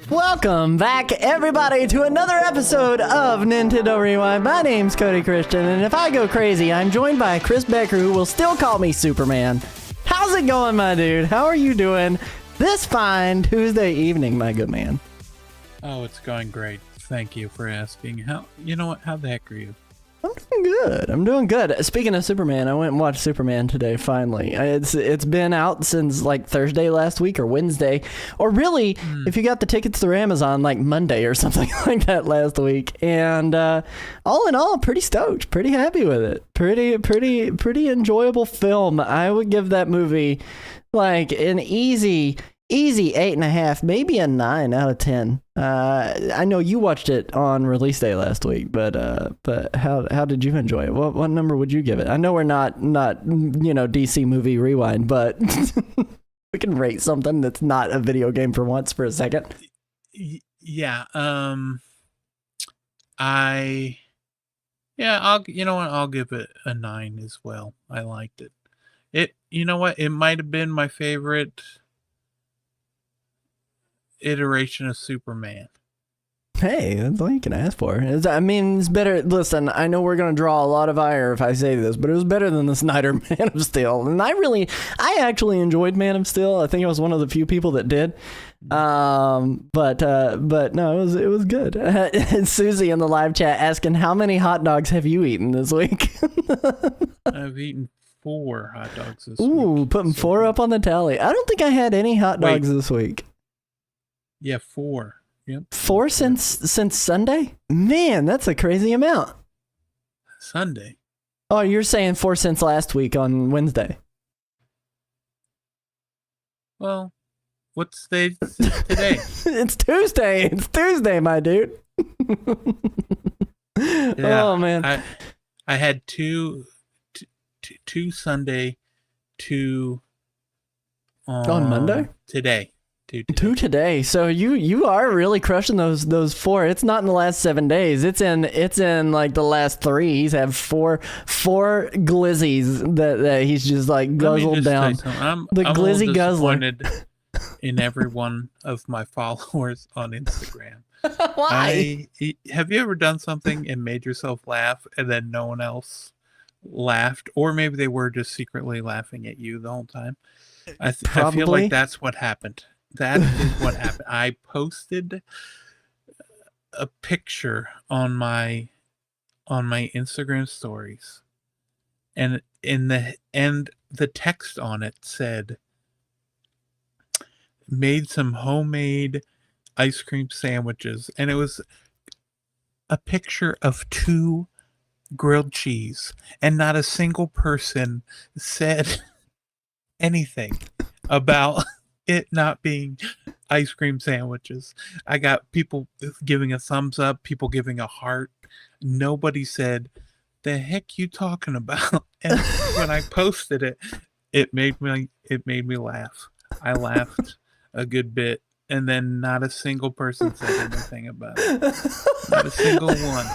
Welcome back, everybody, to another episode of Nintendo Rewind. My name's Cody Christian, and if I go crazy, I'm joined by Chris Becker, who will still call me Superman. How's it going, my dude? How are you doing this fine Tuesday evening, my good man? Oh, it's going great. Thank you for asking. How the heck are you? I'm doing good. I'm doing good. Speaking of Superman, I went and watched Superman today, finally. It's been out since like Thursday last week or Wednesday. Or really, if you got the tickets through Amazon, like Monday or something like that last week. And all in all, pretty stoked. Pretty happy with it. Pretty enjoyable film. I would give that movie like an easy 8.5, maybe a 9 out of 10. I know you watched it on release day last week, but how did you enjoy it? What number would you give it? I know we're not DC movie rewind, but we can rate something that's not a video game for once for a second. Yeah. I'll give it a 9 as well. I liked it. It might have been my favorite iteration of Superman. Hey, that's all you can ask for. It's better. Listen, I know we're going to draw a lot of ire if I say this, but it was better than the Snyder Man of Steel. And I actually enjoyed Man of Steel. I think I was one of the few people that did. But no, it was good. Susie in the live chat asking, how many hot dogs have you eaten this week? I've eaten 4 hot dogs this week. Ooh, putting 4 up on the tally. I don't think I had any hot dogs this week. Yeah, 4. Yep. 4 since Sunday? Man, that's a crazy amount. Sunday. Oh, you're saying 4 since last week on Wednesday. Well, what's today? It's Tuesday. It's Tuesday, my dude. Yeah, oh man. I had two Sunday, 2 on Monday? Today. Two today. So you are really crushing those 4. It's not in the last 7 days. It's in like the last 3. He's had four glizzies that he's just like guzzled down. I'm glizzy guzzler. In every one of my followers on Instagram. Why? Have you ever done something and made yourself laugh and then no one else laughed, or maybe they were just secretly laughing at you the whole time? I feel like that's what happened. That is what happened. I posted a picture on my Instagram stories, and the text on it said, made some homemade ice cream sandwiches, and it was a picture of 2 grilled cheese, and not a single person said anything about it not being ice cream sandwiches. I got people giving a thumbs up, people giving a heart. Nobody said, the heck you talking about? And when I posted it, it made me laugh. I laughed a good bit, and then not a single person said anything about it. Not a single one.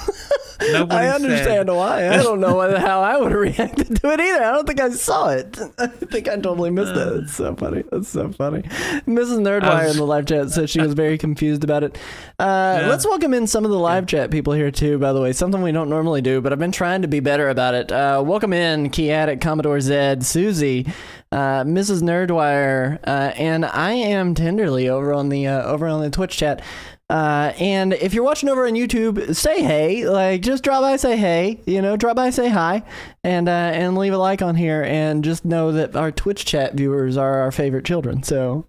Nobody I understand why. I don't know how I would have reacted to it either. I don't think I saw it. I think I totally missed it. It's so funny. That's so funny. Mrs. Nerdwire in the live chat said she was very confused about it. Let's welcome in some of the live chat people here too, by the way. Something we don't normally do, but I've been trying to be better about it. Welcome in Key Addict, Commodore Zed, Susie, Mrs. Nerdwire, and I am Tenderly over on the Twitch chat. And if you're watching over on YouTube, say hey, like just drop by, say hey, drop by, say hi, and leave a like on here, and just know that our Twitch chat viewers are our favorite children. So,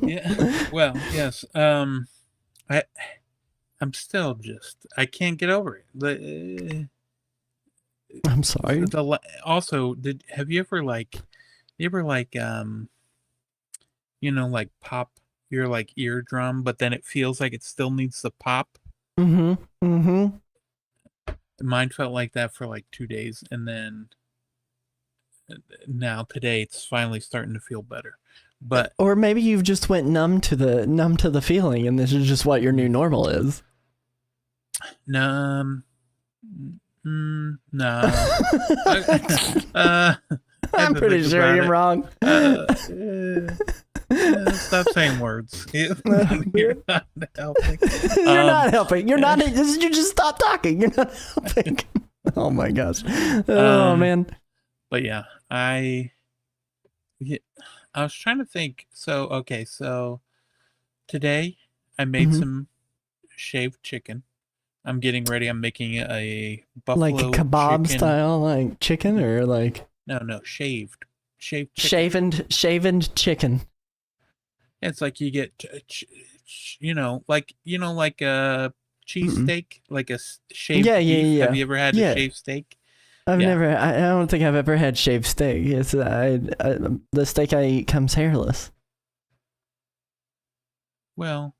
yeah, well, yes, I'm still I can't get over it. I'm sorry. Also, have you ever pop your like eardrum, but then it feels like it still needs to pop? Mine felt like that for like 2 days, and then now today it's finally starting to feel better. But or maybe you've just went numb to the feeling, and this is just what your new normal is. No. I'm pretty sure you're wrong. Stop saying words. You're not helping. You're not helping. You're not. You just stop talking. You're not helping. Oh my gosh. Oh man. But yeah, I was trying to think. So today I made some shaved chicken. I'm getting ready. I'm making a buffalo Like a kebab chicken. style, like chicken, or like No, shaved chicken. shaven chicken. It's like you get, like a cheesesteak, like a shaved Yeah, beef. yeah. Have you ever had a shaved steak? I've Yeah. never. I don't think I've ever had shaved steak. It's the steak I eat comes hairless. Well,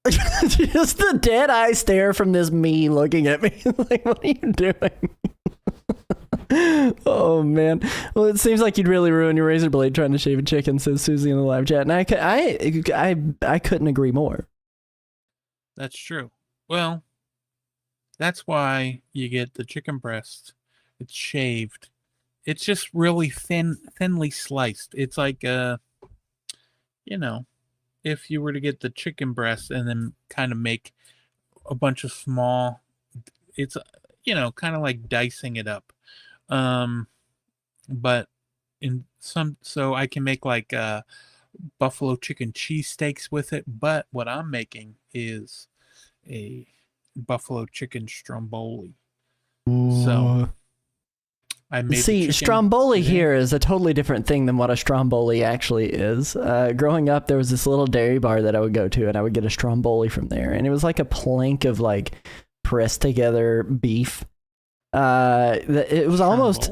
Just the dead eye stare from this me looking at me. Like, what are you doing? Oh man. Well, it seems like you'd really ruin your razor blade trying to shave a chicken, says Susie in the live chat. And I couldn't agree more. that's true. Well, that's why you get the chicken breast. It's shaved. It's just really thinly sliced. It's like if you were to get the chicken breast and then kind of make a bunch of small, it's kind of like dicing it up. But so I can make like buffalo chicken cheesesteaks with it. But what I'm making is a buffalo chicken stromboli. So I made See, stromboli here is a totally different thing than what a stromboli actually is. Growing up, there was this little dairy bar that I would go to, and I would get a stromboli from there, and it was like a plank of like pressed together beef. It was almost,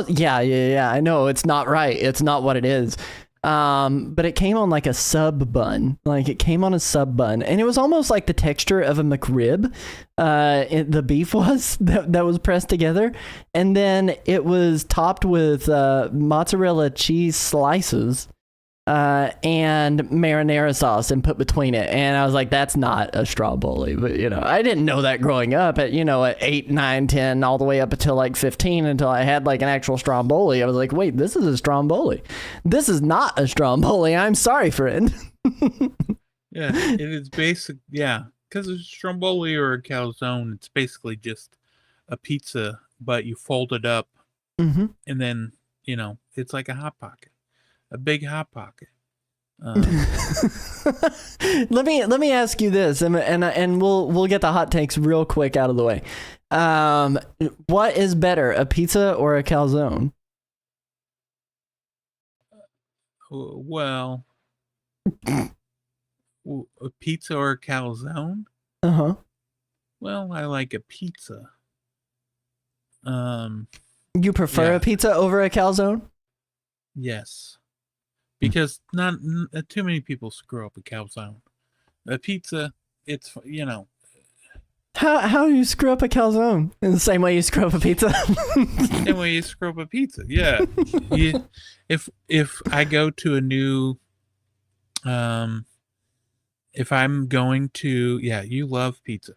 yeah. I know it's not right. It's not what it is. But it came on like a sub bun, and it was almost like the texture of a McRib. The beef was that was pressed together, and then it was topped with mozzarella cheese slices and marinara sauce and put between it. And I was like, that's not a stromboli. But I didn't know that growing up at 8, 9, 10, all the way up until like 15, until I had like an actual stromboli. I was like, wait, this is a stromboli. This is not a stromboli. I'm sorry, friend. Yeah, it is basic. Yeah, because a stromboli or a calzone, it's basically just a pizza, but you fold it up, and then it's like a hot pocket, a big hot pocket. Let me ask you this, and we'll get the hot takes real quick out of the way. What is better, a pizza or a calzone? Well, a pizza or a calzone? Well, I like a pizza. You prefer a pizza over a calzone? Yes, because not too many people screw up a calzone. A pizza, it's How do you screw up a calzone? In the same way you screw up a pizza? Same way you screw up a pizza. Yeah. If I go to a new, if I'm going to, you love pizza.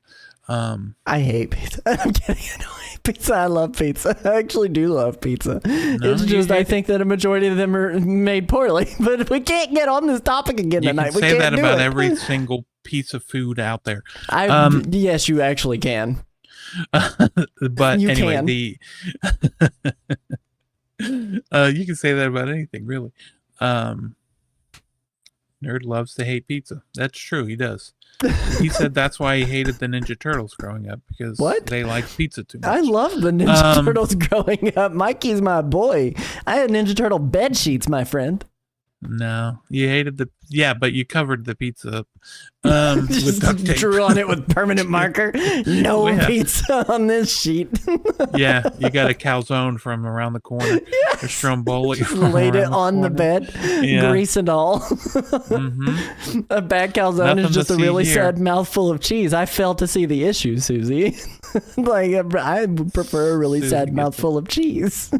I hate pizza. I'm kidding. I don't hate pizza. I love pizza. I actually do love pizza. It's just I think that a majority of them are made poorly. But we can't get on this topic again tonight. You can say that do about it. every single piece of food out there. Yes, you actually can. But you anyway, you can say that about anything, really. Nerd loves to hate pizza. That's true. He does. He said that's why he hated the Ninja Turtles growing up, because they liked pizza too much. I love the Ninja Turtles growing up. Mikey's my boy. I had Ninja Turtle bed sheets, my friend. No, you hated but you covered the pizza with duct tape. Drew on it with permanent marker. No pizza on this sheet. Yeah, you got a calzone from around the corner. A stromboli. Just laid it on the bed, grease and all. A bad calzone is just a really sad mouthful of cheese. I fail to see the issue, Susie. Like, I prefer a really sad mouthful of cheese.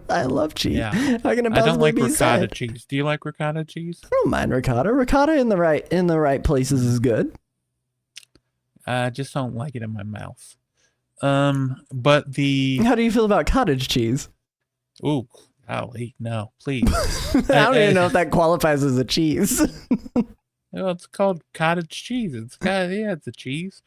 I love cheese. Yeah. How can it possibly I don't like be ricotta sad? cheese. Do you like ricotta cheese? I don't mind ricotta. Ricotta in the right places is good. I just don't like it in my mouth. But how do you feel about cottage cheese? Ooh, Golly, no, please. I don't even know if that qualifies as a cheese. Well, it's called cottage cheese. It's a cheese.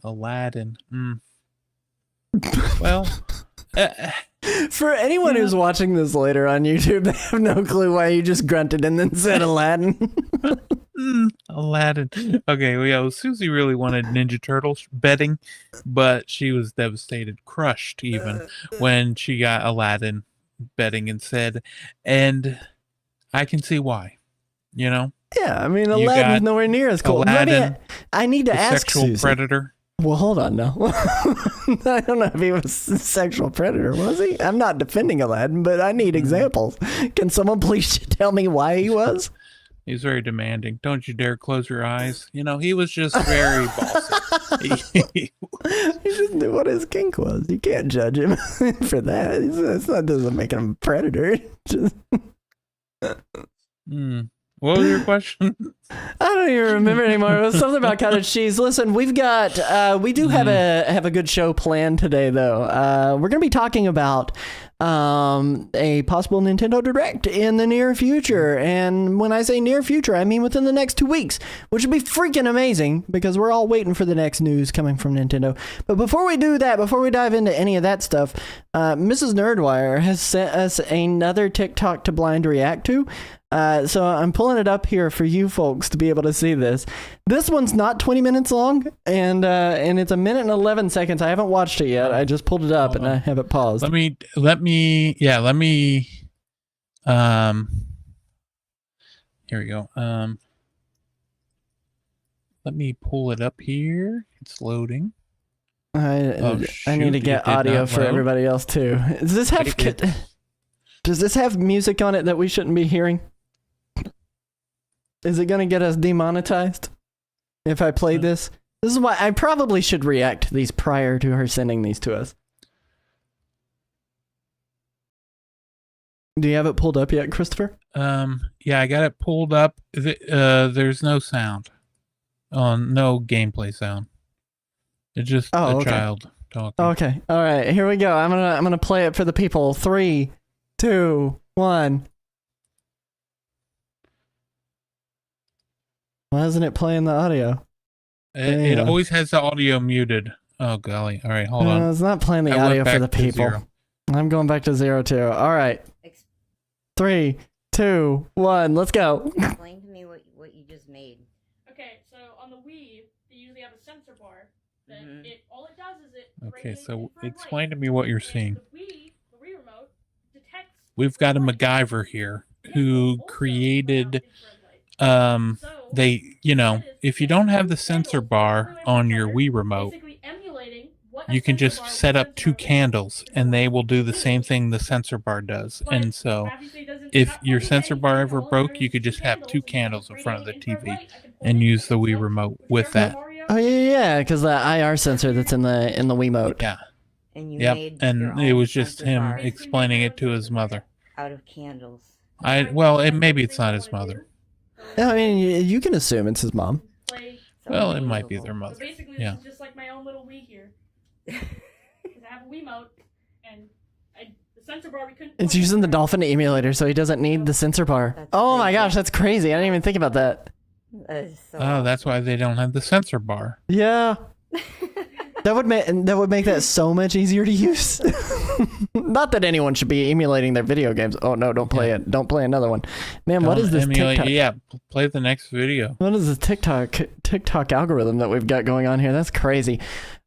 Aladdin. Well, For anyone who's watching this later on YouTube, they have no clue why you just grunted and then said Aladdin. Aladdin. Okay, well, Susie really wanted Ninja Turtles betting, but she was devastated, crushed even, when she got Aladdin betting instead. And I can see why, you know? Yeah, I mean, Aladdin's nowhere near as cool. Aladdin, I need to ask sexual Susie. predator. Well, hold on now. I don't know if he was a sexual predator, was he? I'm not defending Aladdin, but I need examples. Can someone please tell me why he was? He's very demanding. Don't you dare close your eyes. You know, he was just very bossy. He just knew what his kink was. You can't judge him for that. That doesn't make him a predator. Just... What was your question? I don't even remember anymore. It was something about cottage cheese. Listen, we do have a good show planned today, though. We're going to be talking about a possible Nintendo Direct in the near future. And when I say near future, I mean within the next 2 weeks, which would be freaking amazing because we're all waiting for the next news coming from Nintendo. But before we do that, before we dive into any of that stuff, Mrs. Nerdwire has sent us another TikTok to blind react to. So I'm pulling it up here for you folks to be able to see this. This one's not 20 minutes long, and it's 1 minute and 11 seconds. I haven't watched it yet. I just pulled it up and I have it paused. Let me here we go. Let me pull it up here. It's loading. I need to get audio for everybody else too. Does this have music on it that we shouldn't be hearing? Is it going to get us demonetized if I play this? This is why I probably should react to these prior to her sending these to us. Do you have it pulled up yet, Christopher? Yeah, I got it pulled up. There's no sound. No gameplay sound. It's just a child talking. Okay. All right. Here we go. I'm gonna play it for the people. 3, 2, 1. Why isn't it playing the audio? It always has the audio muted. Oh golly! All right, hold on. It's not playing the audio for the people. 0. I'm going back to 0 too. All right. 3, 2, 1. Let's go. Explain to me what you just made. Okay, so on the Wii, they usually have a sensor bar. That all it does is it. Okay, so explain to me what you're seeing. The Wii remote detects. We've got a MacGyver here who created. If you don't have the sensor bar on your Wii remote, you can just set up 2 candles and they will do the same thing the sensor bar does. And so if your sensor bar ever broke, you could just have 2 candles in front of the TV and use the Wii remote with that. Oh yeah, because the IR sensor that's in the Wiimote. Yeah. And and it was just him explaining it to his mother. Out of candles. Maybe it's not his mother. I mean, you can assume it's his mom. Well, it might be their mother. So basically, this is just like my own little Wii here. Because I have a Wiimote, and the sensor bar we couldn't. It's using the Dolphin emulator, so he doesn't need the sensor bar. Oh my gosh, that's crazy! I didn't even think about that. That's why they don't have the sensor bar. Yeah. That would make that so much easier to use. Not that anyone should be emulating their video games. Oh no, don't play it. Don't play another one. Man, what is this TikTok? Yeah, play the next video. What is this TikTok algorithm that we've got going on here? That's crazy.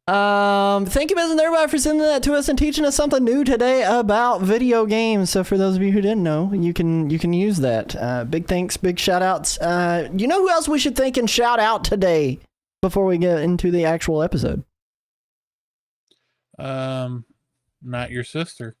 Thank you, Ms. Nerdwire, for sending that to us and teaching us something new today about video games. So for those of you who didn't know, you can use that. Big thanks, big shout outs. You know who else we should thank and shout out today before we get into the actual episode? Not your sister.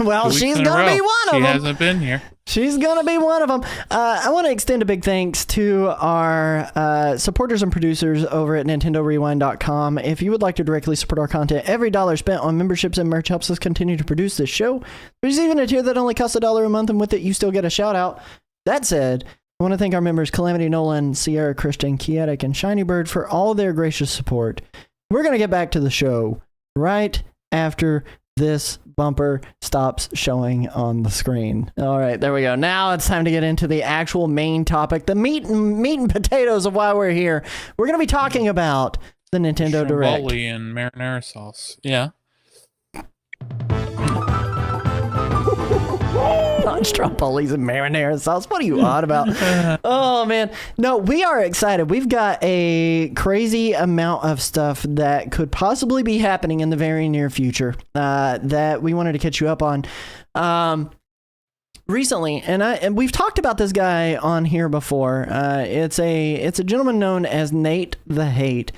Well, she's gonna be one of them. She hasn't been here. She's gonna be one of them. I want to extend a big thanks to our supporters and producers over at NintendoRewind.com. If you would like to directly support our content, every dollar spent on memberships and merch helps us continue to produce this show. There's even a tier that only costs $1 a month, and with it, you still get a shout out. That said, I want to thank our members Calamity Nolan, Sierra Christian, Kietic, and Shiny Bird for all their gracious support. We're going to get back to the show right after this bumper stops showing on the screen. All right, there we go. Now it's time to get into the actual main topic, the meat and potatoes of why we're here. We're going to be talking about the Nintendo Direct. Stromboli and marinara sauce. Yeah. Not Strombolis and marinara sauce. What are you on about? Oh, man. No, we are excited. We've got a crazy amount of stuff that could possibly be happening in the very near future that we wanted to catch you up on. Recently, and we've talked about this guy on here before. It's a gentleman known as Nate the Hate,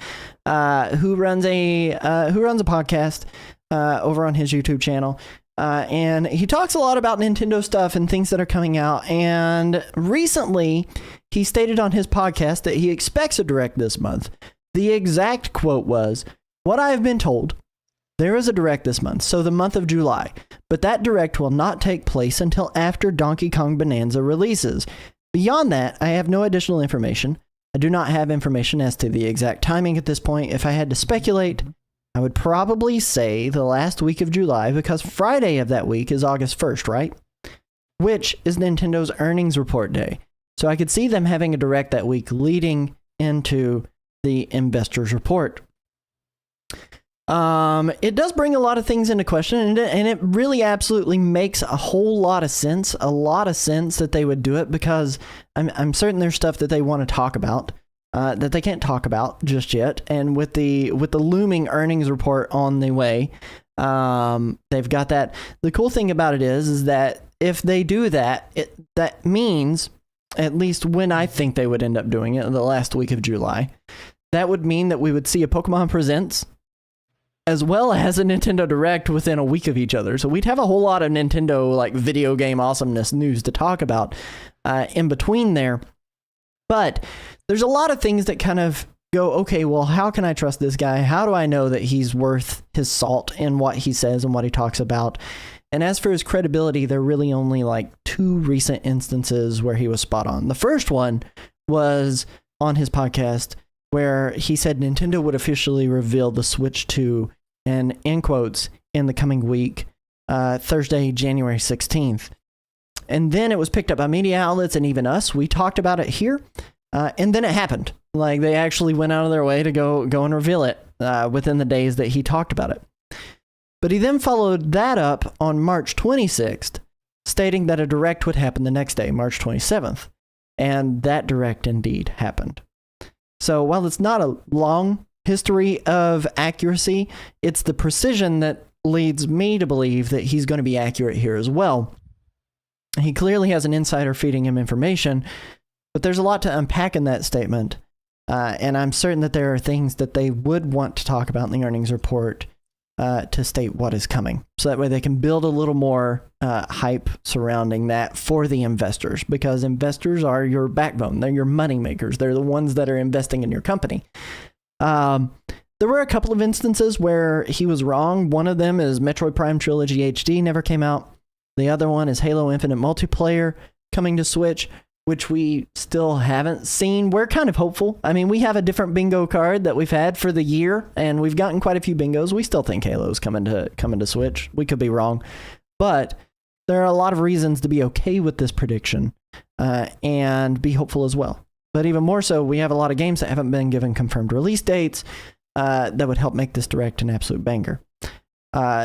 who runs a podcast over on his YouTube channel. And he talks a lot about Nintendo stuff and things that are coming out. And recently, he stated on his podcast that he expects a Direct this month. The exact quote was, "What I have been told, there is a Direct this month, so the month of July. But that Direct will not take place until after Donkey Kong Bonanza releases. Beyond that, I have no additional information. I do not have information as to the exact timing at this point. If I had to speculate, I would probably say the last week of July, because Friday of that week is August 1st, right? Which is Nintendo's earnings report day. So I could see them having a Direct that week leading into the investors report. It does bring a lot of things into question, and it really absolutely makes a whole lot of sense that they would do it, because I'm certain there's stuff that they want to talk about. That they can't talk about just yet, and with the looming earnings report on the way, they've got that. The cool thing about it is that if they do that, that means, at least when I think they would end up doing it, the last week of July, that would mean that we would see a Pokemon Presents as well as a Nintendo Direct within a week of each other. So we'd have a whole lot of Nintendo like video game awesomeness news to talk about in between there. But there's a lot of things that kind of go, okay, well, how can I trust this guy? How do I know that he's worth his salt in what he says and what he talks about? And as for his credibility, there are really only like 2 recent instances where he was spot on. The first one was on his podcast where he said Nintendo would officially reveal the Switch 2, and in quotes, in the coming week, Thursday, January 16th. And then it was picked up by media outlets and even us. We talked about it here. And then it happened. Like, they actually went out of their way to go and reveal it within the days that he talked about it. But he then followed that up on March 26th, stating that a Direct would happen the next day, March 27th. And that Direct indeed happened. So while it's not a long history of accuracy, it's the precision that leads me to believe that he's going to be accurate here as well. He clearly has an insider feeding him information, but there's a lot to unpack in that statement. And I'm certain that there are things that they would want to talk about in the earnings report to state what is coming. So that way they can build a little more hype surrounding that for the investors, because investors are your backbone. They're your money makers. They're the ones that are investing in your company. There were a couple of instances where he was wrong. One of them is Metroid Prime Trilogy HD never came out. The other one is Halo Infinite Multiplayer coming to Switch, which we still haven't seen. We're kind of hopeful. I mean, we have a different bingo card that we've had for the year, and we've gotten quite a few bingos. We still think Halo's coming to Switch. We could be wrong. But there are a lot of reasons to be okay with this prediction and be hopeful as well. But even more so, we have a lot of games that haven't been given confirmed release dates that would help make this Direct an absolute banger.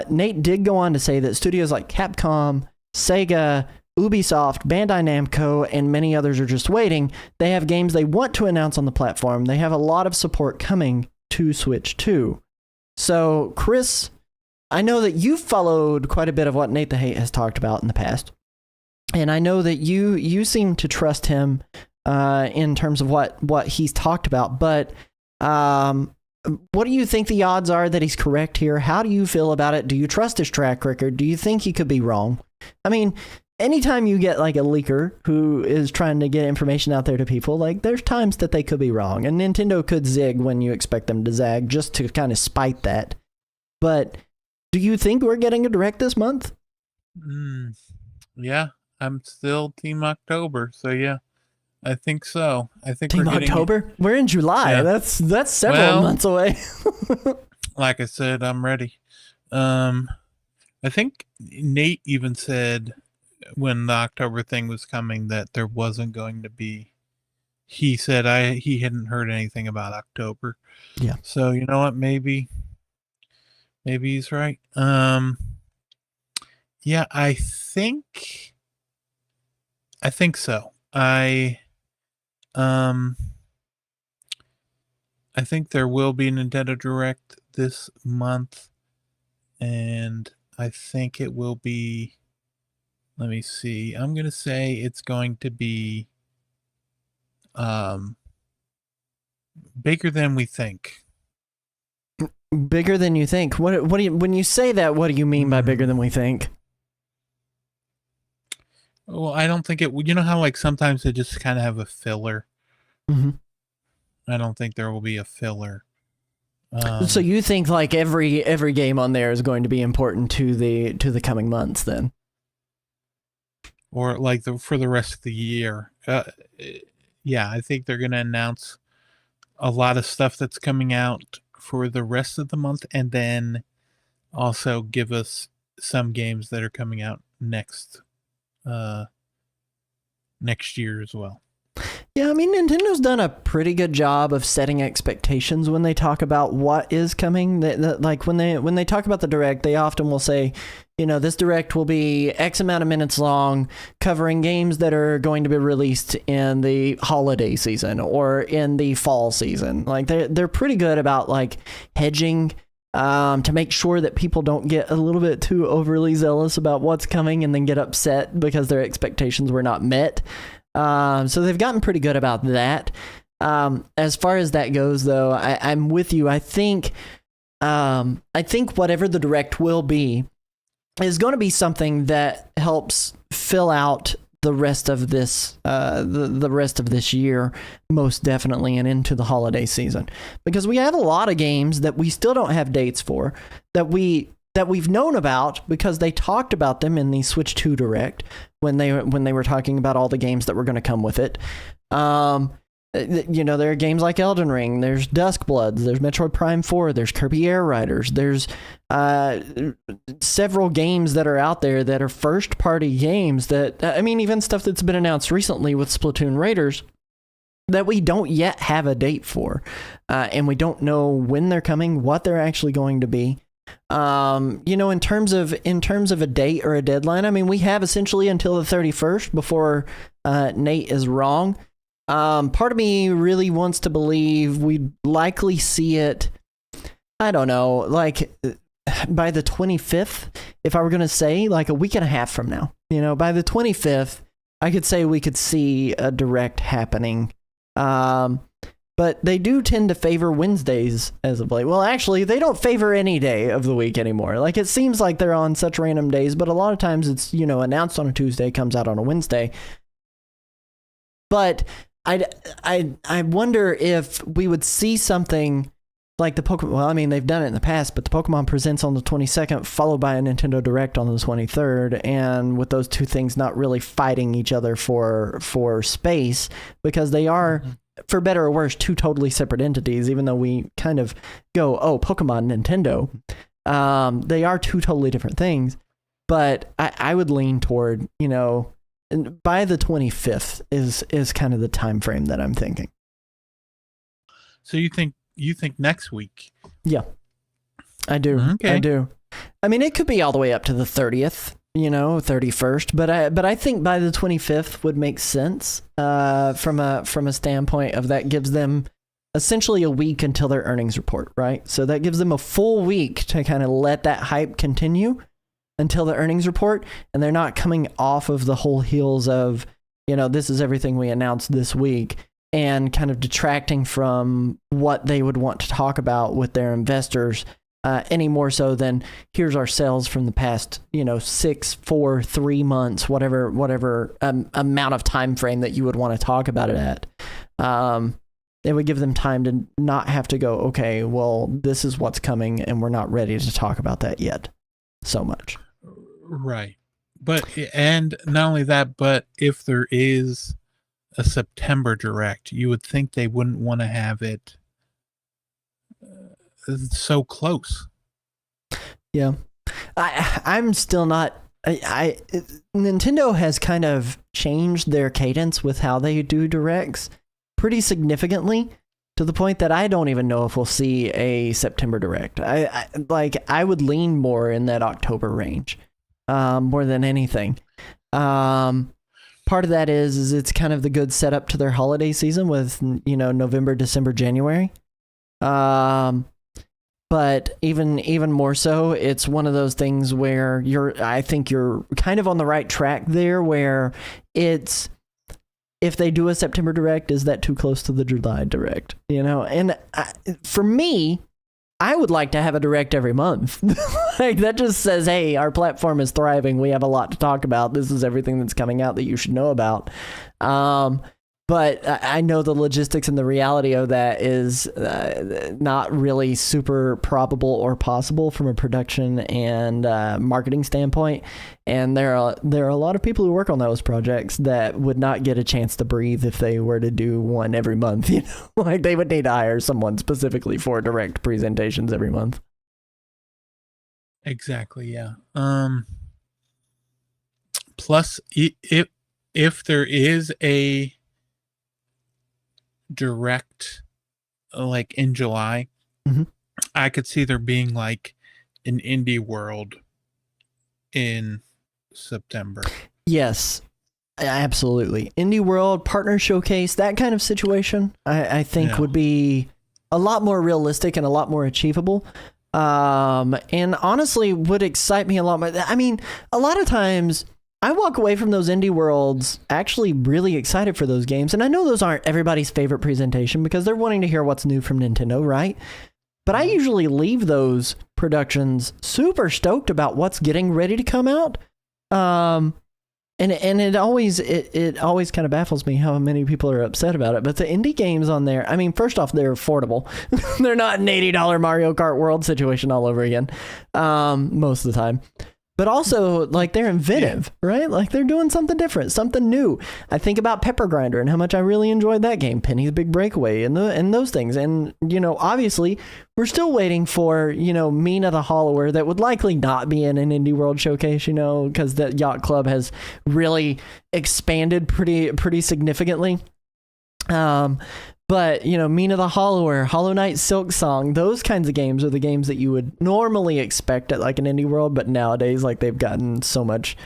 Nate did go on to say that studios like Capcom, Sega, Ubisoft, Bandai Namco, and many others are just waiting. They have games they want to announce on the platform. They have a lot of support coming to Switch 2. So, Chris, I know that you've followed quite a bit of what Nate the Hate has talked about in the past. And I know that you seem to trust him in terms of what he's talked about. But what do you think the odds are that he's correct here? How do you feel about it? Do you trust his track record? Do you think he could be wrong? I mean, anytime you get like a leaker who is trying to get information out there to people, like there's times that they could be wrong, and Nintendo could zig when you expect them to zag, just to kind of spite that. But do you think we're getting a Direct this month? Yeah, I'm still Team October, so yeah. I think so. I think Team we're getting, October? We're in July. Yeah. That's several Well- months away. like I said, I'm ready. I think Nate even said when the October thing was coming that there wasn't going to be. He said he hadn't heard anything about October. Yeah. So you know what? Maybe he's right. Yeah, I think so. I think there will be a Nintendo Direct this month, and I think it will be. Let me see. I'm gonna say it's going to be bigger than we think. Bigger than you think. What do you, when you say that, what do you mean by bigger than we think? Well, I don't think it. You know how like sometimes they just kind of have a filler. Mm-hmm. I don't think there will be a filler. So you think like every game on there is going to be important to the coming months then? Or like for the rest of the year. Yeah, I think they're going to announce a lot of stuff that's coming out for the rest of the month, and then also give us some games that are coming out next year as well. Yeah, I mean, Nintendo's done a pretty good job of setting expectations when they talk about what is coming. Like when they talk about the Direct, they often will say, you know, this Direct will be X amount of minutes long, covering games that are going to be released in the holiday season or in the fall season. Like they're pretty good about like hedging to make sure that people don't get a little bit too overly zealous about what's coming and then get upset because their expectations were not met. So they've gotten pretty good about that. As far as that goes, though, I'm with you. I think whatever the Direct will be is going to be something that helps fill out the rest of this, the rest of this year, most definitely, and into the holiday season, because we have a lot of games that we still don't have dates for that we've known about because they talked about them in the Switch 2 Direct when they were talking about all the games that were going to come with it. You know, there are games like Elden Ring, there's Duskbloods, there's Metroid Prime 4, there's Kirby Air Riders, there's several games that are out there that are first-party games that, I mean, even stuff that's been announced recently with Splatoon Raiders that we don't yet have a date for, and we don't know when they're coming, what they're actually going to be. You know, in terms of a date or a deadline, I mean, we have essentially until the 31st before Nate is wrong. Part of me really wants to believe we'd likely see it, I don't know, like by the 25th, if I were going to say like a week and a half from now. You know, by the 25th, I could say we could see a Direct happening. But they do tend to favor Wednesdays as of late. Well, actually, they don't favor any day of the week anymore. Like, it seems like they're on such random days, but a lot of times it's, you know, announced on a Tuesday, comes out on a Wednesday. But I wonder if we would see something like the Pokemon. Well, I mean, they've done it in the past, but the Pokemon Presents on the 22nd, followed by a Nintendo Direct on the 23rd, and with those two things not really fighting each other for space, because they are, for better or worse, two totally separate entities, even though we kind of go, oh, Pokemon, Nintendo. They are two totally different things, but I would lean toward, you know, by the 25th is kind of the time frame that I'm thinking. So you think next week? Yeah, I do. Okay. I do. I mean, it could be all the way up to the 30th, you know, 31st, but I think by the 25th would make sense from a standpoint of that gives them essentially a week until their earnings report, right? So that gives them a full week to kind of let that hype continue until the earnings report, and they're not coming off of the whole heels of, you know, this is everything we announced this week, and kind of detracting from what they would want to talk about with their investors any more so than here's our sales from the past, you know, 6, 4, 3 months, whatever amount of time frame that you would want to talk about it at. It would give them time to not have to go, okay, well, this is what's coming, and we're not ready to talk about that yet so much. Right. But, and not only that, but if there is a September direct. You would think they wouldn't want to have it so close. Yeah. I'm still not. Nintendo has kind of changed their cadence with how they do directs pretty significantly, to the point that I don't even know if we'll see a September direct. I would lean more in that October range, more than anything. Part of that is it's kind of the good setup to their holiday season with, November, December, January. But even more so, it's one of those things where I think you're kind of on the right track there, where it's, if they do a September direct, is that too close to the July direct? And for me, I would like to have a direct every month. Like, that just says, hey, our platform is thriving. We have a lot to talk about. This is everything that's coming out that you should know about. But I know the logistics and the reality of that is not really super probable or possible from a production and marketing standpoint. And there are a lot of people who work on those projects that would not get a chance to breathe if they were to do one every month. Like, they would need to hire someone specifically for direct presentations every month. Exactly. Yeah. Plus, if there is a direct, like in July, I could see there being like an Indie World in September. Yes, absolutely. Indie World, partner showcase, that kind of situation, I think would be a lot more realistic and a lot more achievable. And honestly would excite me a lot more. I mean, a lot of times I walk away from those Indie Worlds actually really excited for those games. And I know those aren't everybody's favorite presentation because they're wanting to hear what's new from Nintendo, right? But I usually leave those productions super stoked about what's getting ready to come out. And it always kind of baffles me how many people are upset about it. But the indie games on there, I mean, first off, they're affordable. They're not an $80 Mario Kart World situation all over again, most of the time. But also, like, they're inventive, right? Like, they're doing something different, something new. I think about Pepper Grinder and how much I really enjoyed that game, Penny's Big Breakaway, and those things. And, obviously, we're still waiting for, Mina the Hollower that would likely not be in an Indie World Showcase, because the Yacht Club has really expanded pretty significantly. But, Mina the Hollower, Hollow Knight Silk Song, those kinds of games are the games that you would normally expect at like an Indie World, but nowadays, like, they've gotten so much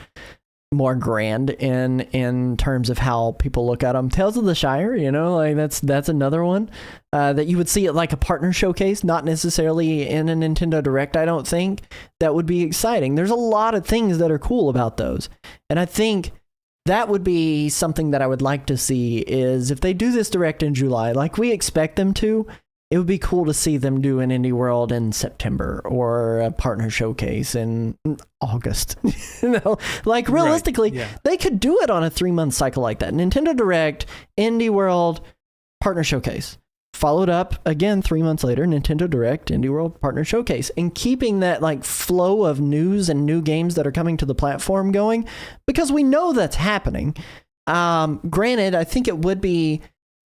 more grand in terms of how people look at them. Tales of the Shire, like that's another one that you would see at like a partner showcase, not necessarily in a Nintendo Direct, I don't think. That would be exciting. There's a lot of things that are cool about those. And I think that would be something that I would like to see, is if they do this direct in July, like we expect them to, it would be cool to see them do an Indie World in September or a partner showcase in August. Like, realistically, Right, yeah. They could do it on a 3-month cycle like that. Nintendo Direct, Indie World, partner showcase. Followed up again 3 months later, Nintendo Direct, Indie World, partner showcase, and keeping that like flow of news and new games that are coming to the platform going, because we know that's happening. Granted, I think it would be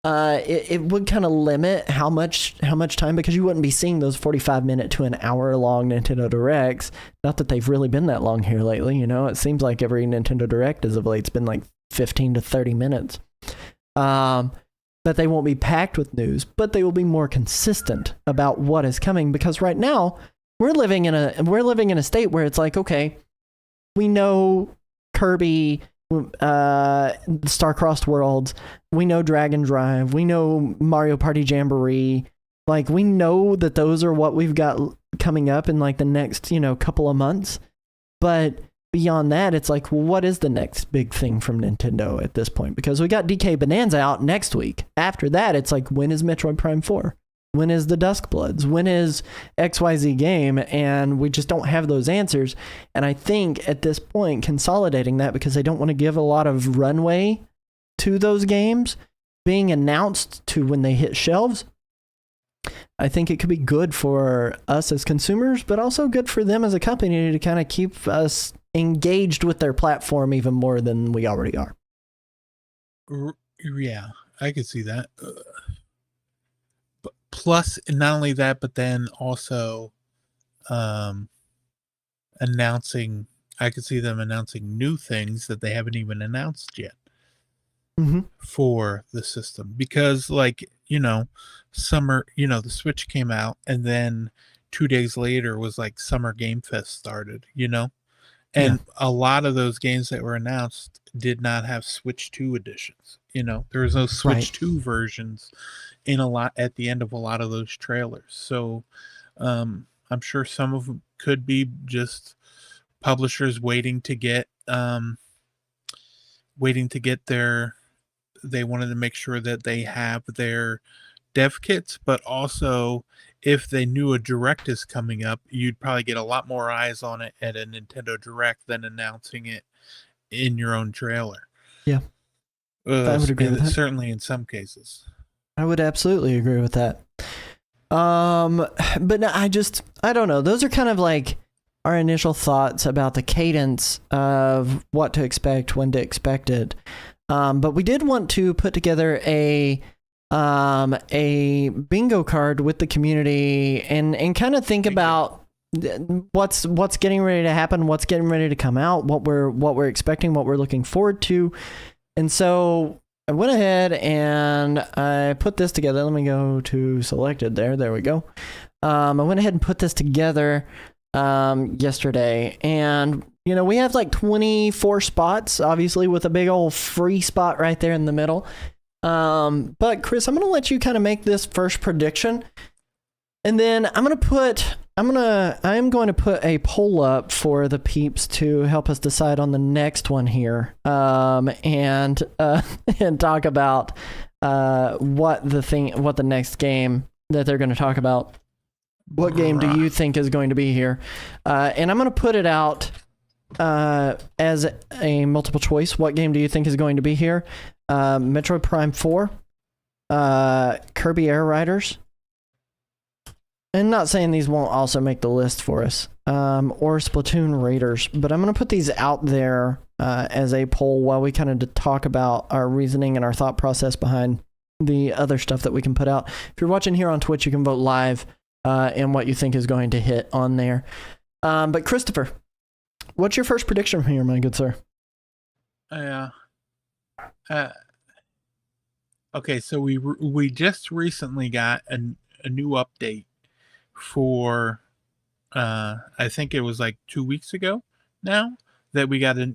it would kind of limit how much time, because you wouldn't be seeing those 45-minute to an hour long Nintendo Directs. Not that they've really been that long here lately. It seems like every Nintendo Direct as of late's been like 15 to 30 minutes. But they won't be packed with news, but they will be more consistent about what is coming, because right now we're living in a state where it's like, okay, we know Kirby, Star-Crossed Worlds, we know Dragon Drive, we know Mario Party Jamboree. Like, we know that those are what we've got coming up in like the next, couple of months. But beyond that, it's like, well, what is the next big thing from Nintendo at this point? Because we got DK Bonanza out next week. After that, it's like, when is Metroid Prime 4? When is the Dusk Bloods? When is XYZ game? And we just don't have those answers. And I think at this point, consolidating that, because they don't want to give a lot of runway to those games being announced to when they hit shelves, I think it could be good for us as consumers, but also good for them as a company to kind of keep us engaged with their platform even more than we already are. Yeah, I could see that. But plus, not only that, but then also um, announcing. I could see them announcing new things that they haven't even announced yet Mm-hmm. for the system. Because, like, summer, the Switch came out, and then 2 days later was like Summer Game Fest started. Yeah. And a lot of those games that were announced did not have Switch 2 editions. There was no Switch Right. 2 versions in a lot at the end of a lot of those trailers. So I'm sure some of them could be just publishers waiting to get their they wanted to make sure that they have their dev kits, but also if they knew a direct is coming up, you'd probably get a lot more eyes on it at a Nintendo Direct than announcing it in your own trailer. Yeah. I would agree with that. Certainly in some cases. I would absolutely agree with that. But no, I don't know. Those are kind of like our initial thoughts about the cadence of what to expect, when to expect it. But we did want to put together a bingo card with the community and kind of think about what's getting ready to happen, what's getting ready to come out, what we're expecting, what we're looking forward to. And so I went ahead and I put this together. Let me go to selected there. There we go. I went ahead and put this together yesterday, and we have like 24 spots, obviously, with a big old free spot right there in the middle. But Chris, I'm gonna let you kind of make this first prediction, and then I am going to put a poll up for the peeps to help us decide on the next one here, and talk about what the next game that they're going to talk about. What game do you think is going to be here? And I'm going to put it out as a multiple choice. What game do you think is going to be here? Metroid Prime 4, Kirby Air Riders. And not saying these won't also make the list for us, or Splatoon Raiders, but I'm going to put these out there as a poll while we kind of talk about our reasoning and our thought process behind the other stuff that we can put out. If you're watching here on Twitch, you can vote live and what you think is going to hit on there. But Christopher, what's your first prediction here, my good sir? Okay, so we just recently got a new update for I think it was like 2 weeks ago now that we got a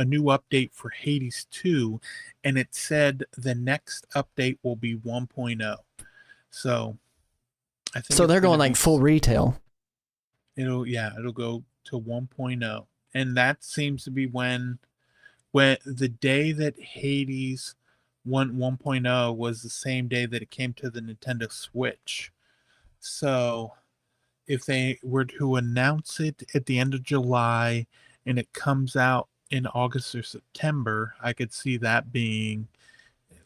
new update for Hades 2, and it said the next update will be 1.0. So I think they're going like full retail. It'll go to 1.0, and that seems to be when the day that Hades went 1.0 was the same day that it came to the Nintendo Switch. So if they were to announce it at the end of July and it comes out in August or September, I could see that being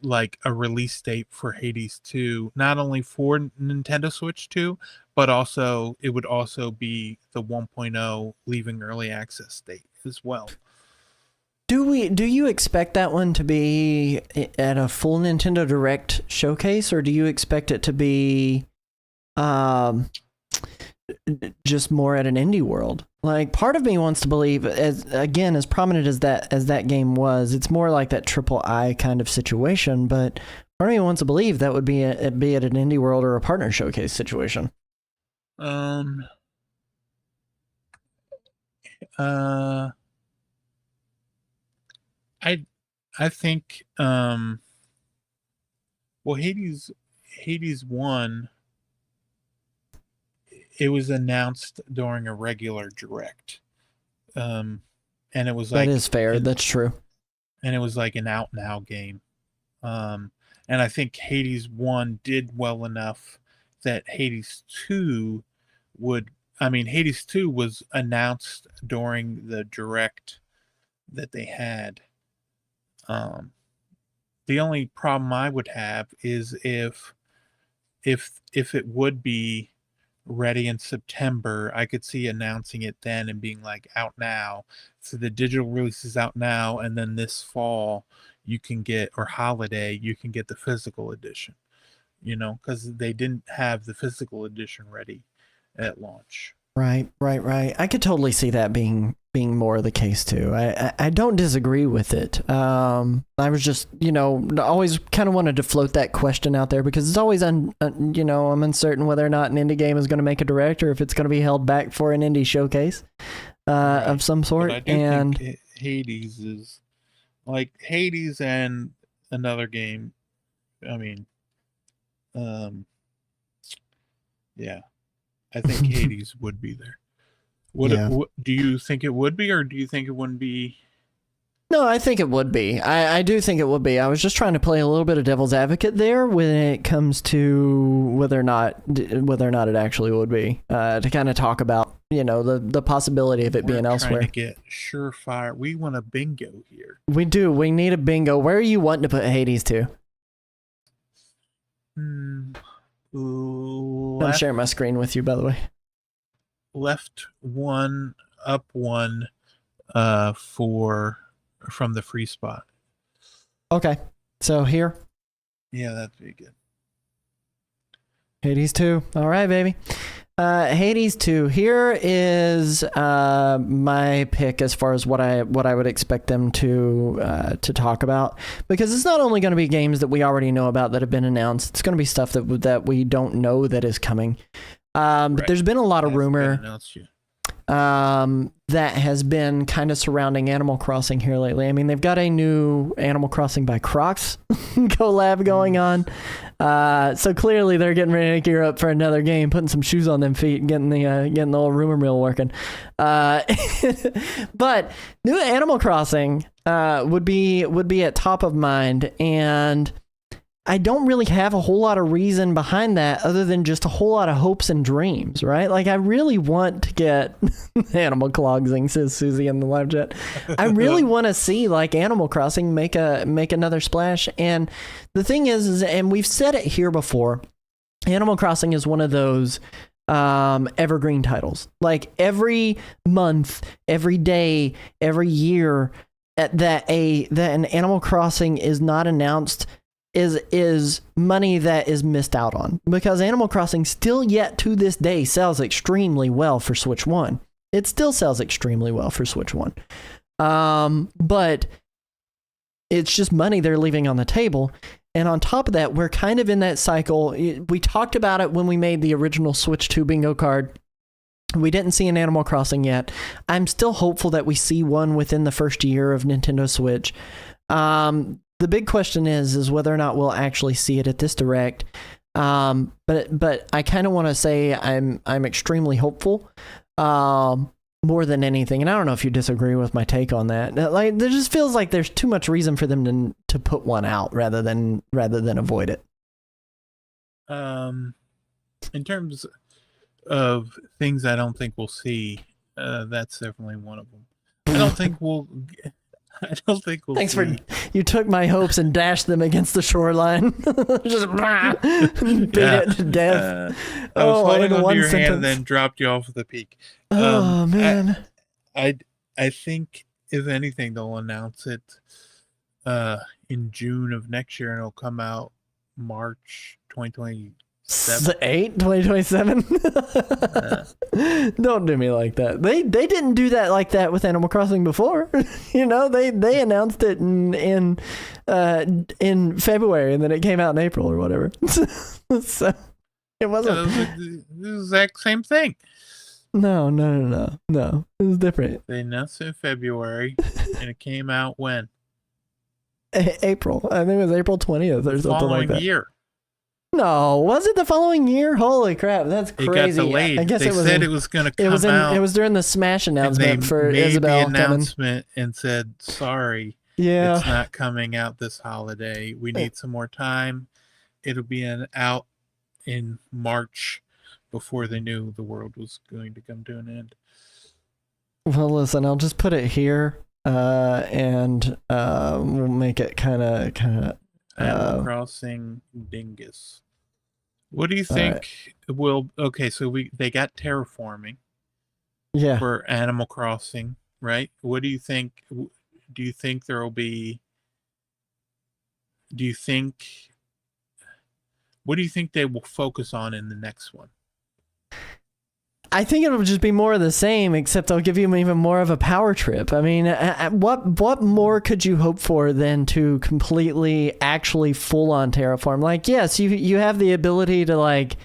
like a release date for Hades 2, not only for Nintendo Switch 2, but also it would also be the 1.0 leaving early access date as well. Do you expect that one to be at a full Nintendo Direct showcase, or do you expect it to be just more at an indie world? Like, part of me wants to believe, as prominent as that game was, it's more like that AAA kind of situation, but part of me wants to believe that would be at an indie world or a partner showcase situation. I think well, Hades 1, it was announced during a regular Direct, and it was like, that is fair. That's true. And it was like an out now game, and I think Hades 1 did well enough that Hades 2 Hades 2 was announced during the Direct that they had. The only problem I would have is if it would be ready in September, I could see announcing it then and being like out now. So the digital release is out now, and then this fall you can get, or holiday, you can get the physical edition. Because they didn't have the physical edition ready at launch. Right. I could totally see that being more the case too. I don't disagree with it. I was just, always kind of wanted to float that question out there because it's always I'm uncertain whether or not an indie game is going to make a direct or if it's going to be held back for an indie showcase of some sort. But I do think Hades is like Hades and another game. I mean, yeah. I think Hades would be there. Do you think it would be, or do you think it wouldn't be? No, I think it would be. I do think it would be. I was just trying to play a little bit of devil's advocate there when it comes to whether or not it actually would be. To kind of talk about, the possibility of it being elsewhere. We're trying to get surefire. We want a bingo here. We do. We need a bingo. Where are you wanting to put Hades to? I'm sharing my screen with you, by the way. Left one, up one, from the free spot. Okay, so here. Yeah, that'd be good. Hades 2. All right, baby. Hades 2. Here is my pick as far as what I would expect them to talk about, because it's not only going to be games that we already know about that have been announced. It's going to be stuff that we don't know that is coming. But there's been a lot of rumor that has been kind of surrounding Animal Crossing here lately. I mean, they've got a new Animal Crossing by Crocs collab going on. So clearly they're getting ready to gear up for another game, putting some shoes on them feet and getting the old rumor mill working. But new Animal Crossing would be at top of mind, and I don't really have a whole lot of reason behind that other than just a whole lot of hopes and dreams, right? Like, I really want to get Animal Crossing, says Susie in the live chat. I really want to see like Animal Crossing make another splash. And the thing is, and we've said it here before, Animal Crossing is one of those evergreen titles. Like every month, every day, every year that an Animal Crossing is not announced is money that is missed out on, because Animal Crossing still yet to this day sells extremely well for Switch 1. It still sells extremely well for Switch 1. But it's just money they're leaving on the table. And on top of that, we're kind of in that cycle. We talked about it when we made the original Switch 2 bingo card. We didn't see an Animal Crossing yet. I'm still hopeful that we see one within the first year of Nintendo Switch. The big question is whether or not we'll actually see it at this direct. But I kind of want to say I'm extremely hopeful, more than anything. And I don't know if you disagree with my take on that. Like, there just feels like there's too much reason for them to put one out rather than avoid it. In terms of things I don't think we'll see, that's definitely one of them. I don't think we'll Thanks see. for you took my hopes and dashed them against the shoreline. Just beat it to death. I was holding in onto one your hand and sentence. then dropped you off the peak. Oh man. I think if anything they'll announce it in June of next year, and it'll come out March 2027. 2027. Don't do me like that. They didn't do that like that with Animal Crossing before. They announced it in February and then it came out in April or whatever. So it wasn't the exact same thing. No. It was different. They announced it in February and it came out when? April. I think it was April 20th or something like that. Year. No, was it the following year? Holy crap, that's crazy. It got delayed. I guess they it was said it was going to come out. It was during the Smash announcement for made Isabelle the announcement and said, sorry, yeah, it's not coming out this holiday. We need some more time. It'll be out in March, before they knew the world was going to come to an end. Well, listen, I'll just put it here, and we'll make it kind of Animal Crossing Dingus. What do you All right. think will? Okay, so they got terraforming Yeah. for Animal Crossing, right? What do you think? Do you think there will be? Do you think? What do you think they will focus on in the next one? I think it'll just be more of the same, except they'll give you even more of a power trip. I mean, what more could you hope for than to completely, actually, full on terraform? Like, yes, you have the ability to like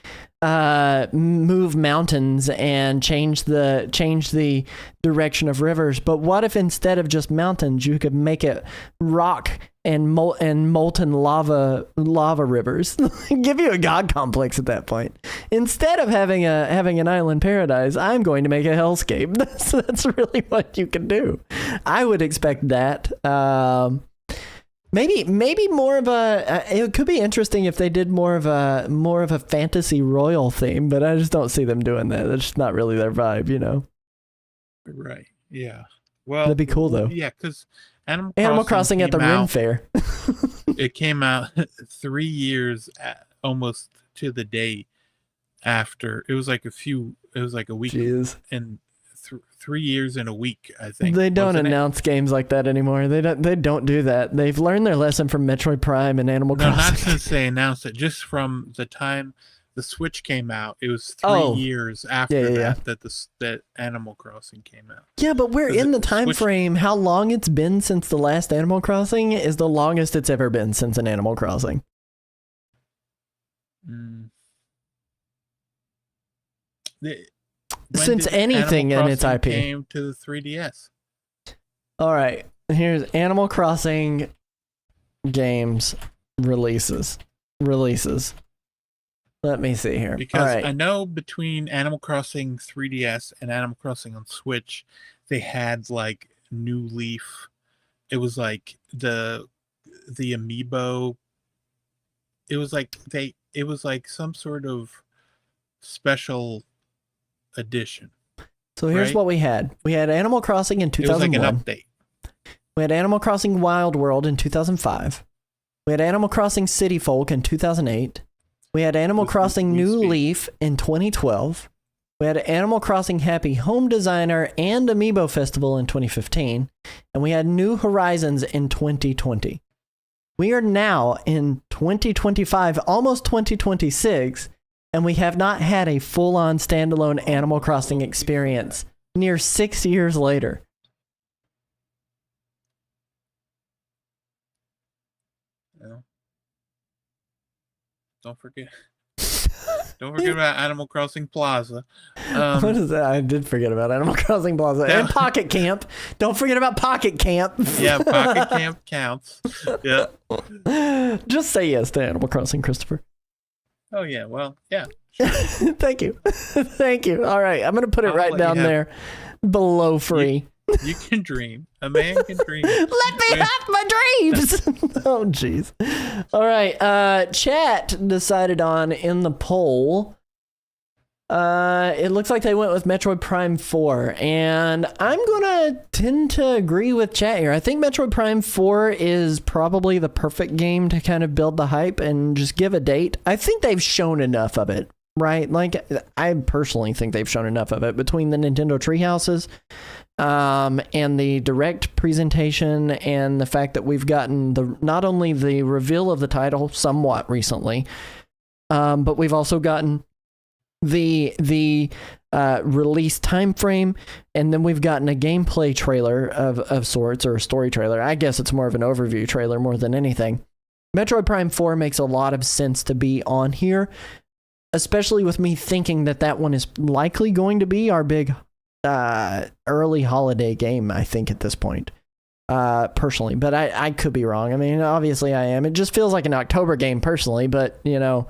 move mountains and change the direction of rivers. But what if instead of just mountains, you could make it rock and molten lava rivers? Give you a god complex at that point. Instead of having an island paradise, I'm going to make a hellscape. That's really what you can do. I would expect that. Maybe more of a. It could be interesting if they did more of a fantasy royal theme, but I just don't see them doing that. That's just not really their vibe, you know. Right. Yeah. Well, That'd be cool though. Yeah, because Animal Crossing at the Rim Fair. It came out 3 years almost to the day after. It was like a week. Jeez. And 3 years in a week, I think. They don't announce games like that anymore. They don't do that. They've learned their lesson from Metroid Prime and Animal Crossing. No, not since they announced it. Just from the time the Switch came out, it was 3 years after that Animal Crossing came out. Yeah, but we're in the time frame. How long it's been since the last Animal Crossing is the longest it's ever been since an Animal Crossing. Since anything in its IP came to the 3DS. All right, here's Animal Crossing games releases. Let me see here. Because I know between Animal Crossing 3DS and Animal Crossing on Switch, they had like New Leaf. It was like the amiibo. It was like some sort of special edition. So here's what we had. We had Animal Crossing in 2001. It was like an update. We had Animal Crossing Wild World in 2005. We had Animal Crossing City Folk in 2008. We had Animal Crossing New Leaf in 2012. We had Animal Crossing Happy Home Designer and Amiibo Festival in 2015. And we had New Horizons in 2020. We are now in 2025, almost 2026, and we have not had a full-on standalone Animal Crossing experience near 6 years later. Well, don't forget about Animal Crossing Plaza. What is that? I did forget about Animal Crossing Plaza and Pocket Camp. Don't forget about Pocket Camp. Yeah, Pocket Camp counts. Yeah. Just say yes to Animal Crossing, Christopher. Oh yeah, well, yeah. Sure. Thank you. Thank you. All right, I'm going to put it right down there below free. You can dream. A man can dream. Let me have my dreams. Oh, jeez. All right. Chat decided on in the poll. It looks like they went with Metroid Prime 4, and I'm gonna tend to agree with chat here. I think Metroid Prime 4 is probably the perfect game to kind of build the hype and just give a date. I think they've shown enough of it, right? Like, I personally think they've shown enough of it between the Nintendo Treehouses, and the direct presentation, and the fact that we've gotten not only the reveal of the title somewhat recently, but we've also gotten the release time frame, and then we've gotten a gameplay trailer of sorts, or a story trailer. I guess it's more of an overview trailer more than anything. Metroid Prime 4 makes a lot of sense to be on here, especially with me thinking that one is likely going to be our big early holiday game, I think, at this point, personally, but I could be wrong. I mean, obviously I am. It just feels like an October game personally, but you know,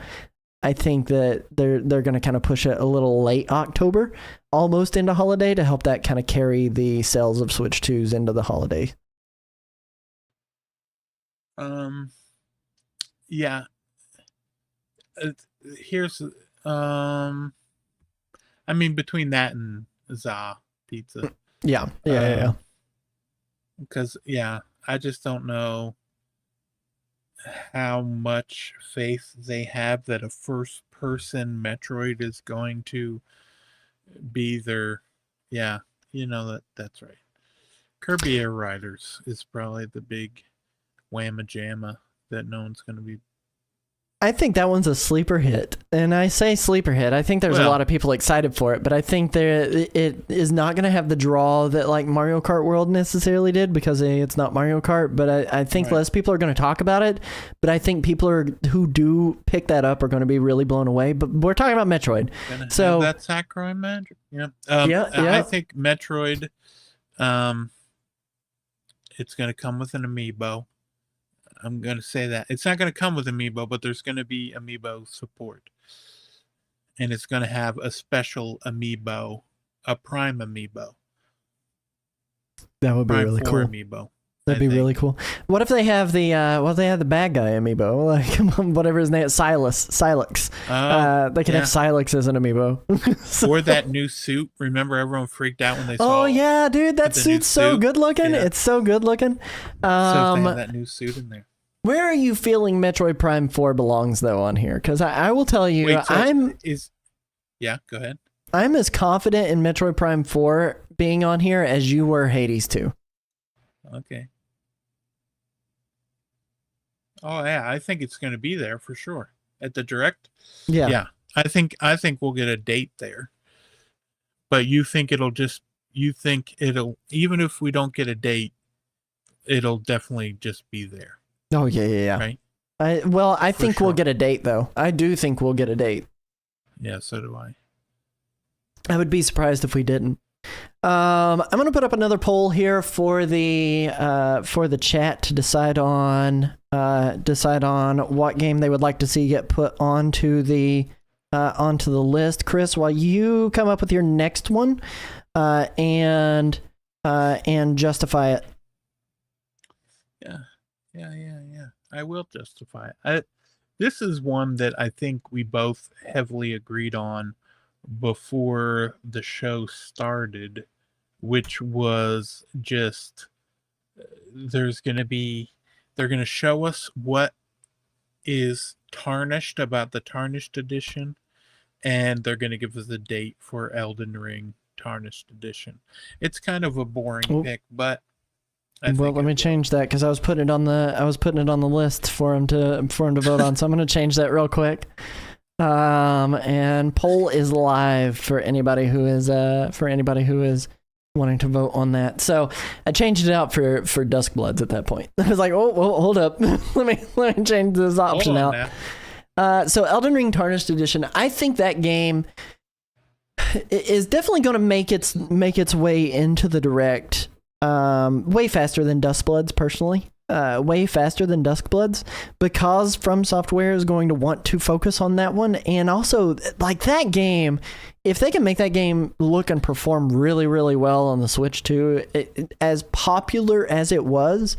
I think that they're going to kind of push it a little late October, almost into holiday, to help that kind of carry the sales of Switch 2s into the holiday. Yeah. Here's I mean, between that and Za Pizza. Yeah. Because I just don't know. how much faith they have that a first-person Metroid is going to be their, yeah, that's right. Kirby Air Riders is probably the big whamma jamma that no one's going to be. I think that one's a sleeper hit. And I say sleeper hit. I think there's a lot of people excited for it, but I think it is not going to have the draw that like Mario Kart World necessarily did because it's not Mario Kart, but I think less people are going to talk about it, but I think people who do pick that up are going to be really blown away. But we're talking about Metroid. So that Sakurai magic. Yeah. Yeah. I think Metroid, it's going to come with an amiibo. I'm going to say that. It's not going to come with amiibo, but there's going to be amiibo support. And it's going to have a special amiibo, a Prime amiibo. That would be Prime really 4 cool. Amiibo. That'd be really cool. What if they have the bad guy amiibo, like whatever his name is, Silex. They could have Silex as an amiibo. Or that new suit. Remember, everyone freaked out when they saw. Oh yeah, dude, that suit's so good looking. Yeah. It's so good looking. So if they have that new suit in there. Where are you feeling Metroid Prime 4 belongs though on here? Because I will tell you, go ahead. I'm as confident in Metroid Prime 4 being on here as you were Hades 2. Okay. Oh yeah, I think it's going to be there for sure at the direct. Yeah. I think we'll get a date there. But you think it'll even if we don't get a date, it'll definitely just be there. Oh yeah. Right. I think we'll get a date though. I do think we'll get a date. Yeah, so do I. I would be surprised if we didn't. I'm going to put up another poll here for the chat to decide on what game they would like to see get put onto the list. Chris, while you come up with your next one, and justify it. Yeah. I will justify it. This is one that I think we both heavily agreed on before the show started, which was just they're going to show us what is tarnished about the Tarnished Edition, and they're going to give us a date for Elden Ring Tarnished Edition. It's kind of a boring pick, but let me change that because I was putting it on the list for him to vote on. So I'm going to change that real quick. And poll is live for anybody who is wanting to vote on that. So I changed it out for Duskbloods at that point. I was like, oh, hold up, let me change this option out. So Elden Ring Tarnished Edition, I think that game is definitely going to make its way into the direct. Way faster than Duskbloods, personally. Way faster than Duskbloods, because From Software is going to want to focus on that one. And also, like, that game, if they can make that game look and perform really, really well on the Switch too, as popular as it was,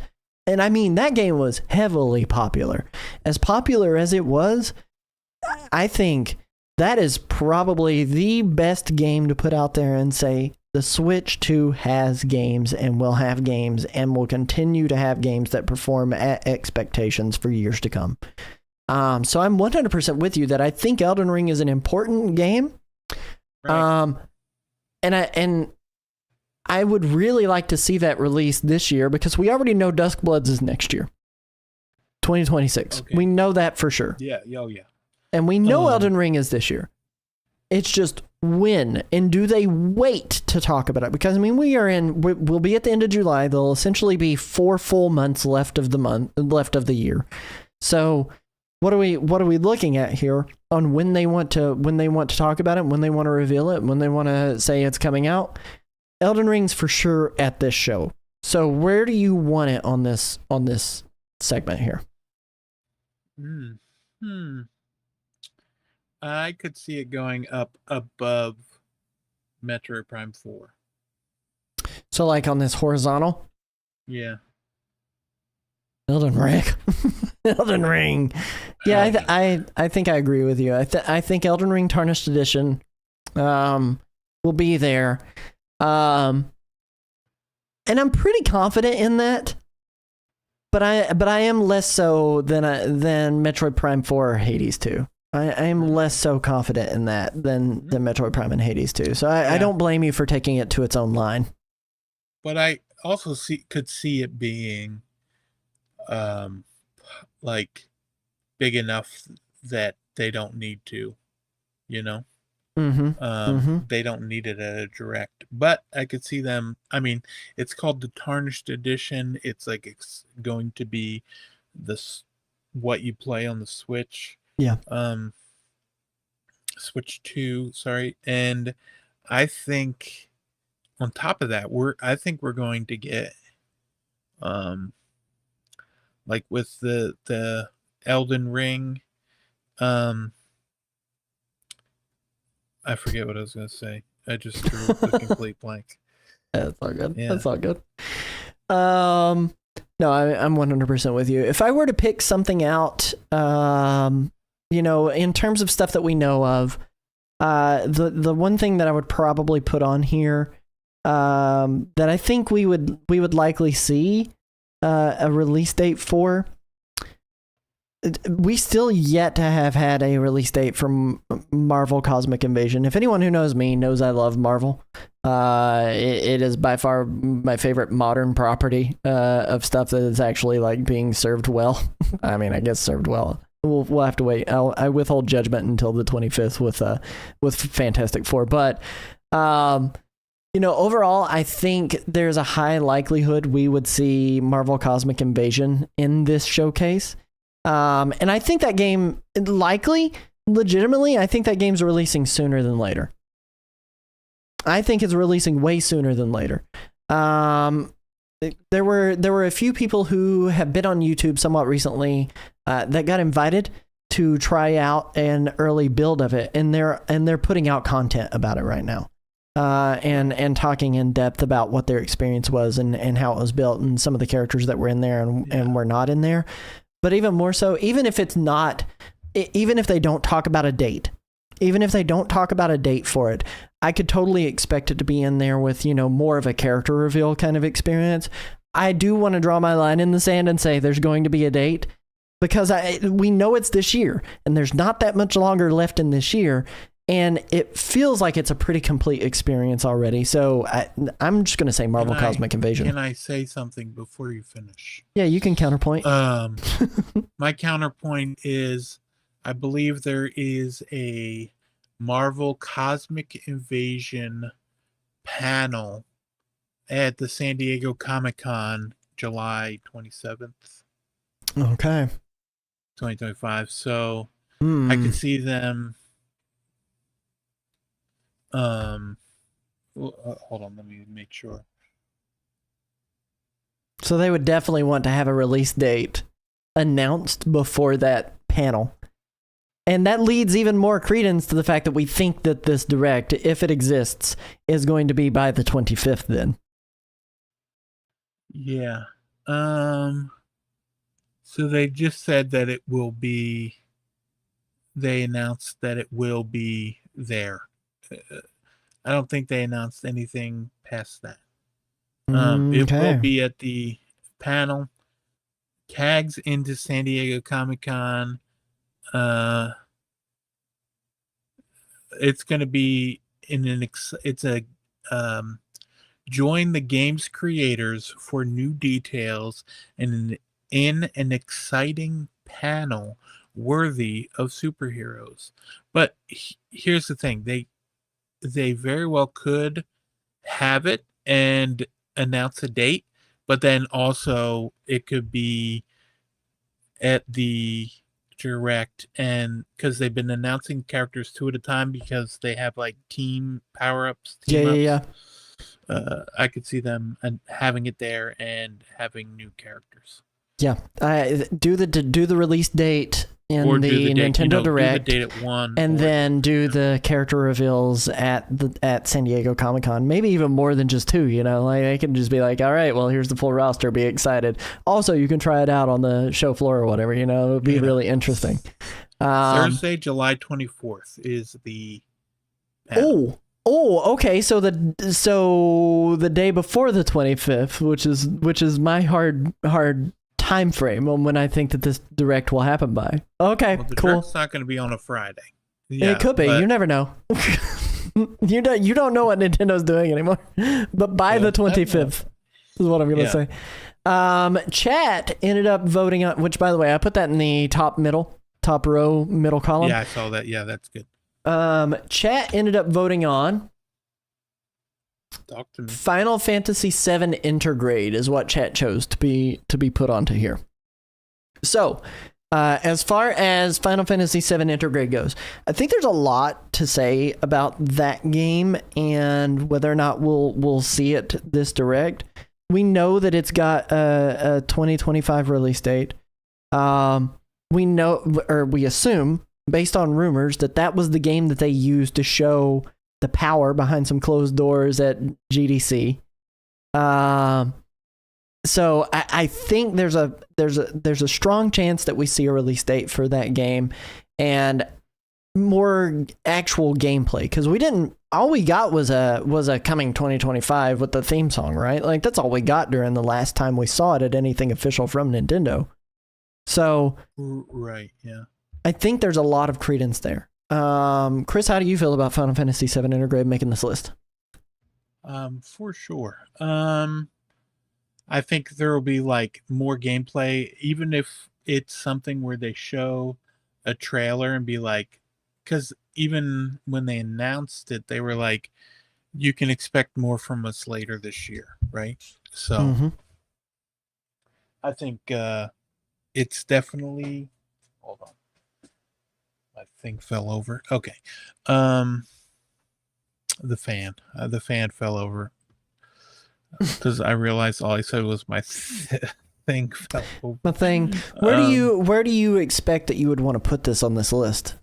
and I mean, that game was heavily popular. As popular as it was, I think that is probably the best game to put out there and say, the Switch 2 has games and will have games and will continue to have games that perform at expectations for years to come. So I'm 100% with you that I think Elden Ring is an important game. Right. And I would really like to see that released this year because we already know Duskbloods is next year. 2026. Okay. We know that for sure. Yeah. And we know Elden Ring is this year. It's just when, and do they wait to talk about it? Because I mean, we'll be at the end of July. There'll essentially be 4 full months left of the year. So what are we looking at here on when they want to talk about it, when they want to reveal it, when they want to say it's coming out? Elden Ring's for sure at this show. So where do you want it on this segment here? I could see it going up above Metroid Prime 4. So like on this horizontal? Yeah. Elden Ring. Elden Ring. Yeah, I think I agree with you. I think Elden Ring Tarnished Edition will be there. And I'm pretty confident in that. but I am less so than Metroid Prime 4 or Hades 2. I am less so confident in that than Metroid Prime and Hades 2. So I don't blame you for taking it to its own line. But I also could see it being like big enough that they don't need to, you know? They don't need it at a direct, but I could see them. I mean, it's called the Tarnished Edition. It's like it's going to be what you play on the Switch. Yeah. Switch 2, sorry. And I think on top of that, I think we're going to get like with the Elden Ring, I forget what I was going to say. I just drew a complete blank. That's all good. Yeah. That's all good. No, I'm 100% with you. If I were to pick something out, you know, in terms of stuff that we know of, the one thing that I would probably put on here, that I think we would likely see a release date for. We still yet to have had a release date from Marvel Cosmic Invasion. If anyone who knows me knows I love Marvel. It is by far my favorite modern property of stuff that is actually like being served well. I mean, I guess served well. We'll have to wait. I withhold judgment until the 25th with Fantastic Four. But you know, overall, I think there's a high likelihood we would see Marvel Cosmic Invasion in this showcase. And I think that game legitimately, I think that game's releasing sooner than later. I think it's releasing way sooner than later. There were a few people who have been on YouTube somewhat recently that got invited to try out an early build of it, and they're putting out content about it right now. And talking in depth about what their experience was and how it was built and some of the characters that were in there and were not in there. But even more so, even if they don't talk about a date, for it, I could totally expect it to be in there with, you know, more of a character reveal kind of experience. I do want to draw my line in the sand and say there's going to be a date because we know it's this year and there's not that much longer left in this year. And it feels like it's a pretty complete experience already. So I'm just going to say Marvel Cosmic Invasion. Can I say something before you finish? Yeah, you can counterpoint. My counterpoint is I believe there is a Marvel Cosmic Invasion panel at the San Diego Comic-Con July 27th. Okay. 2025. So I could see them... hold on, let me make sure. So they would definitely want to have a release date announced before that panel. And that leads even more credence to the fact that we think that this direct, if it exists, is going to be by the 25th then. Yeah. So they just said that it will be, they announced that it will be there. I don't think they announced anything past that. It will be at the panel. Tags into San Diego Comic-Con. It's going to be join the game's creators for new details and in an exciting panel worthy of superheroes. But here's the thing. They very well could have it and announce a date, but then also it could be at the direct, and because they've been announcing characters two at a time because they have like team power-ups. Yeah. I could see them having it there and having new characters. Yeah, do the release date in the Nintendo Direct, do the date at 1, and then do the character reveals at San Diego Comic-Con. Maybe even more than just 2. You know, like I can just be like, all right, well, here's the full roster. Be excited. Also, you can try it out on the show floor or whatever. You know, it would be really interesting. Thursday, July 24th is the panel. Oh, okay. So the day before the 25th, which is my hard time frame on when I think that this direct will happen by. Okay, Well, the cool. direct's not going to be on a Friday. Yeah, It could be. but- You never know. You don't know what Nintendo's doing anymore. But by the 25th is what I'm going to say. Chat ended up voting on, which by the way, I put that in the top row, middle column. Yeah, I saw that. Yeah, that's good. Chat ended up voting on Talk to me. Final Fantasy VII Intergrade is what chat chose to be put onto here. So, as far as Final Fantasy VII Intergrade goes, I think there's a lot to say about that game and whether or not we'll see it this direct. We know that it's got a 2025 release date. We know, or we assume, based on rumors, that was the game that they used to show the power behind some closed doors at GDC. So I think there's a strong chance that we see a release date for that game and more actual gameplay, because all we got was a coming 2025 with the theme song, right? Like that's all we got during the last time we saw it at anything official from Nintendo. So Right, yeah. I think there's a lot of credence there. Chris, how do you feel about Final Fantasy VII Intergrade making this list? For sure. I think there will be like more gameplay, even if it's something where they show a trailer and be like, because even when they announced it, they were like, you can expect more from us later this year, right? So I think it's definitely, hold on. My thing fell over. Okay. The fan fell over because I realized all I said was my thing fell over. My thing. Where do you expect that you would want to put this on this list?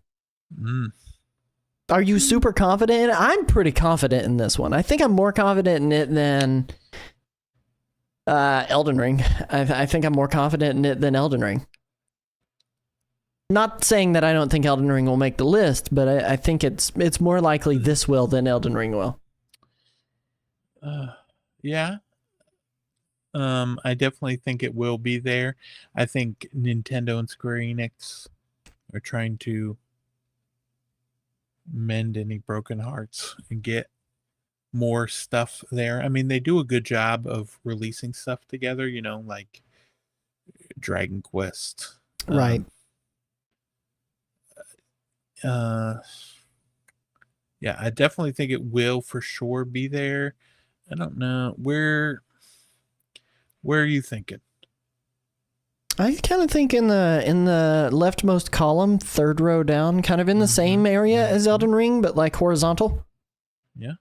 Are you super confident in it? I'm pretty confident in this one. I think I'm more confident in it than Elden Ring. I think I'm more confident in it than Elden Ring. Not saying that I don't think Elden Ring will make the list, but I think it's more likely this will than Elden Ring will. Yeah. I definitely think it will be there. I think Nintendo and Square Enix are trying to mend any broken hearts and get more stuff there. I mean, they do a good job of releasing stuff together, like Dragon Quest. Right. Yeah, I definitely think it will for sure be there. I don't know where are you thinking? I kind of think in the leftmost column, third row down, kind of in the same area as Elden Ring, but like horizontal. Yeah.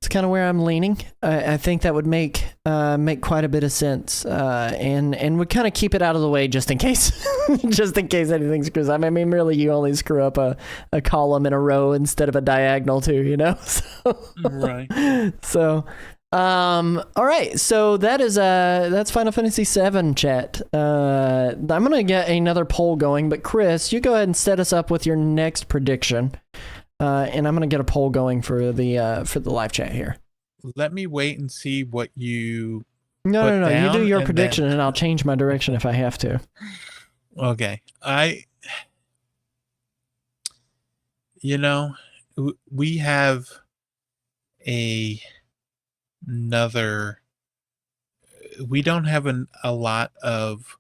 It's kind of where I'm leaning. I think that would make quite a bit of sense, and would kind of keep it out of the way just in case, just in case anything screws up. I mean, really, you only screw up a column in a row instead of a diagonal too, So, right. So, all right. So that's Final Fantasy VII chat. I'm gonna get another poll going, but Chris, you go ahead and set us up with your next prediction. And I'm gonna get a poll going for the live chat here. Let me wait and see what you. No. You do your and prediction, and I'll change my direction if I have to. Okay, we have another. We don't have a lot of.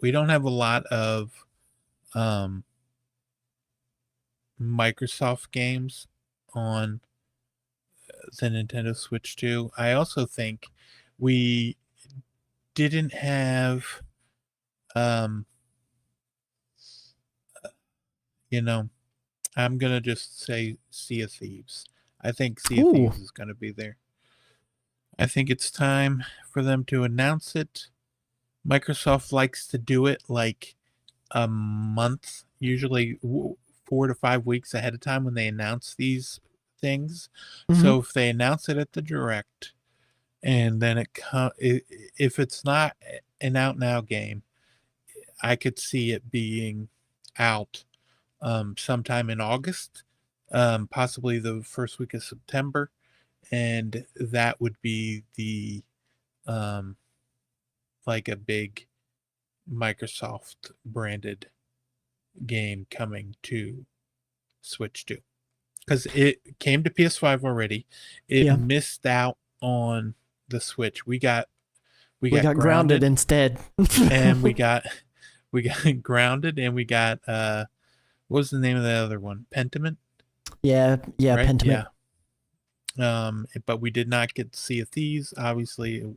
We don't have a lot of. Microsoft games on the Nintendo Switch 2. I also think we didn't have I'm gonna just say Sea of Thieves. I think Sea of Thieves is gonna be there. I think it's time for them to announce it. Microsoft likes to do it like a month, usually 4 to 5 weeks ahead of time when they announce these things. So if they announce it at the direct, and then if it's not an out now game, I could see it being out sometime in August, possibly the first week of September, and that would be the like a big Microsoft branded game coming to Switch 2, because it came to PS5 already. It Yeah. missed out on the Switch. We got grounded instead. and we got grounded, and we got what was the name of the other one? Pentiment. yeah, Right? Pentiment. Yeah. But we did not get Sea of Thieves, obviously,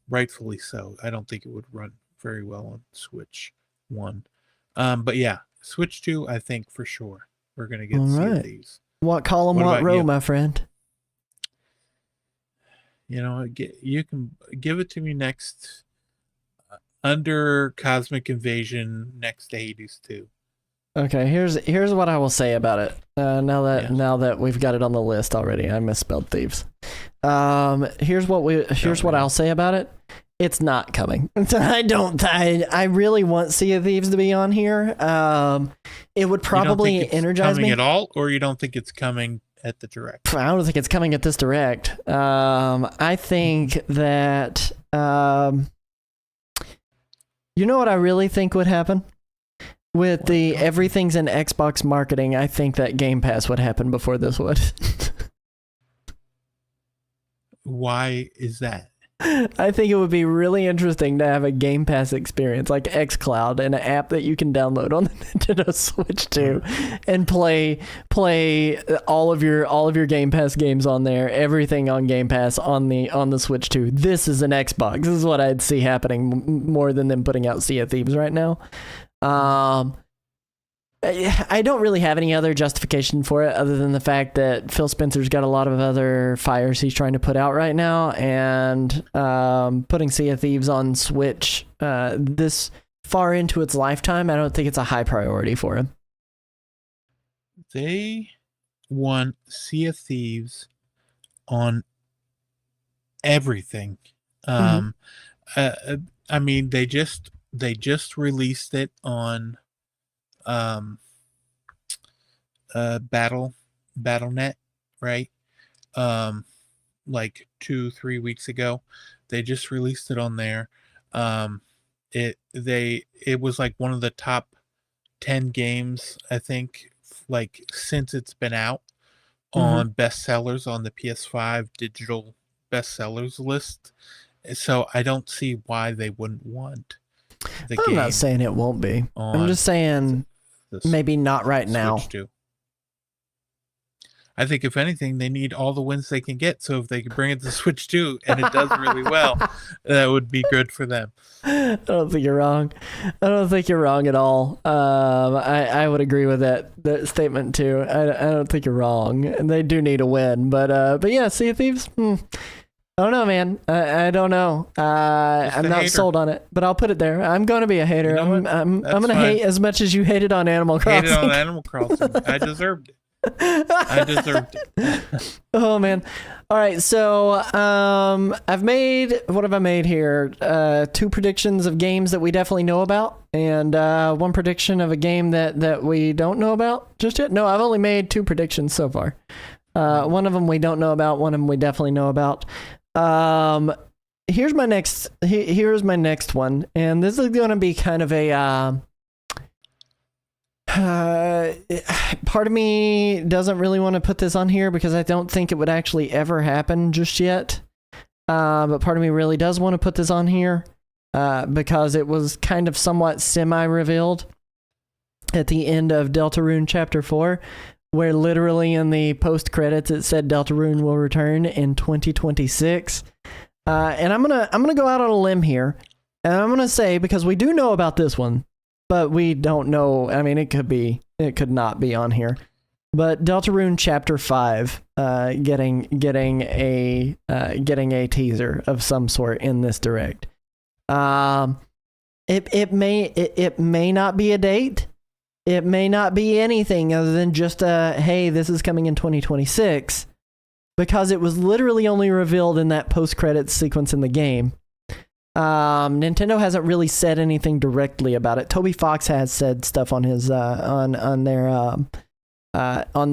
rightfully so. I don't think it would run very well on Switch 1. But yeah, Switch 2, I think for sure we're gonna get All Sea right. of Thieves. What column, What what about row, you? my friend? You know, you can give it to me next, under Cosmic Invasion, next to Hades 2. Okay, here's what I will say about it. Now Yeah. that we've got it on the list already, I misspelled Thieves. Here's what I'll say about it. It's not coming. I really want Sea of Thieves to be on here. It would You don't probably think it's energize coming me. at all, or you don't think it's coming at the direct? I don't think it's coming at this direct. I think that you know what I really think would happen with the everything's in Xbox marketing. I think that Game Pass would happen before this would. Why is that? I think it would be really interesting to have a Game Pass experience like xCloud, and an app that you can download on the Nintendo Switch too, and play all of your Game Pass games on there. Everything on Game Pass on the Switch too. This is an Xbox. This is what I'd see happening more than them putting out Sea of Thieves right now. I don't really have any other justification for it other than the fact that Phil Spencer's got a lot of other fires he's trying to put out right now, and putting Sea of Thieves on Switch this far into its lifetime, I don't think it's a high priority for him. They want Sea of Thieves on everything. I mean, they just released it on Battle.net, right? Like 2-3 weeks ago, they just released it on there. It was like one of the top 10 games, I think, like since it's been out, on bestsellers on the PS5 digital bestsellers list. So I don't see why they wouldn't want the I'm game not saying it won't be. I'm on just saying the maybe not right Switch now. 2. I think if anything, they need all the wins they can get. So if they could bring it to Switch 2 and it does really well, that would be good for them. I don't think you're wrong. I don't think you're wrong at all. I would agree with that statement too. I don't think you're wrong. And they do need a win, but yeah, Sea of Thieves. I don't know, man. I don't know. I'm not hater. sold on it, but I'll put it there. I'm going to be a hater. You know what? I'm That's going to fine. hate as much as you hated on Animal Crossing. Hated on Animal Crossing. I deserved it. I deserved it. Oh man. All right, so I've made, what have I made here? 2 predictions of games that we definitely know about, and 1 prediction of a game that we don't know about just yet. No, I've only made 2 predictions so far. One of them we don't know about, one of them we definitely know about. Here's my next one, and this is going to be kind of a part of me doesn't really want to put this on here because I don't think it would actually ever happen just yet. But part of me really does want to put this on here because it was kind of somewhat semi-revealed at the end of Deltarune Chapter 4, where literally in the post-credits it said Deltarune will return in 2026. And I'm gonna go out on a limb here, and I'm gonna say, because we do know about this one, but we don't know. I mean, it could not be on here. But Deltarune Chapter 5, getting a teaser of some sort in this direct. It may not be a date. It may not be anything other than just hey, this is coming in 2026, because it was literally only revealed in that post-credits sequence in the game. Nintendo hasn't really said anything directly about it. Toby Fox has said stuff on his on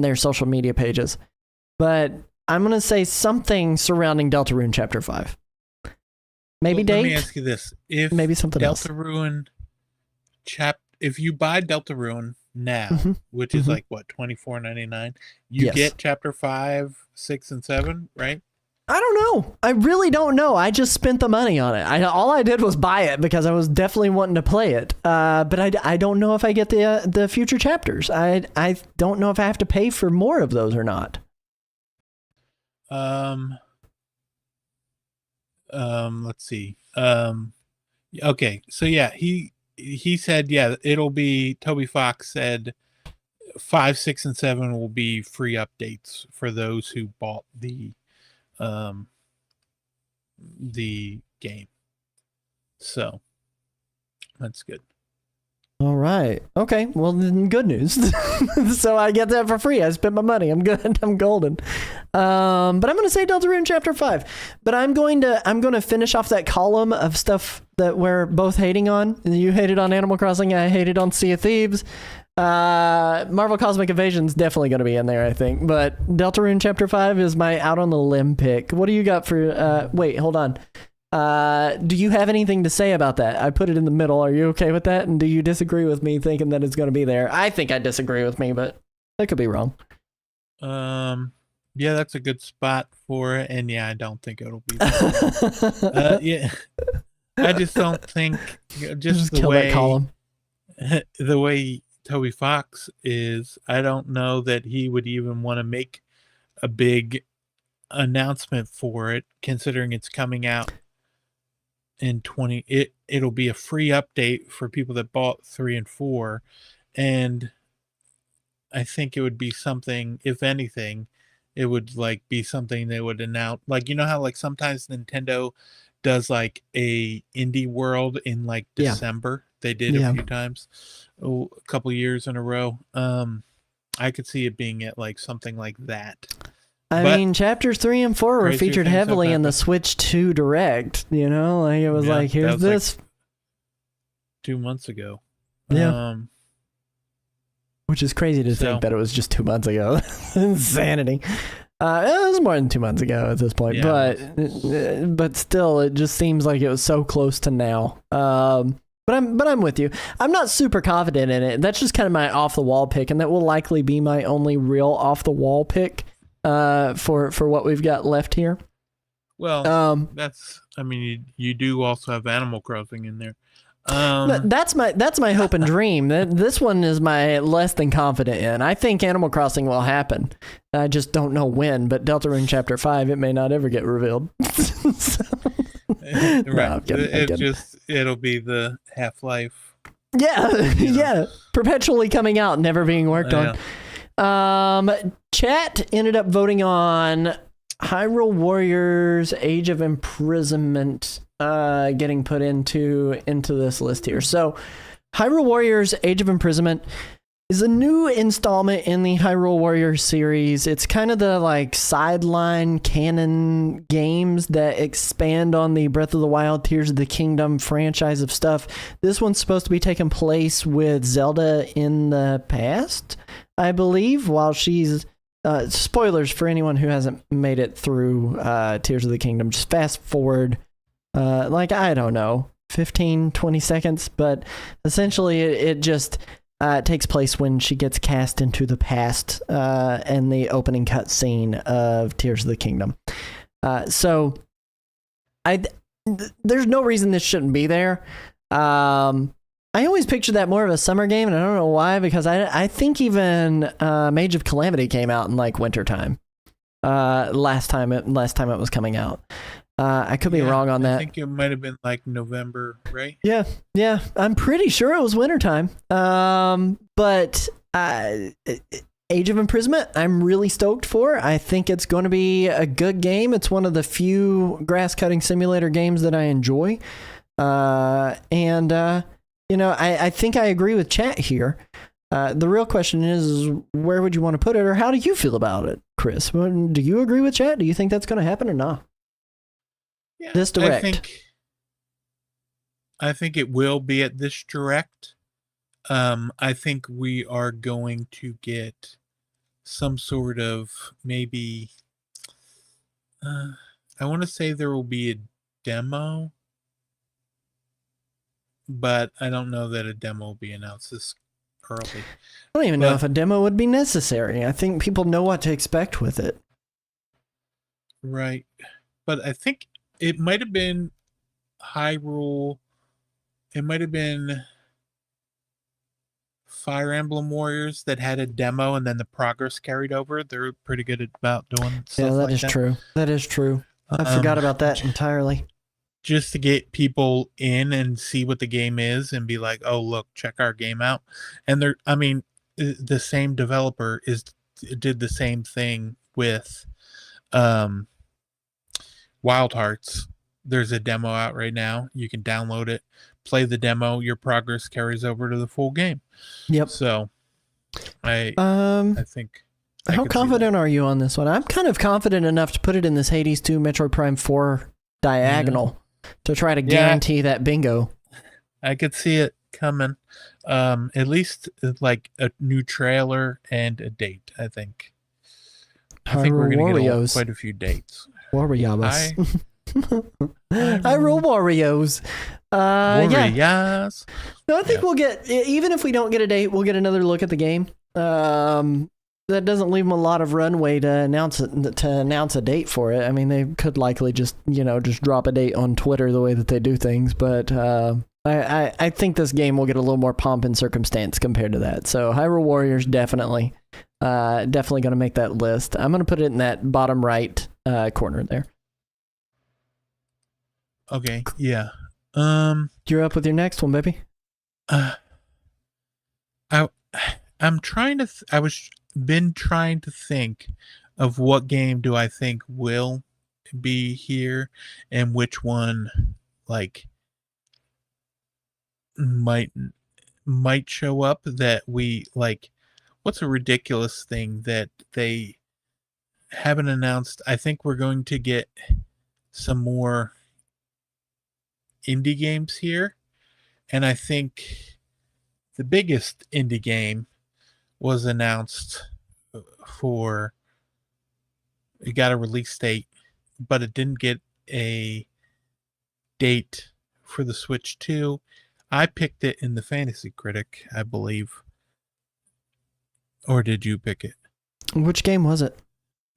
their social media pages, but I'm gonna say something surrounding Deltarune Chapter 5. Maybe Let me date. ask you this: if Maybe something else. Deltarune if you buy Deltarune now, Mhm. which is Mhm. like what, $24.99, you Yes. get chapter 5, 6, and 7, right? I don't know. I really don't know. I just spent the money on it. All I did was buy it because I was definitely wanting to play it. But I don't know if I get the future chapters. I don't know if I have to pay for more of those or not. Let's see. Okay, so yeah, he said, yeah, it'll be, Toby Fox said 5, 6, and 7 will be free updates for those who bought the game. So that's good. All right. Okay. Well, then good news. So I get that for free. I spent my money. I'm good. I'm golden. But I'm going to say Deltarune Chapter 5. But I'm going to finish off that column of stuff that we're both hating on. You hated on Animal Crossing. I hated on Sea of Thieves. Marvel Cosmic Invasion's definitely going to be in there, I think. But Deltarune Chapter 5 is my out on the limb pick. What do you got for... wait, hold on. Do you have anything to say about that? I put it in the middle. Are you okay with that? And do you disagree with me thinking that it's going to be there? I think I disagree with me, but I could be wrong. Yeah, that's a good spot for it. And yeah, I don't think it'll be there. Yeah. I just don't think, just the kill way that column. the way Toby Fox is, I don't know that he would even want to make a big announcement for it, considering it's coming out in it'll be a free update for people that bought 3 and 4, and I think it would be something, if anything, it would like be something they would announce, like, you know how like sometimes Nintendo does like a indie world in like December. They did a few times, a couple years in a row. I could see it being at like something like that. I mean, chapters 3 and 4 were featured heavily in the Switch 2 Direct. You know, like it was like, here's this. Like 2 months ago. Yeah. Which is crazy to think that it was just 2 months ago. Insanity. It was more than 2 months ago at this point, but still, it just seems like it was so close to now. But I'm with you. I'm not super confident in it. That's just kind of my off the wall pick, and that will likely be my only real off the wall pick. For what we've got left here. Well, I mean, you do also have Animal Crossing in there. That's my hope and dream. This one is my less than confident in. I think Animal Crossing will happen. I just don't know when. But Deltarune Chapter 5, it may not ever get revealed. Right. No, it'll be the Half-Life. Yeah, yeah. Perpetually coming out, never being worked on. Chat ended up voting on Hyrule Warriors Age of Imprisonment getting put into this list here. So Hyrule Warriors Age of Imprisonment is a new installment in the Hyrule Warriors series. It's kind of the like sideline canon games that expand on the Breath of the Wild, Tears of the Kingdom franchise of stuff. This one's supposed to be taking place with Zelda in the past, I believe, while she's spoilers for anyone who hasn't made it through Tears of the Kingdom. Just fast forward like, I don't know, 15, 20 seconds, but essentially it just takes place when she gets cast into the past and the opening cutscene of Tears of the Kingdom. So there's no reason this shouldn't be there. I always pictured that more of a summer game, and I don't know why, because I think even Mage of Calamity came out in like wintertime. Last time it was coming out. I could be wrong on that. I think it might have been like November, right? Yeah. I'm pretty sure it was wintertime. But Age of Imprisonment, I'm really stoked for. I think it's going to be a good game. It's one of the few grass cutting simulator games that I enjoy. You know, I think I agree with chat here. The real question is where would you want to put it, or how do you feel about it, Chris? Do you agree with chat? Do you think that's going to happen or not? Yeah, this direct. I think it will be at this direct. I think we are going to get some sort of maybe. I want to say there will be a demo but I don't know that a demo will be announced this early. I don't even know But- if a demo would be necessary. I think people know what to expect with it. Right. But I think it might have been Hyrule. It might have been Fire Emblem Warriors that had a demo and then the progress carried over. They're pretty good about doing stuff Yeah, that like is that. true. That is true. I forgot about that entirely. Just to get people in and see what the game is and be like, oh, look, check our game out. And the same developer did the same thing with Wild Hearts. There's a demo out right now. You can download it, play the demo. Your progress carries over to the full game. Yep. So, I think. I How could see confident are you on this one? I'm kind of confident enough to put it in this Hades 2 Metroid Prime 4 diagonal to try to guarantee that bingo. I could see it coming. At least like a new trailer and a date. I think we're gonna get Warriors. quite a few dates. Warriors. Hyrule Warriors. Yeah. Warriors. No, I think we'll get, even if we don't get a date, we'll get another look at the game. That doesn't leave them a lot of runway to announce a date for it. I mean, they could likely just drop a date on Twitter the way that they do things, but I think this game will get a little more pomp and circumstance compared to that. So Hyrule Warriors definitely going to make that list. I'm going to put it in that bottom right corner there. Okay. Yeah. You're up with your next one, baby. I'm trying to. I was been trying to think of what game do I think will be here, and which one like might show up that we like. What's a ridiculous thing that they haven't announced? I think we're going to get some more indie games here, and I think the biggest indie game was announced for, it got a release date, but it didn't get a date for the Switch 2. I picked it in the Fantasy Critic, I believe. Or did you pick it? Which game was it?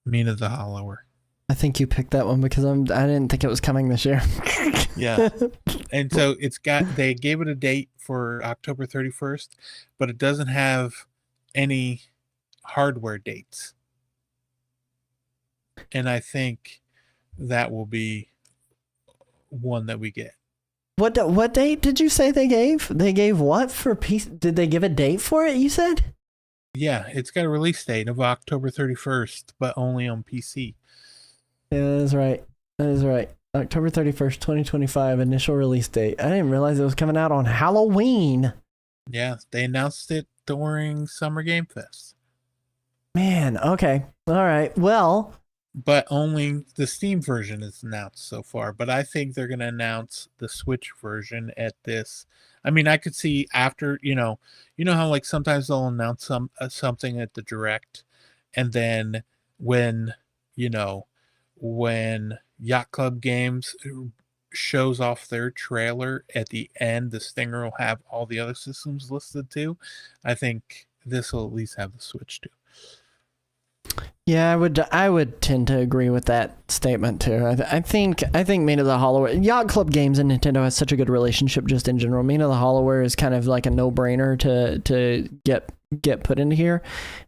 Mina the Hollower. I think you picked that one because I didn't think it was coming this year. Yeah. And so they gave it a date for October 31st, but it doesn't have any hardware dates. And I think that will be one that we get. What date did you say they gave? They gave what for PC? Did they give a date for it, you said? Yeah, it's got a release date of October 31st, but only on PC. Yeah, that is right. That is right. October 31st, 2025, initial release date. I didn't realize it was coming out on Halloween. Yeah, they announced it during Summer Game Fest. Man, okay. All right. Well, But only the Steam version is announced so far. But I think they're going to announce the Switch version at this. I mean, I could see after, how like sometimes they'll announce something at the Direct, and then when Yacht Club Games shows off their trailer at the end, the stinger will have all the other systems listed too. I think this will at least have the Switch too. yeah, I would tend to agree with that statement too. I think Mina the Hollower, Yacht Club Games and Nintendo has such a good relationship just in general. Mina the Hollower is kind of like a no-brainer to get put into here,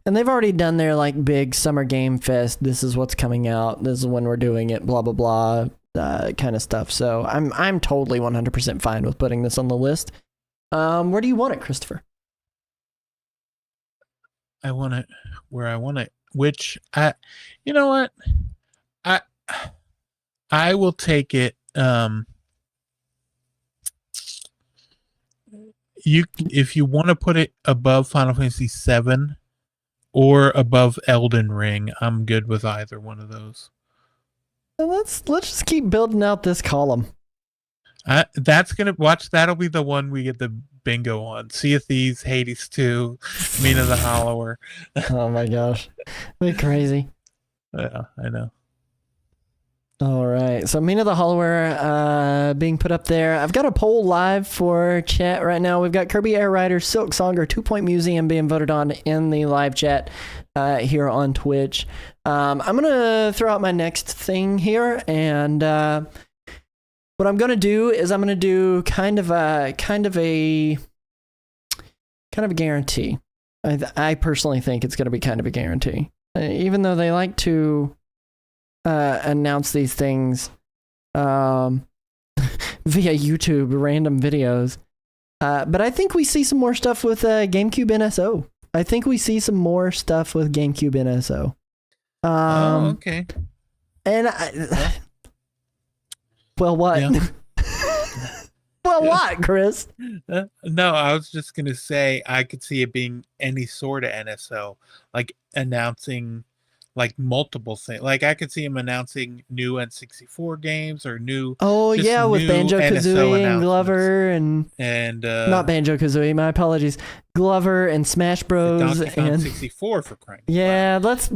and they've already done their like big Summer Game Fest. This is what's coming out. This is when we're doing it. Blah blah blah, kind of stuff. So I'm totally 100% fine with putting this on the list. Where do you want it, Christopher? I want it where I want it. Which you know what? I will take it. If you want to put it above Final Fantasy VII or above Elden Ring, I'm good with either one of those. Let's just keep building out this column. That'll be the one we get the bingo on. Sea of Thieves, Hades 2, Mina the Hollower. Oh my gosh, we're crazy. Yeah, I know. All right. So Mina the Hollower being put up there. I've got a poll live for chat right now. We've got Kirby Air Riders, Silk Song, or 2 Point Museum being voted on in the live chat here on Twitch. I'm going to throw out my next thing here, and what I'm going to do is I'm going to do kind of a guarantee. I personally think it's going to be kind of a guarantee. Even though they like to announce these things via YouTube, random videos. But I think we see some more stuff with GameCube NSO. I think we see some more stuff with GameCube NSO. Okay. And well, what? Yeah. Well, what, Chris? No, I was just gonna say I could see it being any sort of NSO, like announcing like multiple things. Like I could see him announcing new N64 games or new. Oh just yeah, with new Banjo NSO Kazooie and announcements. Glover and not Banjo Kazooie. My apologies, Glover and Smash Bros. Donkey Kong And 64 for crying. yeah, let's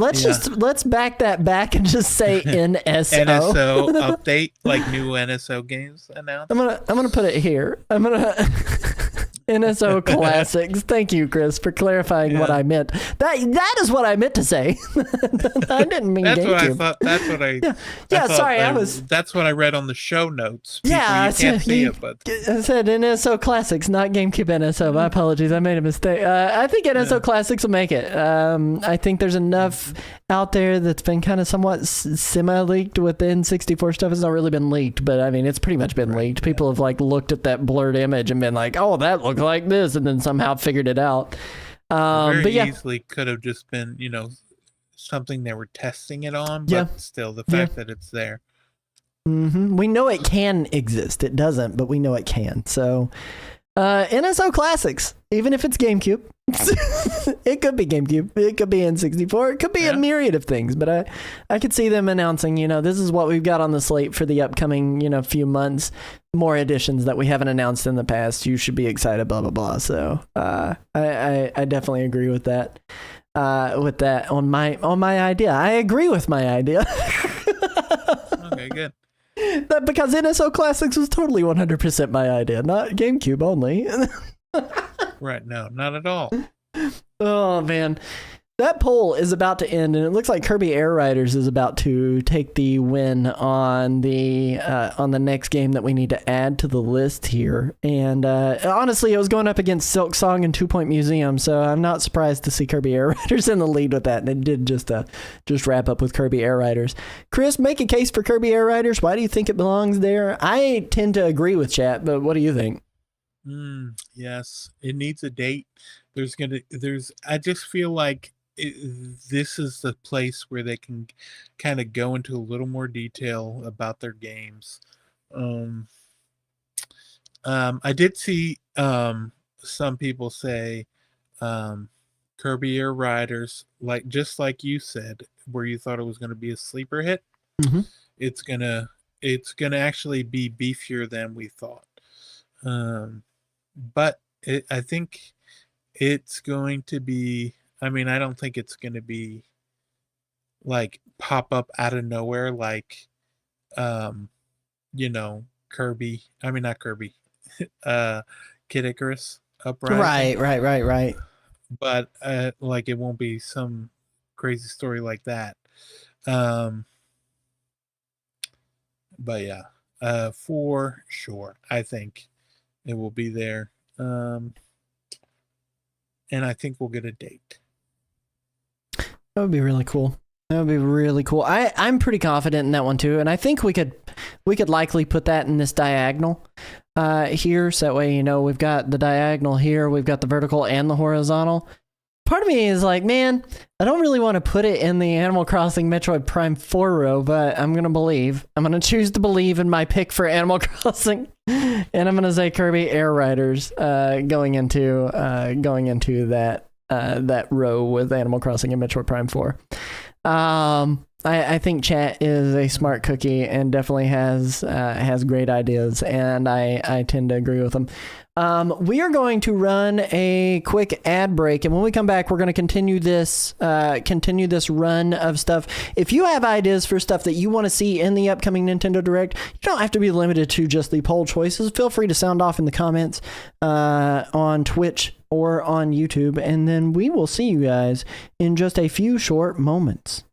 back that back and just say NSO. NSO update, like new NSO games announced. I'm gonna put it here. I'm gonna NSO Classics. Thank you, Chris, for clarifying what I meant. That is what I meant to say. I didn't mean That's GameCube. what I thought. That's what I. Yeah, thought sorry, I was. That's what I read on the show notes. People, Yeah, you can't see it, but I said NSO Classics, not GameCube NSO. My apologies, I made a mistake. I think NSO Classics will make it. I think there's enough out there that's been kind of somewhat semi-leaked with the N64 stuff. It's not really been leaked, but I mean, it's pretty much been leaked. People have like looked at that blurred image and been like, "Oh, that looks like this," and then somehow figured it out. very But yeah, easily could have just been, something they were testing it on. But Yeah. still, the fact that it's there. we know it can exist. It doesn't, but we know it can. So, NSO Classics, even if it's GameCube, it could be GameCube, it could be N64, it could be a myriad of things. But I could see them announcing, this is what we've got on the slate for the upcoming, few months. More additions that we haven't announced in the past. You should be excited, blah blah blah. So, I definitely agree with that. On my idea, I agree with my idea. Okay, good. That because NSO Classics was totally 100% my idea, not GameCube only. Right? No, not at all. Oh man, that poll is about to end, and it looks like Kirby Air Riders is about to take the win on the next game that we need to add to the list here. And honestly, it was going up against Silk Song and 2 Point Museum, so I'm not surprised to see Kirby Air Riders in the lead with that. And it did just wrap up with Kirby Air Riders. Chris, make a case for Kirby Air Riders. Why do you think it belongs there? I tend to agree with chat, but what do you think? Yes, it needs a date. I just feel like this is the place where they can kind of go into a little more detail about their games. I did see some people say Kirby Air Riders, just like you said, where you thought it was going to be a sleeper hit. It's gonna actually be beefier than we thought. But I think it's going to be. I mean, I don't think it's going to be like pop up out of nowhere, like, Kirby. I mean, not Kirby. Kid Icarus Uprising. Right. But like, it won't be some crazy story like that. But yeah, for sure, I think it will be there. And I think we'll get a date. That would be really cool. I'm pretty confident in that one too, and I think we could likely put that in this diagonal here, so that way we've got the diagonal here, we've got the vertical and the horizontal. Part of me is like, man, I don't really want to put it in the Animal Crossing Metroid Prime 4 row, but I'm gonna choose to believe in my pick for Animal Crossing, and I'm gonna say Kirby Air Riders going into that row with Animal Crossing and Metroid Prime 4. I think Chat is a smart cookie and definitely has great ideas, and I tend to agree with him. We are going to run a quick ad break, and when we come back, we're going to continue this run of stuff. If you have ideas for stuff that you want to see in the upcoming Nintendo Direct, you don't have to be limited to just the poll choices. Feel free to sound off in the comments on Twitch or on YouTube, and then we will see you guys in just a few short moments.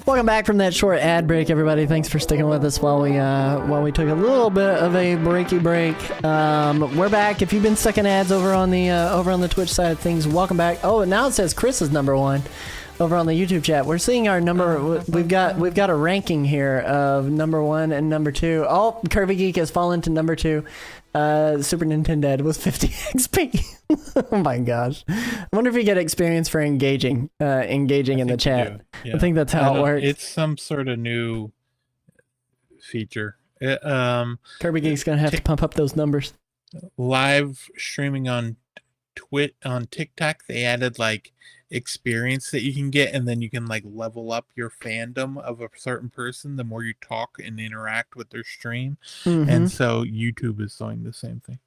Welcome back from that short ad break, everybody. Thanks for sticking with us while we took a little bit of a breaky break. We're back. If you've been stuck in ads over on the Twitch side of things, welcome back. Oh, and now it says Chris is number one over on the YouTube chat. We're seeing our number. We've got a ranking here of number 1 and number 2. Oh, Kirby Geek has fallen to number 2. Super Nintendo with 50 XP. Oh my gosh! I wonder if you get experience for engaging in the chat. Yeah. I think that's how it works. It's some sort of new feature. Kirby Geek's gonna have to pump up those numbers. Live streaming on on TikTok, they added like experience that you can get, and then you can like level up your fandom of a certain person the more you talk and interact with their stream. Mhm. And so YouTube is doing the same thing.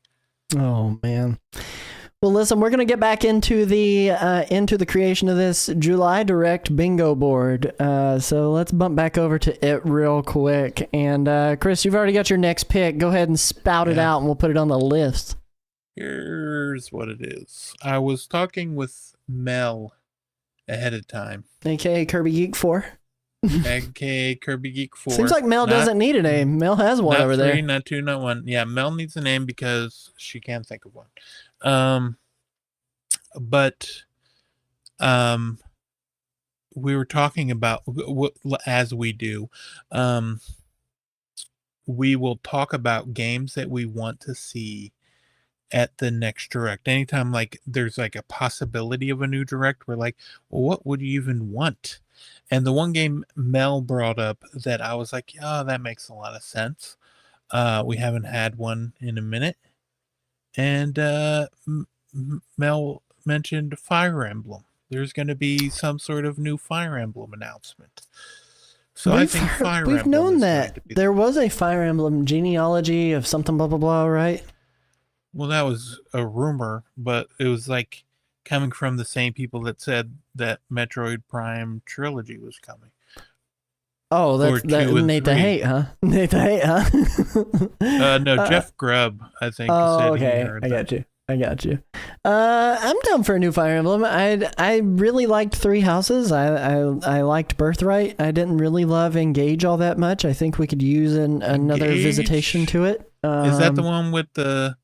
Oh man. Well, listen, we're gonna get back into the creation of this July Direct bingo board. So let's bump back over to it real quick. And Chris, you've already got your next pick. Go ahead and spout it Yeah. out, and we'll put it on the list. Here's what it is. I was talking with Mel ahead of time, AKA Kirby Geek 4. aka Kirby Geek 4. Seems like Mel doesn't need a name. Mel has one not over three, there. not two, not one. Yeah, Mel needs a name because she can't think of one. But we were talking about as we do. We will talk about games that we want to see at the next direct. Anytime like there's like a possibility of a new direct, we're like, well, what would you even want? And the one game Mel brought up that I was like, oh, that makes a lot of sense. We haven't had one in a minute. And Mel mentioned Fire Emblem. There's going to be some sort of new Fire Emblem announcement. So I think Fire Emblem. We've known is that going to be there was a Fire Emblem genealogy of something blah blah blah, right? Well, that was a rumor, but it was like coming from the same people that said that Metroid Prime trilogy was coming. Oh, that's Or that 2 and Nate the 3. Hate, huh? Nate the Hate, huh? No, Jeff Grubb, I think. Oh, said okay. He heard I that. got you. I'm down for a new Fire Emblem. I really liked Three Houses. I liked Birthright. I didn't really love Engage all that much. I think we could use another Engage? visitation to it. Is that the one with the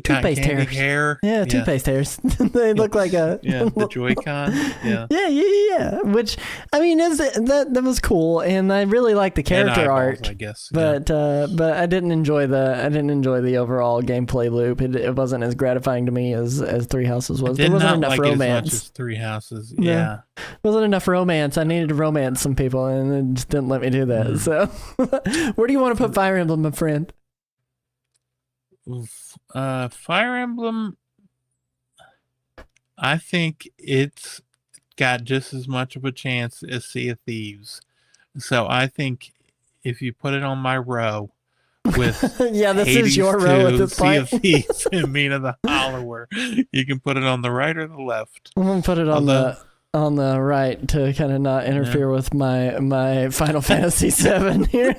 cotton toothpaste candy hairs. hair? Yeah, toothpaste hairs. They look like a The Joy-Con. Yeah. Yeah. Which I mean, that was cool, and I really liked the And character eyeballs, art. I guess. But I didn't enjoy the overall gameplay loop. It wasn't as gratifying to me as Three Houses was. There wasn't enough like it as much romance. as Three Houses. No. Yeah. Wasn't enough romance. I needed to romance some people, and it just didn't let me do that. So, where do you want to put Fire Emblem, my friend? Fire Emblem, I think it's got just as much of a chance as Sea of Thieves. So I think if you put it on my row with Yeah, this Hades is your row at 2, this Sea point. of Thieves, and Mina the Hollower, you can put it on the right or the left. I'm gonna put it on the right to kind of not interfere with my Final Fantasy VII here.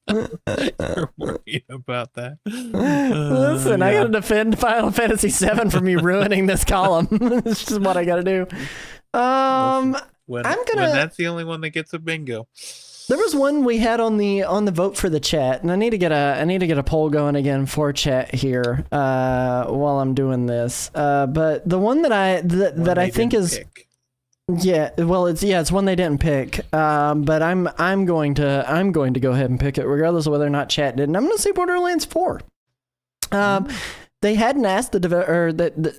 You're worried about that. Listen, I gotta defend Final Fantasy VII from you ruining this column. It's just what I gotta do. When I'm gonna- that's the only one that gets a bingo. There was one we had on the vote for the chat, and I need to get a poll going again for chat here while I'm doing this. But the one that I think is Pick. yeah, well it's one they didn't pick. But I'm going to go ahead and pick it regardless of whether or not chat did. And I'm going to say Borderlands 4. They hadn't asked the developer,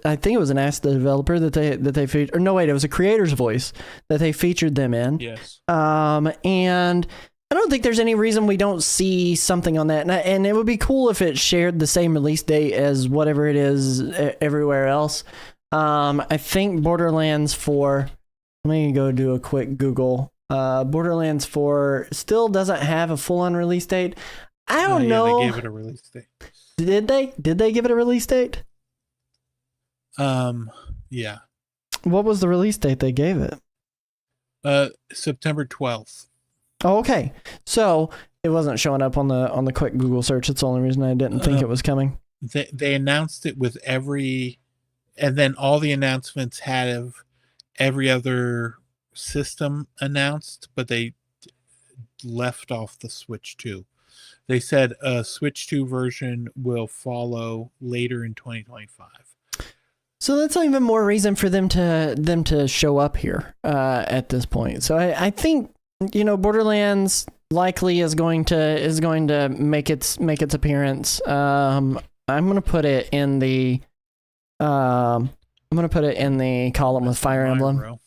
I think it was an ask the developer that they featured. Or no, wait, it was a creator's voice that they featured them in. Yes. And I don't think there's any reason we don't see something on that. And it would be cool if it shared the same release date as whatever it is everywhere else. I think Borderlands 4. Let me go do a quick Google. Borderlands 4 still doesn't have a full-on release date. I don't know. They gave it a release date. Did they? Did they give it a release date? Yeah. What was the release date they gave it? September 12th. Oh, okay. So it wasn't showing up on the quick Google search. It's the only reason I didn't think it was coming. They announced it with and then all the announcements had every other system announced, but they left off the Switch 2. They said a Switch 2 version will follow later in 2025. So that's even more reason for them to show up here at this point. So I think Borderlands likely is going to make its appearance. I'm gonna put it in the column with Fire Emblem. Row.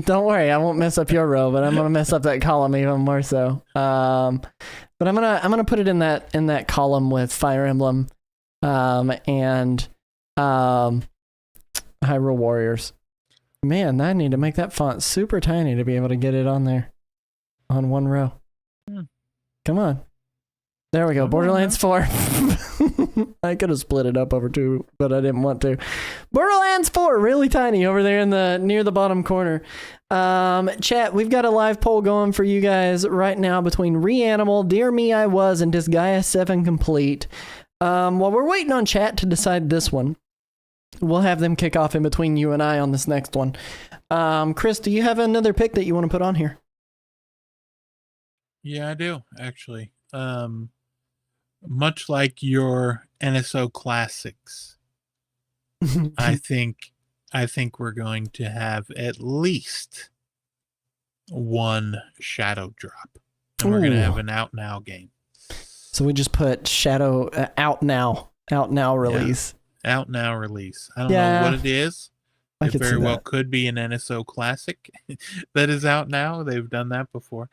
Don't worry, I won't mess up your row, but I'm gonna mess up that column even more so. But I'm gonna put it in that column with Fire Emblem, and Hyrule Warriors. Man, I need to make that font super tiny to be able to get it on there. On one row. Come on. There we go. Borderlands 4. I could have split it up over two, but I didn't want to. Borderlands 4, really tiny over there in the near the bottom corner. Chat, we've got a live poll going for you guys right now between Reanimal, Dear Me I Was, and Disgaea 7 Complete. While we're waiting on chat to decide this one, we'll have them kick off in between you and I on this next one. Chris, do you have another pick that you want to put on here? Yeah, I do, actually. Much like your NSO classics, I think we're going to have at least one Shadow drop. And we're going to have an out now game. So we just put Shadow out now release. Yeah, out now release. I don't know what it is. It very well could be an NSO classic that is out now. They've done that before.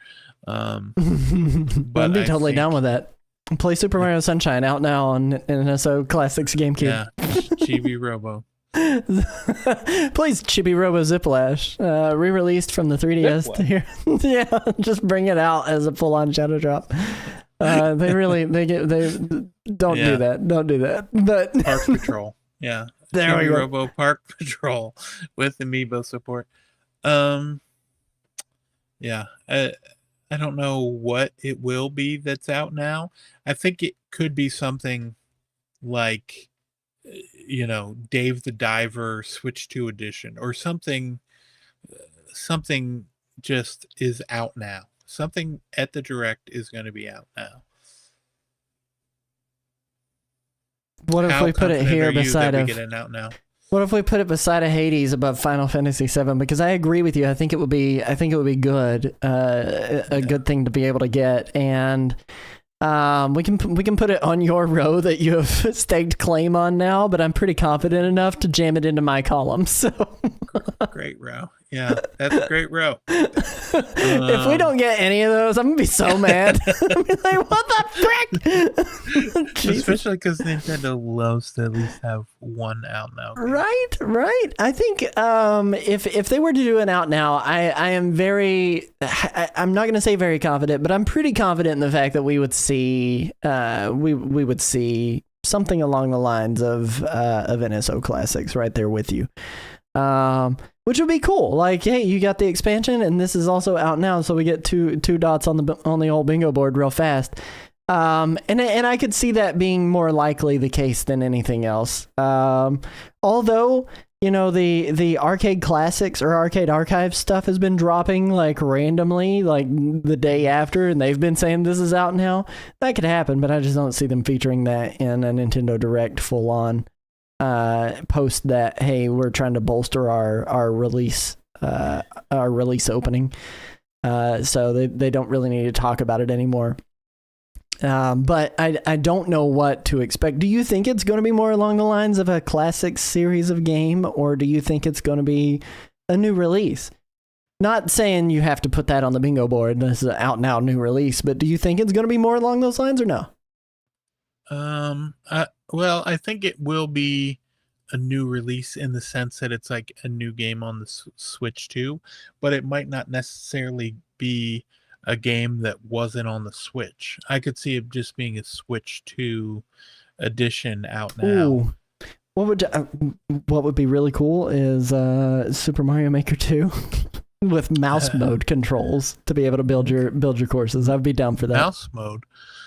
But I'd be totally down with that. Play Super Mario Sunshine out now on NSO Classics GameCube. Yeah, Chibi Robo. Please, Chibi Robo Ziplash, re-released from the 3DS to here. Yeah, just bring it out as a full-on Shadow drop. They don't do that. Don't do that. But Park Patrol. Yeah. There we go. Robo Park Patrol with Amiibo support. Yeah. I don't know what it will be that's out now. I think it could be something like, Dave the Diver Switch 2 edition or something just is out now. Something at the Direct is going to be out now. What if we put it here beside of? Out now? What if we put it beside a Hades above Final Fantasy VII? Because I agree with you. I think it would be good. A good thing to be able to get, and we can put it on your row that you have staked claim on now. But I'm pretty confident enough to jam it into my column. So great row. Yeah, that's a great row. If we don't get any of those, I'm gonna be so mad. I'm be like, what the frick? Especially because Nintendo loves to at least have one out now. Right. I think if they were to do an out now, I am I'm not gonna say very confident, but I'm pretty confident in the fact that we would see we would see something along the lines of NSO Classics right there with you. Which would be cool. Like, hey, you got the expansion, and this is also out now, so we get two dots on the old bingo board real fast. And I could see that being more likely the case than anything else. Although, the arcade classics or arcade archive stuff has been dropping like randomly, like the day after, and they've been saying this is out now. That could happen, but I just don't see them featuring that in a Nintendo Direct full on. Post that, hey, we're trying to bolster our release opening, so they don't really need to talk about it anymore. But I don't know what to expect. Do you think it's going to be more along the lines of a classic series of game, or do you think it's going to be a new release? Not saying you have to put that on the bingo board, this is an out now new release, but do you think it's going to be more along those lines or no? Well, I think it will be a new release in the sense that it's like a new game on the Switch 2, but it might not necessarily be a game that wasn't on the Switch. I could see it just being a Switch 2 edition out now. Ooh. What would be really cool is Super Mario Maker 2 with mouse mode controls to be able to build your courses. I'd be down for that. Mouse mode?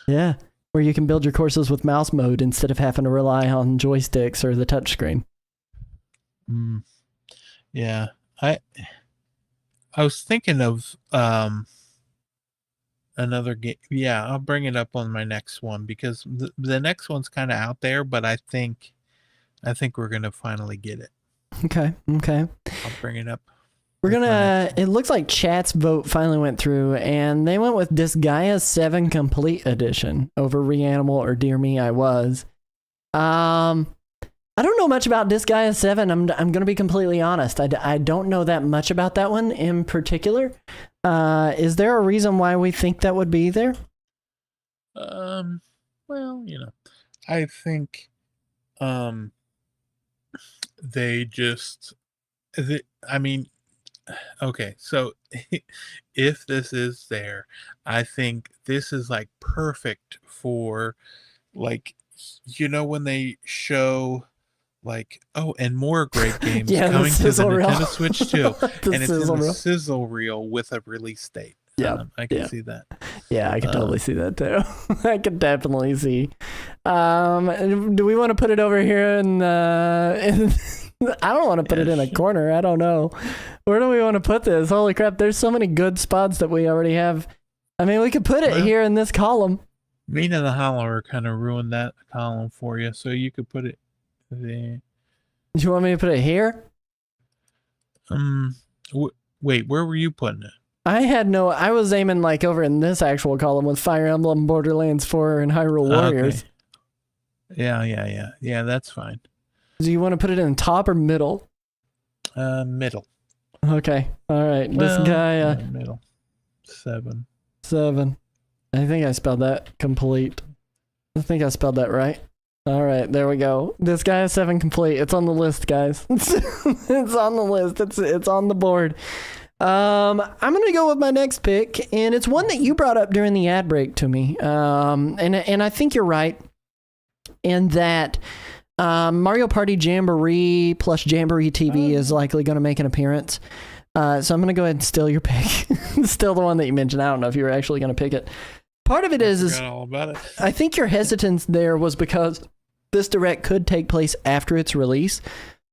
Yeah. Where you can build your courses with mouse mode instead of having to rely on joysticks or the touchscreen. Yeah, I was thinking of another game. Yeah, I'll bring it up on my next one because the next one's kind of out there, but I think we're gonna finally get it. Okay. I'll bring it up. It looks like chat's vote finally went through, and they went with Disgaea 7 Complete Edition over Reanimal or Dear Me I Was. I don't know much about Disgaea 7. I'm going to be completely honest. I don't know that much about that one in particular. Is there a reason why we think that would be there? Well, I think they just, I mean, okay, so if this is there, I think this is like perfect for like, when they show like, oh, and more great games Yeah, the coming to the sizzle reel. Nintendo Switch too, The and it's in sizzle the reel. sizzle reel with a release date. Yeah, I can yeah. see that. Yeah, I can totally see that too. I can definitely see. Do we want to put it over here I don't want to put it in a corner. I don't know. Where do we want to put this? Holy crap, there's so many good spots that we already have. I mean, we could put it here in this column. Mina the Howler kind of ruined that column for you, so you could put it there. Do you want me to put it here? Wait, where were you putting it? I was aiming like over in this actual column with Fire Emblem, Borderlands 4, and Hyrule Warriors. Okay. Yeah, that's fine. Do you want to put it in top or middle? Middle. Okay. All right. This guy, middle. 7. 7. I think I spelled that complete. I think I spelled that right. All right, there we go. This guy is 7 complete. It's on the list, guys. It's on the list. It's on the board. I'm gonna go with my next pick, and it's one that you brought up during the ad break to me. And I think you're right in that Mario Party Jamboree plus Jamboree TV is likely going to make an appearance. So I'm gonna go ahead and steal your pick. Still the one that you mentioned. I don't know if you were actually gonna pick it. Part of it is all about it. I think your hesitance there was because this direct could take place after its release,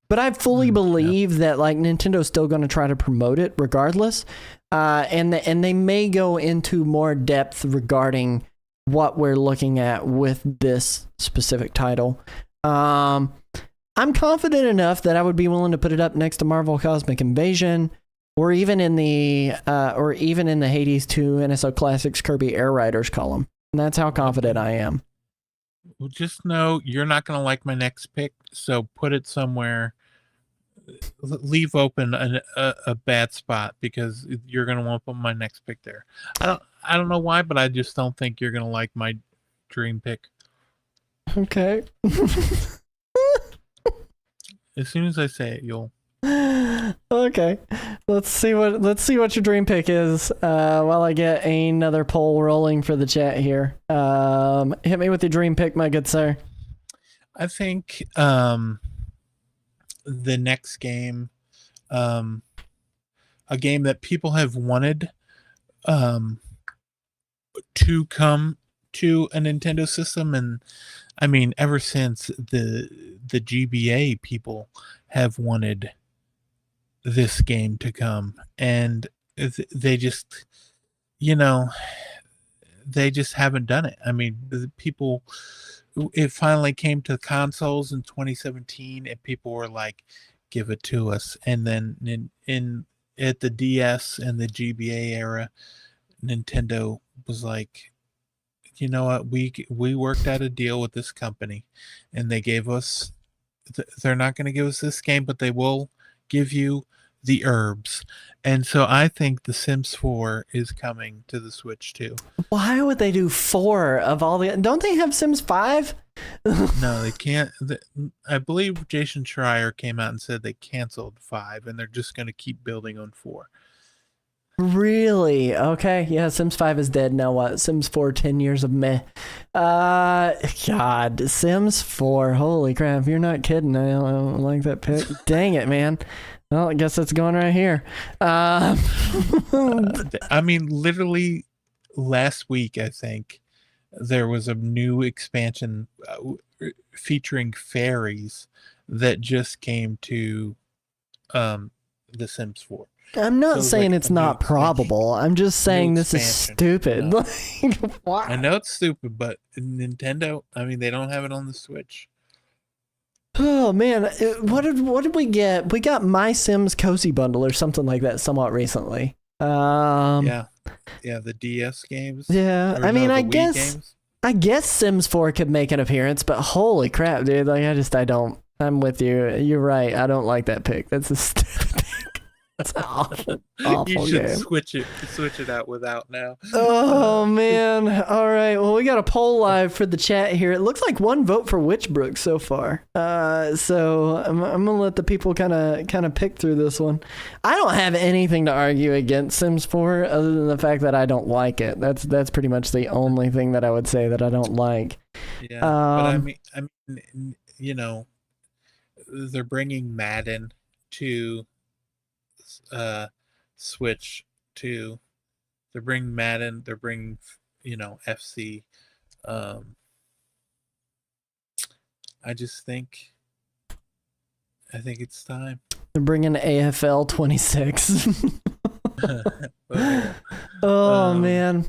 but I fully believe that like Nintendo's still going to try to promote it regardless, and they may go into more depth regarding what we're looking at with this specific title. I'm confident enough that I would be willing to put it up next to Marvel Cosmic Invasion, or even in the Hades 2 NSO Classics Kirby Air Riders column. And that's how confident I am. Well, just know you're not going to like my next pick, so put it somewhere. Leave open a bad spot because you're going to want to put my next pick there. I don't know why, but I just don't think you're going to like my dream pick. Okay. As soon as I say it, you'll. Okay. Let's see what your dream pick is while I get another poll rolling for the chat here. Hit me with your dream pick, my good sir. I think the next game, a game that people have wanted to come to a Nintendo system, and I mean ever since the GBA people have wanted this game to come, and they just they just haven't done it. I mean, the people, it finally came to consoles in 2017 and people were like, give it to us. And then at the DS and the GBA era, Nintendo was like, you know what, we worked out a deal with this company, and they gave us they're not going to give us this game, but they will give you the herbs. And so I think The Sims 4 is coming to the Switch too. Why would they do 4 of all the... Don't they have Sims 5? No, they can't. I believe Jason Schreier came out and said they canceled 5 and they're just going to keep building on 4. Really? Okay. Yeah, Sims 5 is dead now. What? Sims 4, 10 years of meh. God, Sims 4. Holy crap. You're not kidding. I don't like that pick. Dang it, man. Well, I guess it's going right here. I mean, literally last week, I think, there was a new expansion featuring fairies that just came to The Sims 4. I'm not So it's saying like it's a new not probable. I'm just saying this is expansion. stupid. No. Like, why? I know it's stupid, but Nintendo, I mean, they don't have it on the Switch. Oh man, what did we get? We got My Sims Cozy Bundle or something like that somewhat recently. Yeah, the DS games. Yeah, Or I mean, no, the I Wii guess games. Sims 4 could make an appearance, but holy crap, dude! Like, I don't. I'm with you. You're right. I don't like that pick. That's a stupid pick. It's an awful, You awful should game. switch it out without now. Oh man! All right. Well, we got a poll live for the chat here. It looks like one vote for Witchbrook so far. So I'm gonna let the people kind of pick through this one. I don't have anything to argue against Sims 4 other than the fact that I don't like it. That's pretty much the only thing that I would say that I don't like. Yeah, but I mean, you know, they're bringing Madden to Switch to. They're bringing Madden. They're bringing, FC. I think it's time. They're bringing AFL 26. Well, Oh man.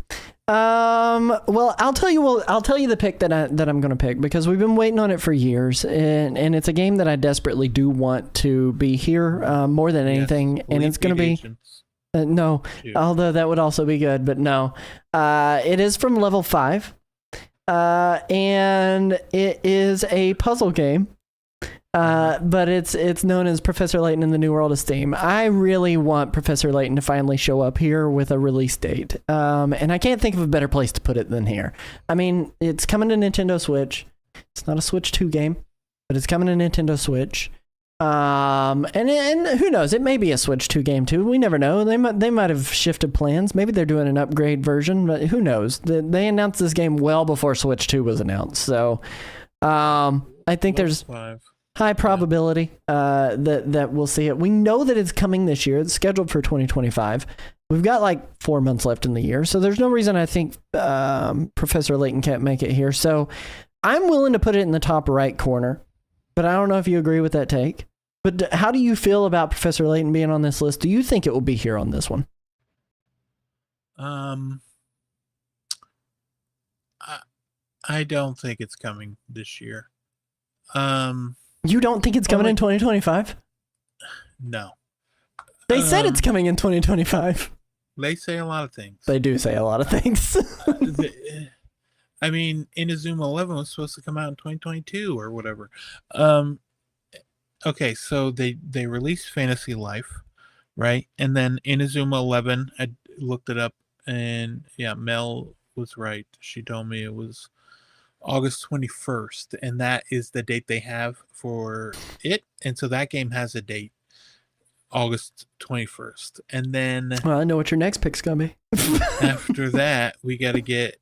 Well, I'll tell you the pick that I'm going to pick because we've been waiting on it for years, and it's a game that I desperately do want to be here more than anything, yes, and it's going to be Agents no, too. although that would also be good, but no. It is from Level 5, and it is a puzzle game. But it's known as Professor Layton in the New World of Steam. I really want Professor Layton to finally show up here with a release date. And I can't think of a better place to put it than here. I mean, it's coming to Nintendo Switch. It's not a Switch 2 game, but it's coming to Nintendo Switch. And who knows? It may be a Switch 2 game too. We never know. They might have shifted plans. Maybe they're doing an upgrade version, but who knows? They announced this game well before Switch 2 was announced. So, I think there's high probability that we'll see it. We know that it's coming this year. It's scheduled for 2025. We've got like 4 months left in the year, so there's no reason I think Professor Layton can't make it here. So I'm willing to put it in the top right corner, but I don't know if you agree with that take. But how do you feel about Professor Layton being on this list? Do you think it will be here on this one? I don't think it's coming this year. You don't think it's coming in 2025? No. They said it's coming in 2025. They say a lot of things. They do say a lot of things. I mean, Inazuma 11 was supposed to come out in 2022 or whatever. Okay, so they released Fantasy Life, right? And then Inazuma 11, I looked it up, and yeah, Mel was right. She told me it was August 21st, and that is the date they have for it. And so that game has a date, August 21st. And then well, I know what your next pick's gonna be. after that, we got to get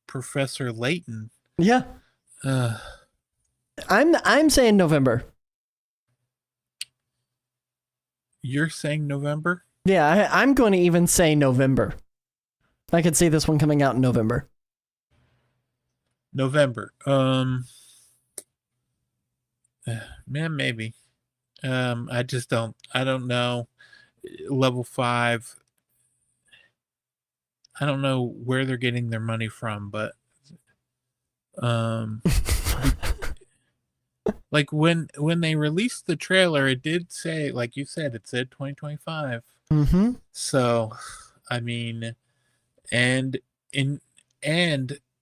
Professor Layton. Yeah. I'm saying November. You're saying November? Yeah, I'm going to even say November. I could see this one coming out in November. November. Man, maybe. I don't know. Level 5. I don't know where they're getting their money from, but like when they released the trailer, it did say, like you said, it said 2025. Mm-hmm. So, I mean, and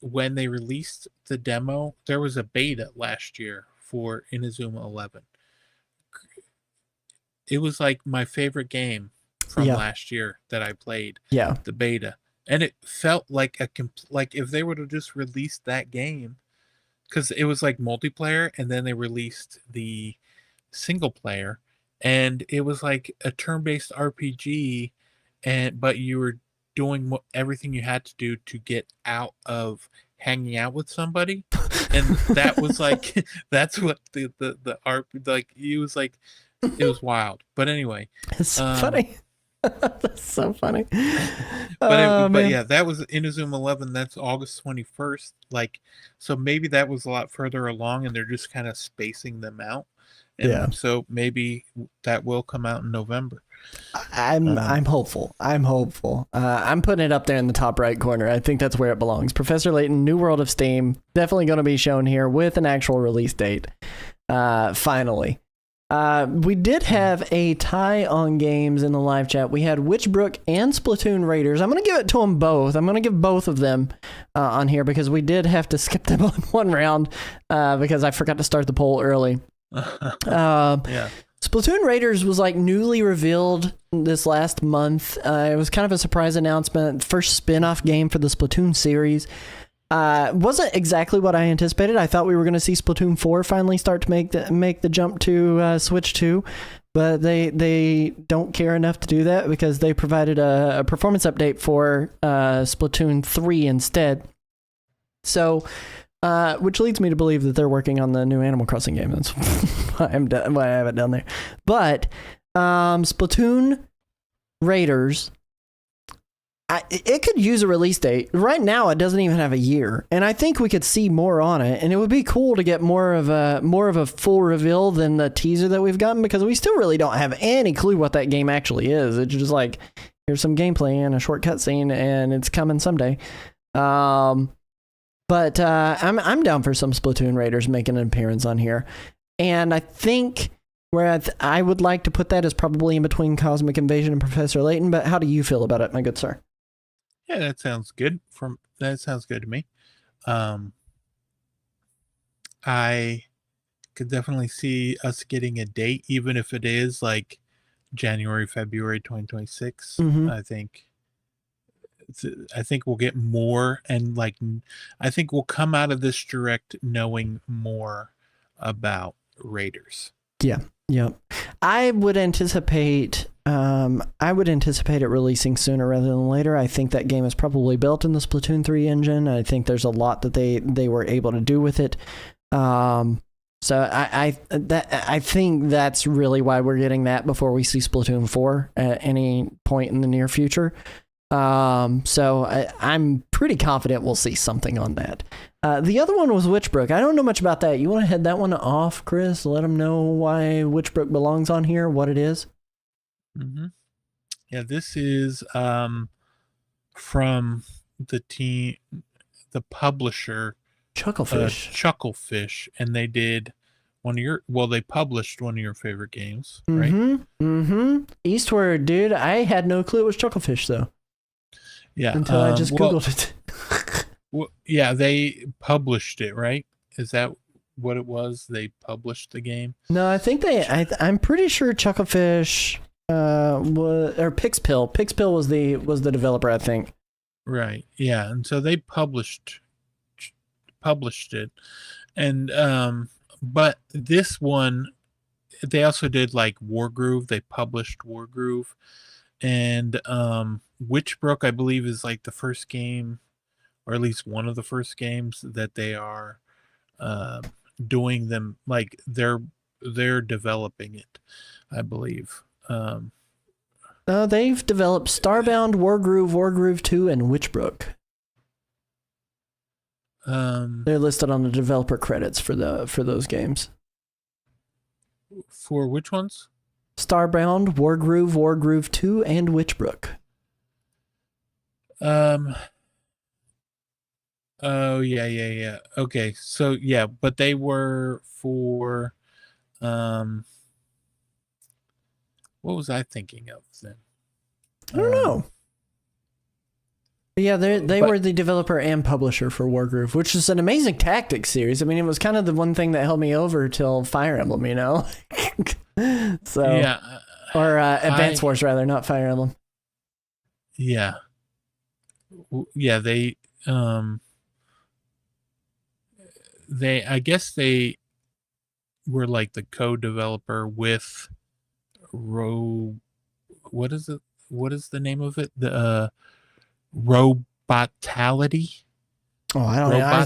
when they released the demo, there was a beta last year for Inazuma 11. It was like my favorite game from last year that I played. Yeah, the beta, and it felt like like if they were to just release that game, because it was like multiplayer, and then they released the single player, and it was like a turn-based RPG, but you were doing everything you had to do to get out of hanging out with somebody, and that was like that's what the art like. It was like it was wild, but anyway, it's so funny. That's so funny. But yeah, that was Inazuma 11. That's August 21st. Like, so maybe that was a lot further along, and they're just kind of spacing them out. And so maybe that will come out in November. I'm hopeful. I'm putting it up there in the top right corner. I think that's where it belongs. Professor Layton, New World of Steam, definitely going to be shown here with an actual release date. Finally. We did have a tie on games in the live chat. We had Witchbrook and Splatoon Raiders. I'm going to give it to them both. I'm going to give both of them on here because we did have to skip them on one round because I forgot to start the poll early. Splatoon Raiders was like newly revealed this last month. It was kind of a surprise announcement. First spin-off game for the Splatoon series. Wasn't exactly what I anticipated. I thought we were going to see Splatoon 4 finally start to make the jump to Switch 2, but they don't care enough to do that because they provided a performance update for Splatoon 3 instead. So, which leads me to believe that they're working on the new Animal Crossing game. That's why I have it down there. But Splatoon Raiders, it could use a release date. Right now, it doesn't even have a year, and I think we could see more on it. And it would be cool to get more of a full reveal than the teaser that we've gotten, because we still really don't have any clue what that game actually is. It's just like, here's some gameplay and a short cutscene, and it's coming someday. But I'm down for some Splatoon Raiders making an appearance on here, and I think where I would like to put that is probably in between Cosmic Invasion and Professor Layton. But how do you feel about it, my good sir? Yeah, that sounds good. That sounds good to me. I could definitely see us getting a date, even if it is like January, February 2026. Mhm. I think we'll get more, and like I think we'll come out of this direct knowing more about Raiders. Yep. I would anticipate it releasing sooner rather than later. I think that game is probably built in the Splatoon 3 engine. I think there's a lot that they were able to do with it. So I think that's really why we're getting that before we see Splatoon 4 at any point in the near future. So I'm pretty confident we'll see something on that. The other one was Witchbrook. I don't know much about that. You want to head that one off, Chris? Let them know why Witchbrook belongs on here, what it is. Mm-hmm. Yeah, this is from the publisher Chucklefish. Chucklefish, and they did they published one of your favorite games, right? Mm-hmm. Eastward, dude. I had no clue it was Chucklefish though. Yeah. Until I just Googled it. Well, yeah, they published it, right? Is that what it was? They published the game? No, I think I'm pretty sure Chucklefish or Pixpill. Pixpill was the developer, I think. Right. Yeah, and so they published it, and but this one, they also did like Wargroove. They published Wargroove, and Witchbrook, I believe, is like the first game, or at least one of the first games that they are doing them, like they're developing it, I believe. They've developed Starbound, Wargroove, Wargroove 2, and Witchbrook. They're listed on the developer credits for those games. For which ones? Starbound, Wargroove, Wargroove 2, and Witchbrook. Oh yeah. Okay, so yeah, but they were for what was I thinking of then? I don't know. But yeah, they were the developer and publisher for Wargroove, which is an amazing tactics series. I mean, it was kind of the one thing that held me over till Fire Emblem, you know? So yeah, or Advance Wars rather, not Fire Emblem. Yeah. Yeah, they I guess they were like the co-developer with what is it? What is the name of it? The Robotality? Oh, I don't know.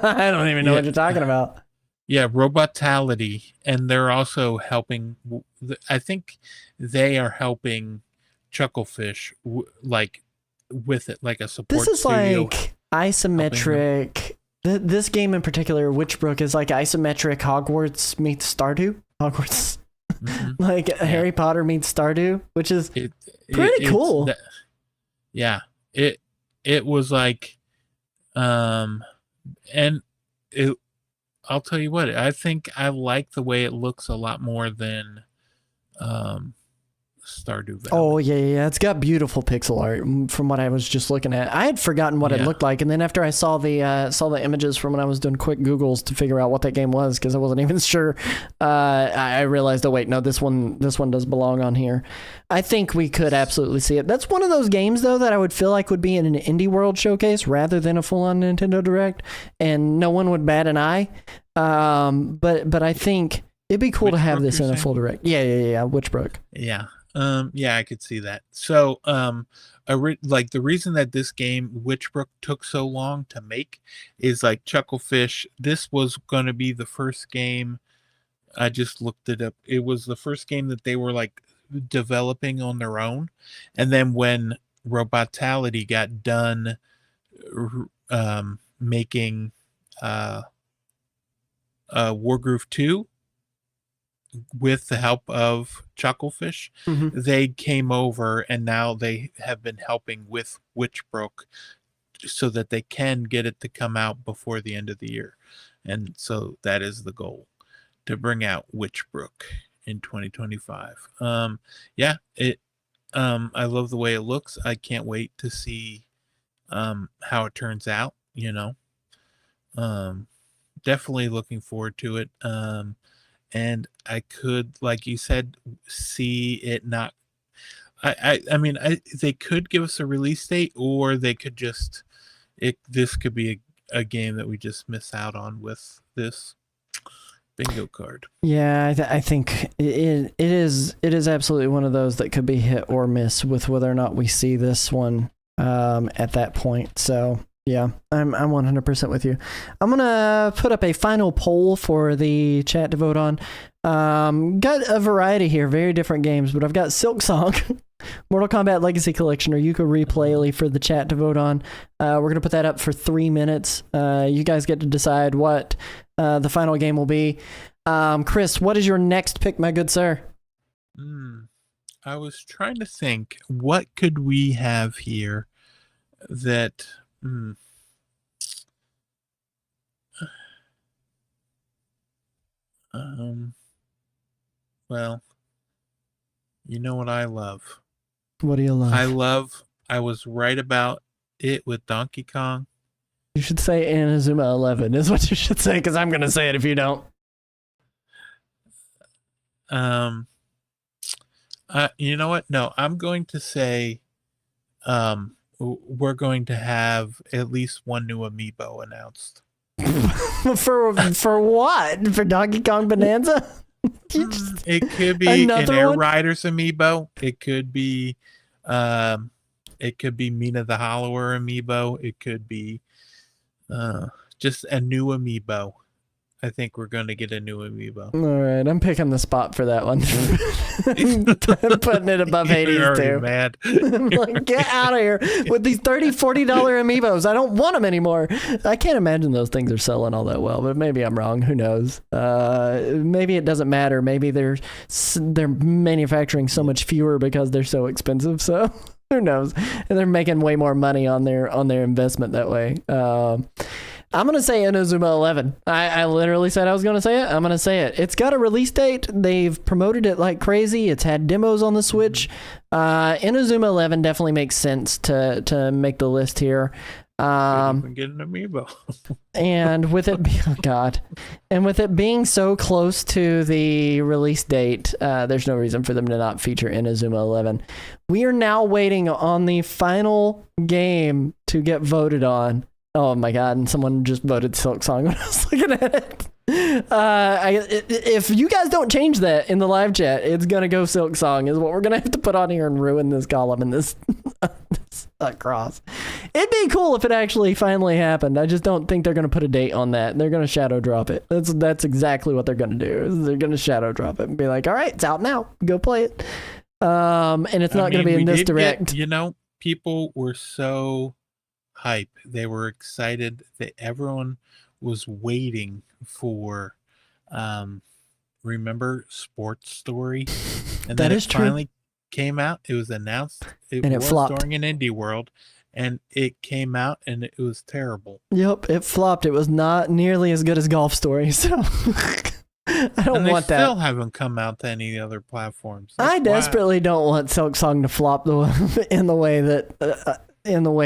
I don't even know what you're talking about. Yeah, Robotality, and they're also helping. I think they are helping Chucklefish like with it, like a support. This is like isometric. This game in particular, Witchbrook, is like isometric Hogwarts meets Stardew. Hogwarts, like Harry Potter meets Stardew, which is pretty cool. Yeah, it was like, and it. I'll tell you what, I think I like the way it looks a lot more than Stardew Valley. Oh yeah. It's got beautiful pixel art from what I was just looking at. I had forgotten what it Yeah. looked like, and then after I saw the images from when I was doing quick Googles to figure out what that game was, because I wasn't even sure, I realized, oh wait, no, this one does belong on here. I think we could absolutely see it. That's one of those games though that I would feel like would be in an Indie World showcase rather than a full-on Nintendo Direct, and no one would bat an eye. But I think it'd be cool to have Witchbrook, this in you're a saying? full Direct. Yeah, Witchbrook. Yeah. Yeah, I could see that. So, like the reason that this game Witchbrook took so long to make is like Chucklefish. This was going to be the first game. I just looked it up. It was the first game that they were like developing on their own, and then when Robotality got done, making Wargroove 2 with the help of Chucklefish, Mhm. they came over and now they have been helping with Witchbrook so that they can get it to come out before the end of the year. And so that is the goal, to bring out Witchbrook in 2025. Yeah, I love the way it looks. I can't wait to see how it turns out, definitely looking forward to it. And I could, like you said, see it not. I mean, they could give us a release date, or they could just. This could be a game that we just miss out on with this bingo card. Yeah, I think it is absolutely one of those that could be hit or miss with whether or not we see this one at that point. So yeah, I'm 100% with you. I'm gonna put up a final poll for the chat to vote on. Got a variety here, very different games, but I've got Silk Song, Mortal Kombat Legacy Collection, or Yuka Replay for the chat to vote on. We're gonna put that up for 3 minutes. You guys get to decide what the final game will be. Chris, what is your next pick, my good sir? I was trying to think, what could we have here that. Well, you know what I love? What do you love? I was right about it with Donkey Kong. You should say Inazuma 11 is what you should say, because I'm going to say it if you don't. You know what? No, I'm going to say we're going to have at least one new amiibo announced. For what? For Donkey Kong Bonanza? It could be an Another Air one? Riders amiibo. It could be Mina the Hollower amiibo. It could be just a new amiibo. I think we're going to get a new amiibo. All right, I'm picking the spot for that one. I'm putting it above Hades You're already too. mad. I'm like, get out of here with these $30, $40 amiibos. I don't want them anymore. I can't imagine those things are selling all that well, but maybe I'm wrong. Who knows? Maybe it doesn't matter. Maybe they're manufacturing so much fewer because they're so expensive. So who knows? And they're making way more money on their investment that way. I'm going to say Inazuma 11. I literally said I was going to say it. I'm going to say it. It's got a release date. They've promoted it like crazy. It's had demos on the Switch. Inazuma 11 definitely makes sense to make the list here. Even get an amiibo. And with it and with it being so close to the release date, there's no reason for them to not feature Inazuma 11. We are now waiting on the final game to get voted on. Oh my god, and someone just voted Silk Song when I was looking at it. If you guys don't change that in the live chat, it's gonna go Silk Song is what we're gonna have to put on here and ruin this column and this cross. It'd be cool if it actually finally happened. I just don't think they're gonna put a date on that. They're gonna shadow drop it. That's exactly what they're gonna do. Is they're gonna shadow drop it and be like, all right, it's out now. Go play it. And it's not gonna be in this direct. People were so hype. They were excited that everyone was waiting for remember Sports Story, and That then is it true. finally came out. It was announced And it was flopped. during an Indie World, and it came out and it was terrible. Yep, it flopped. It was not nearly as good as Golf Story. So I don't And they want that. still haven't come out to any other platforms. That's I wild. desperately don't want Silk Song to flop in the way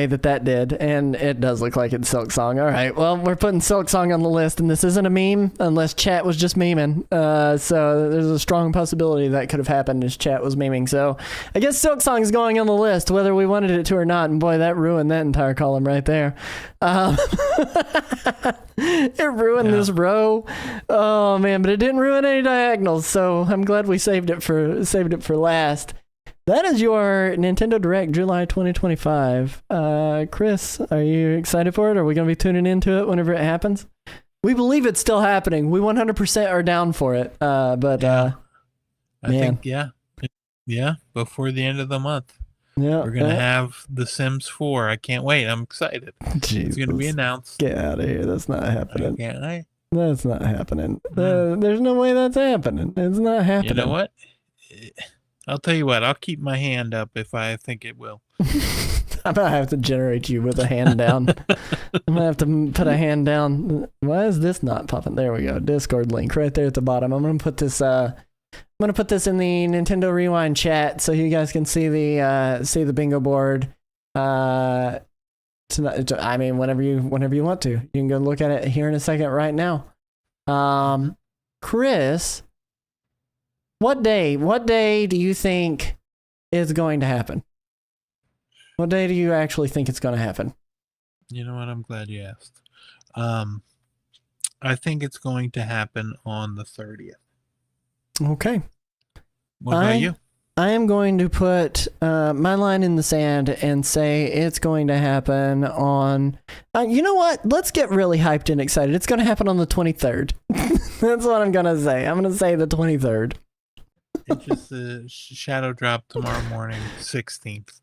that did, and it does look like it's Silk Song. All right, well, we're putting Silk Song on the list, and this isn't a meme unless chat was just memeing. So there's a strong possibility that could have happened as chat was memeing. So I guess Silk Song is going on the list, whether we wanted it to or not. And boy, that ruined that entire column right there. It ruined this row. Oh man, but it didn't ruin any diagonals. So I'm glad we saved it for last. That is your Nintendo Direct July 2025. Chris, are you excited for it? Are we going to be tuning into it whenever it happens? We believe it's still happening. We 100% are down for it. I Man. think, yeah, before the end of the month. Yeah, We're going to have The Sims 4. I can't wait. I'm excited. It's going to be announced. Get out of here. That's not happening. Can't I? That's not happening. There's no way that's happening. It's not happening. You know what? I'll tell you what. I'll keep my hand up if I think it will. I'm going to have to generate you with a hand down. I'm going to have to put a hand down. Why is this not popping? There we go. Discord link right there at the bottom. I'm going to put this in the Nintendo Rewind chat so you guys can see the bingo board. Tonight, I mean, whenever you want to, you can go look at it here in a second right now. Chris, what day do you think is going to happen? What day do you actually think it's going to happen? You know what? I'm glad you asked. I think it's going to happen on the 30th. Okay. What about you? I am going to put my line in the sand and say it's going to happen on... you know what? Let's get really hyped and excited. It's going to happen on the 23rd. That's what I'm going to say. I'm going to say the 23rd. It's just a shadow drop tomorrow morning, 16th.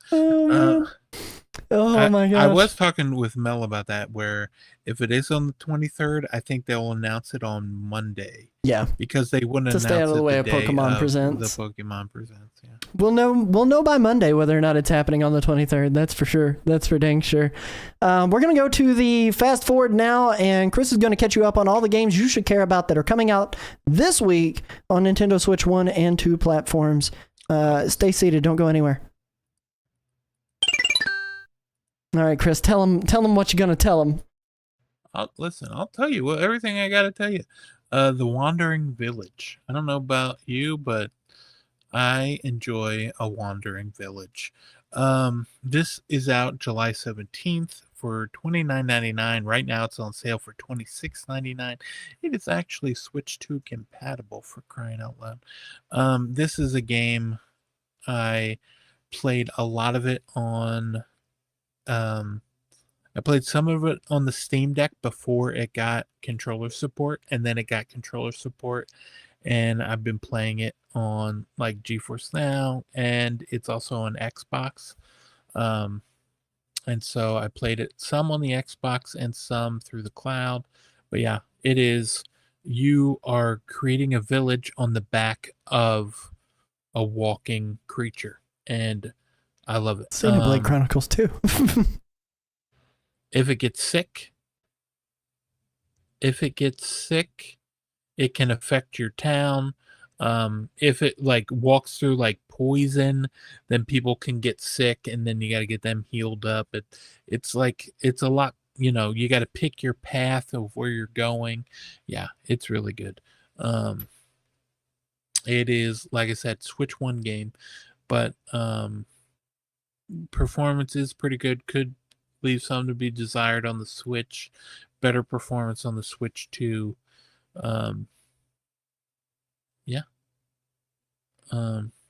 Oh my gosh. I was talking with Mel about that, where if it is on the 23rd, I think they'll announce it on Monday. Yeah. Because they wouldn't announce stay out of the it way the of day Pokemon of Presents. The Pokemon Presents, yeah. We'll know by Monday whether or not it's happening on the 23rd. That's for sure. That's for dang sure. We're going to go to the fast forward now, and Chris is going to catch you up on all the games you should care about that are coming out this week on Nintendo Switch 1 and 2 platforms. Stay seated. Don't go anywhere. All right, Chris, tell them what you're going to tell them. I'll tell you everything I got to tell you. The Wandering Village. I don't know about you, but I enjoy a Wandering Village. This is out July 17th for $29.99. Right now it's on sale for $26.99. It is actually Switch 2 compatible, for crying out loud. This is a game I played a lot of it on... I played some of it on the Steam Deck before it got controller support, and then it got controller support, and I've been playing it on like GeForce Now, and it's also on Xbox. And so I played it some on the Xbox and some through the cloud. But yeah, it is. You are creating a village on the back of a walking creature, and I love it. Xenoblade Chronicles 2. If it gets sick, it can affect your town. If it like walks through like poison, then people can get sick, and then you got to get them healed up. It's a lot. You know, you got to pick your path of where you're going. Yeah, it's really good. It is, like I said, Switch 1 game, but performance is pretty good. Could leave some to be desired on the Switch. Better performance on the Switch 2.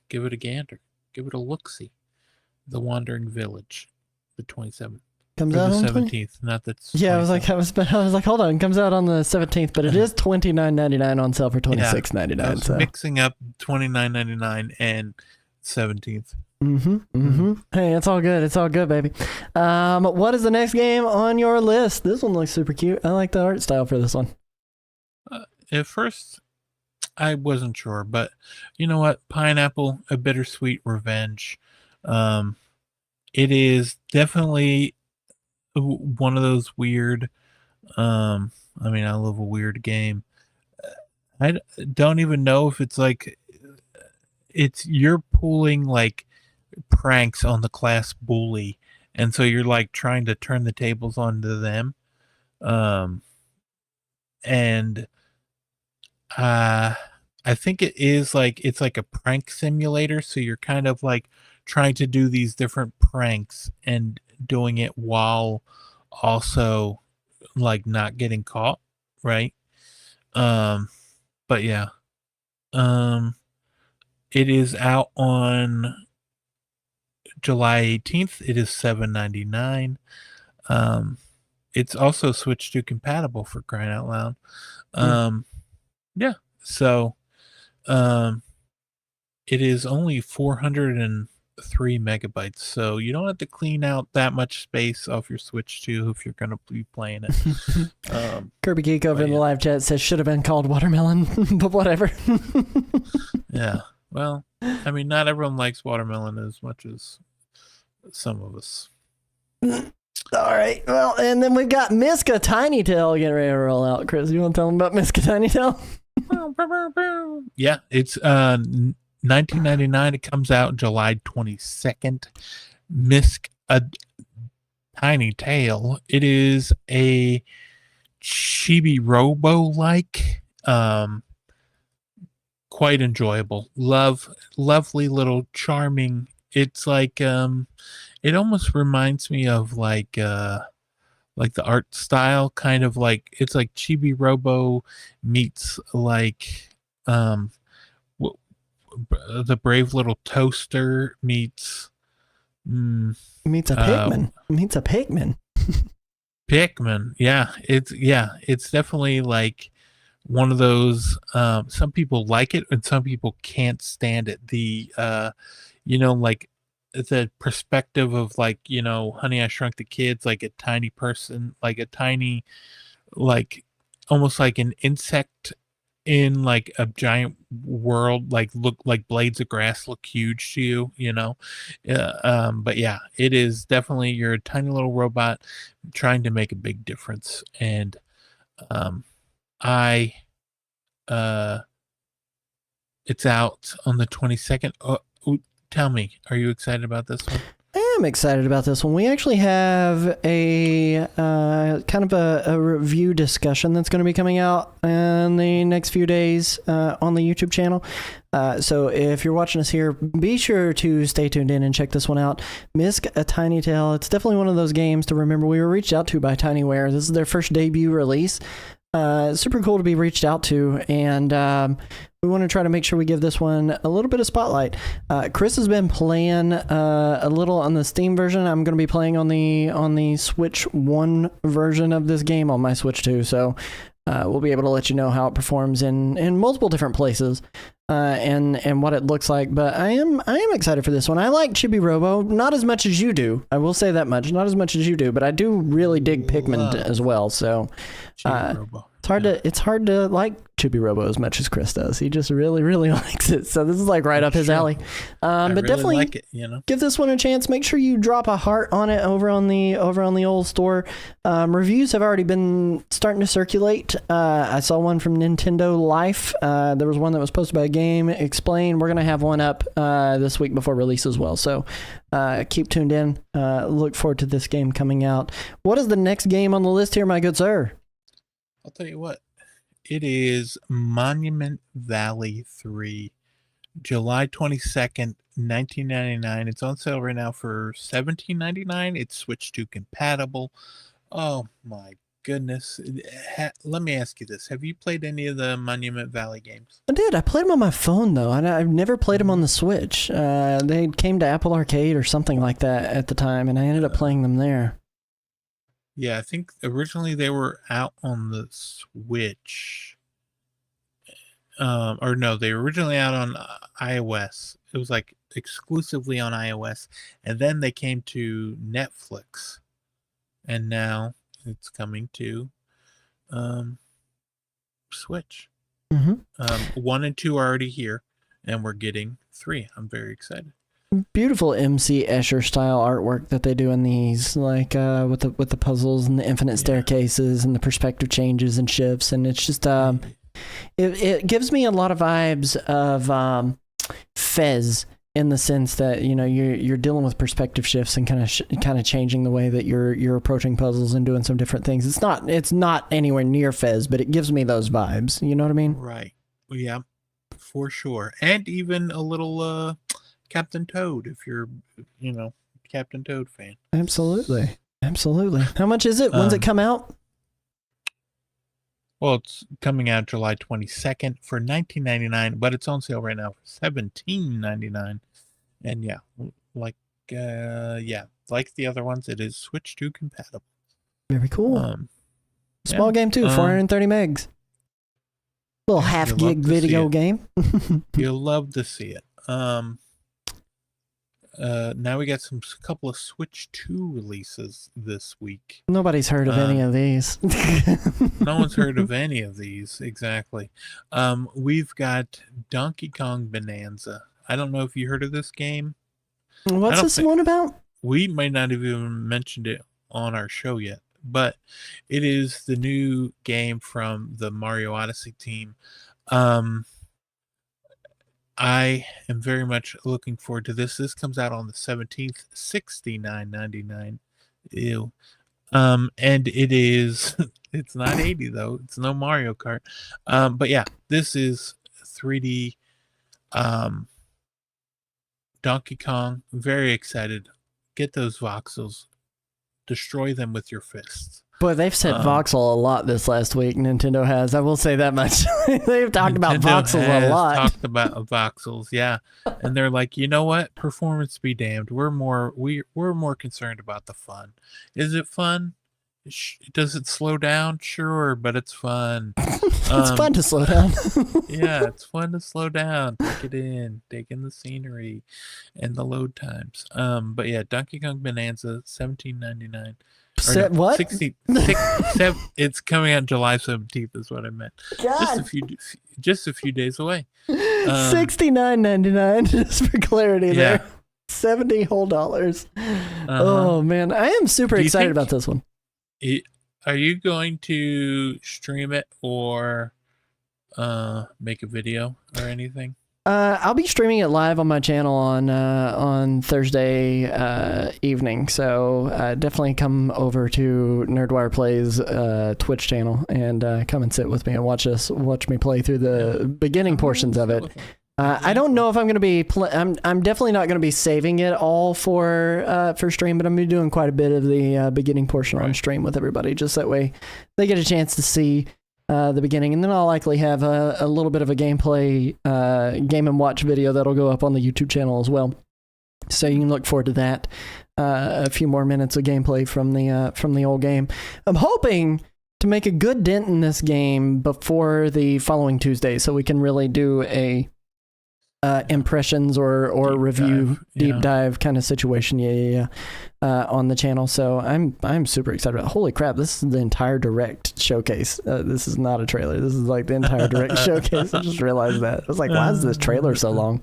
Give it a gander. Give it a look-see. The Wandering Village, the 27th. Comes or out the on 17th. Not that. Yeah, I was like, hold on. It comes out on the 17th, but it is $29.99 on sale for $26.99. I was so mixing up $29.99 and 17th. Hey, it's all good. It's all good, baby. What is the next game on your list? This one looks super cute. I like the art style for this one. At first, I wasn't sure, but you know what? Pineapple: A Bittersweet Revenge. It is definitely one of those weird. I mean, I love a weird game. don't even know if it's like you're pulling like pranks on the class bully, and so you're like trying to turn the tables onto them. And I think it's like a prank simulator, so you're kind of like trying to do these different pranks and doing it while also like not getting caught, right? But yeah. It is out on July 18th. It is $7.99. It's also Switch 2 compatible, for crying out loud. Yeah. So it is only 403 megabytes, so you don't have to clean out that much space off your Switch 2 if you're going to be playing it. Kirby Geek over in the live chat says should have been called Watermelon, but whatever. Yeah. Well, I mean, not everyone likes watermelon as much as some of us. All right. Well, and then we've got Miska Tiny Tail getting ready to roll out. Chris, you want to tell them about Miska Tiny Tail? Yeah, it's $19.99. It comes out July 22nd. Miska Tiny Tail. It is a Chibi Robo like. Quite enjoyable. Lovely little charming. It's like it almost reminds me of like the art style, kind of like it's like Chibi Robo meets like the Brave Little Toaster meets Meets a Pikmin. Meets a Pikmin. Pikmin. Yeah, it's definitely like one of those. Some people like it and some people can't stand it. The like the perspective of like, Honey, I Shrunk the Kids, like a tiny person, like a tiny, like almost like an insect in like a giant world, like look like blades of grass look huge to you. But yeah, it is definitely, you're a tiny little robot trying to make a big difference. And it's out on the 22nd. Tell me, are you excited about this one? I am excited about this one. We actually have a kind of a review discussion that's going to be coming out in the next few days on the YouTube channel. So if you're watching us here, be sure to stay tuned in and check this one out. Misk a Tiny Tail. It's definitely one of those games to remember. We were reached out to by Tinyware. This is their first debut release. Super cool to be reached out to, and we want to try to make sure we give this one a little bit of spotlight. Chris has been playing a little on the Steam version. I'm going to be playing on the Switch 1 version of this game on my Switch 2, so we'll be able to let you know how it performs in multiple different places. And what it looks like, but I am excited for this one. I like Chibi Robo, not as much as you do. I will say that much, not as much as you do, but I do really dig Pikmin as well. So it's hard to like Chibi Robo as much as Chris does. He just really, really likes it. So this is like right up his alley. But really definitely like it, give this one a chance. Make sure you drop a heart on it over on the old store. Reviews have already been starting to circulate. I saw one from Nintendo Life. There was one that was posted by Game Explain. We're gonna have one up this week before release as well. So keep tuned in. Look forward to this game coming out. What is the next game on the list here, my good sir? I'll tell you what. It is Monument Valley 3, July 22nd, 1999. It's on sale right now for $17.99. It's Switch 2 compatible. Oh my goodness. Let me ask you this. Have you played any of the Monument Valley games? I did. I played them on my phone, though. I've never played them on the Switch. They came to Apple Arcade or something like that at the time, and I ended up playing them there. Yeah, I think originally they were out on the Switch. Or no, they were originally out on iOS. It was like exclusively on iOS. And then they came to Netflix. And now it's coming to Switch. Mm-hmm. 1 and 2 are already here. And we're getting 3. I'm very excited. Beautiful MC Escher style artwork that they do in these, like with the puzzles and the infinite staircases and the perspective changes and shifts, and it's just it gives me a lot of vibes of Fez, in the sense that, you know, you're dealing with perspective shifts and kind of changing the way that you're approaching puzzles and doing some different things. It's not anywhere near Fez, but it gives me those vibes. You know what I mean? Right. Yeah, for sure. And even a little Captain Toad, if you're, you know, Captain Toad fan. Absolutely. How much is it? When's it come out? Well, it's coming out July 22nd for $19.99, but it's on sale right now for $17.99. And yeah, like the other ones, it is Switch 2 compatible. Very cool. Small yeah. game too, 430 megs. Little half gig video game. You'll love to see it. Now we got a couple of Switch 2 releases this week. Nobody's heard of any of these. No one's heard of any of these, exactly. We've got Donkey Kong Bonanza. I don't know if you heard of this game. What's this one about? We might not have even mentioned it on our show yet, but it is the new game from the Mario Odyssey team. I am very much looking forward to this. This comes out on the 17th, $69.99. Ew. And it is, it's not 80 though. It's no Mario Kart. But yeah, this is 3D Donkey Kong. Very excited. Get those voxels. Destroy them with your fists. Boy, they've said voxel a lot this last week. Nintendo has. I will say that much. They've talked about voxels a lot. Talked about voxels, yeah. And they're like, you know what? Performance be damned. We're more concerned about the fun. Is it fun? Does it slow down? Sure, but it's fun. It's fun to slow down. Yeah, it's fun to slow down. Take in the scenery and the load times. But yeah, Donkey Kong Bonanza, $17.99. What? 66, it's coming out July 17th is what I meant. God. Just a few days away. $69.99, just for clarity there. $70 whole dollars. Oh man, I am super excited about this one. Are you going to stream it or make a video or anything? I'll be streaming it live on my channel on Thursday evening. So definitely come over to Nerdwire Plays Twitch channel and come and sit with me and watch me play through the beginning portions of it. I don't know if I'm going to be. I'm definitely not going to be saving it all for stream, but I'm going to be doing quite a bit of the beginning portion on stream with everybody, just that way they get a chance to see the beginning, and then I'll likely have a little bit of a gameplay game and watch video that'll go up on the YouTube channel as well. So you can look forward to that. A few more minutes of gameplay from the old game. I'm hoping to make a good dent in this game before the following Tuesday, so we can really do a impressions or deep dive kind of situation. On the channel. So I'm super excited about it. Holy crap, this is the entire direct showcase. This is not a trailer. This is like the entire direct showcase. I just realized that. I was like, why is this trailer so long?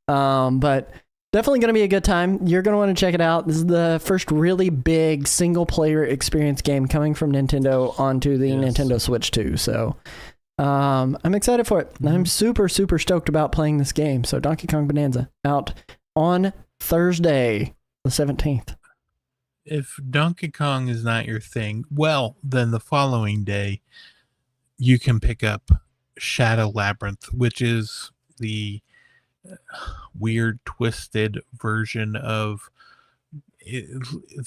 But definitely going to be a good time. You're going to want to check it out. This is the first really big single player experience game coming from Nintendo onto the Nintendo Switch 2. So I'm excited for it. I'm super stoked about playing this game. So Donkey Kong Bonanza out on Thursday the 17th. If Donkey Kong is not your thing, well, then the following day you can pick up Shadow Labyrinth, which is the weird, twisted version of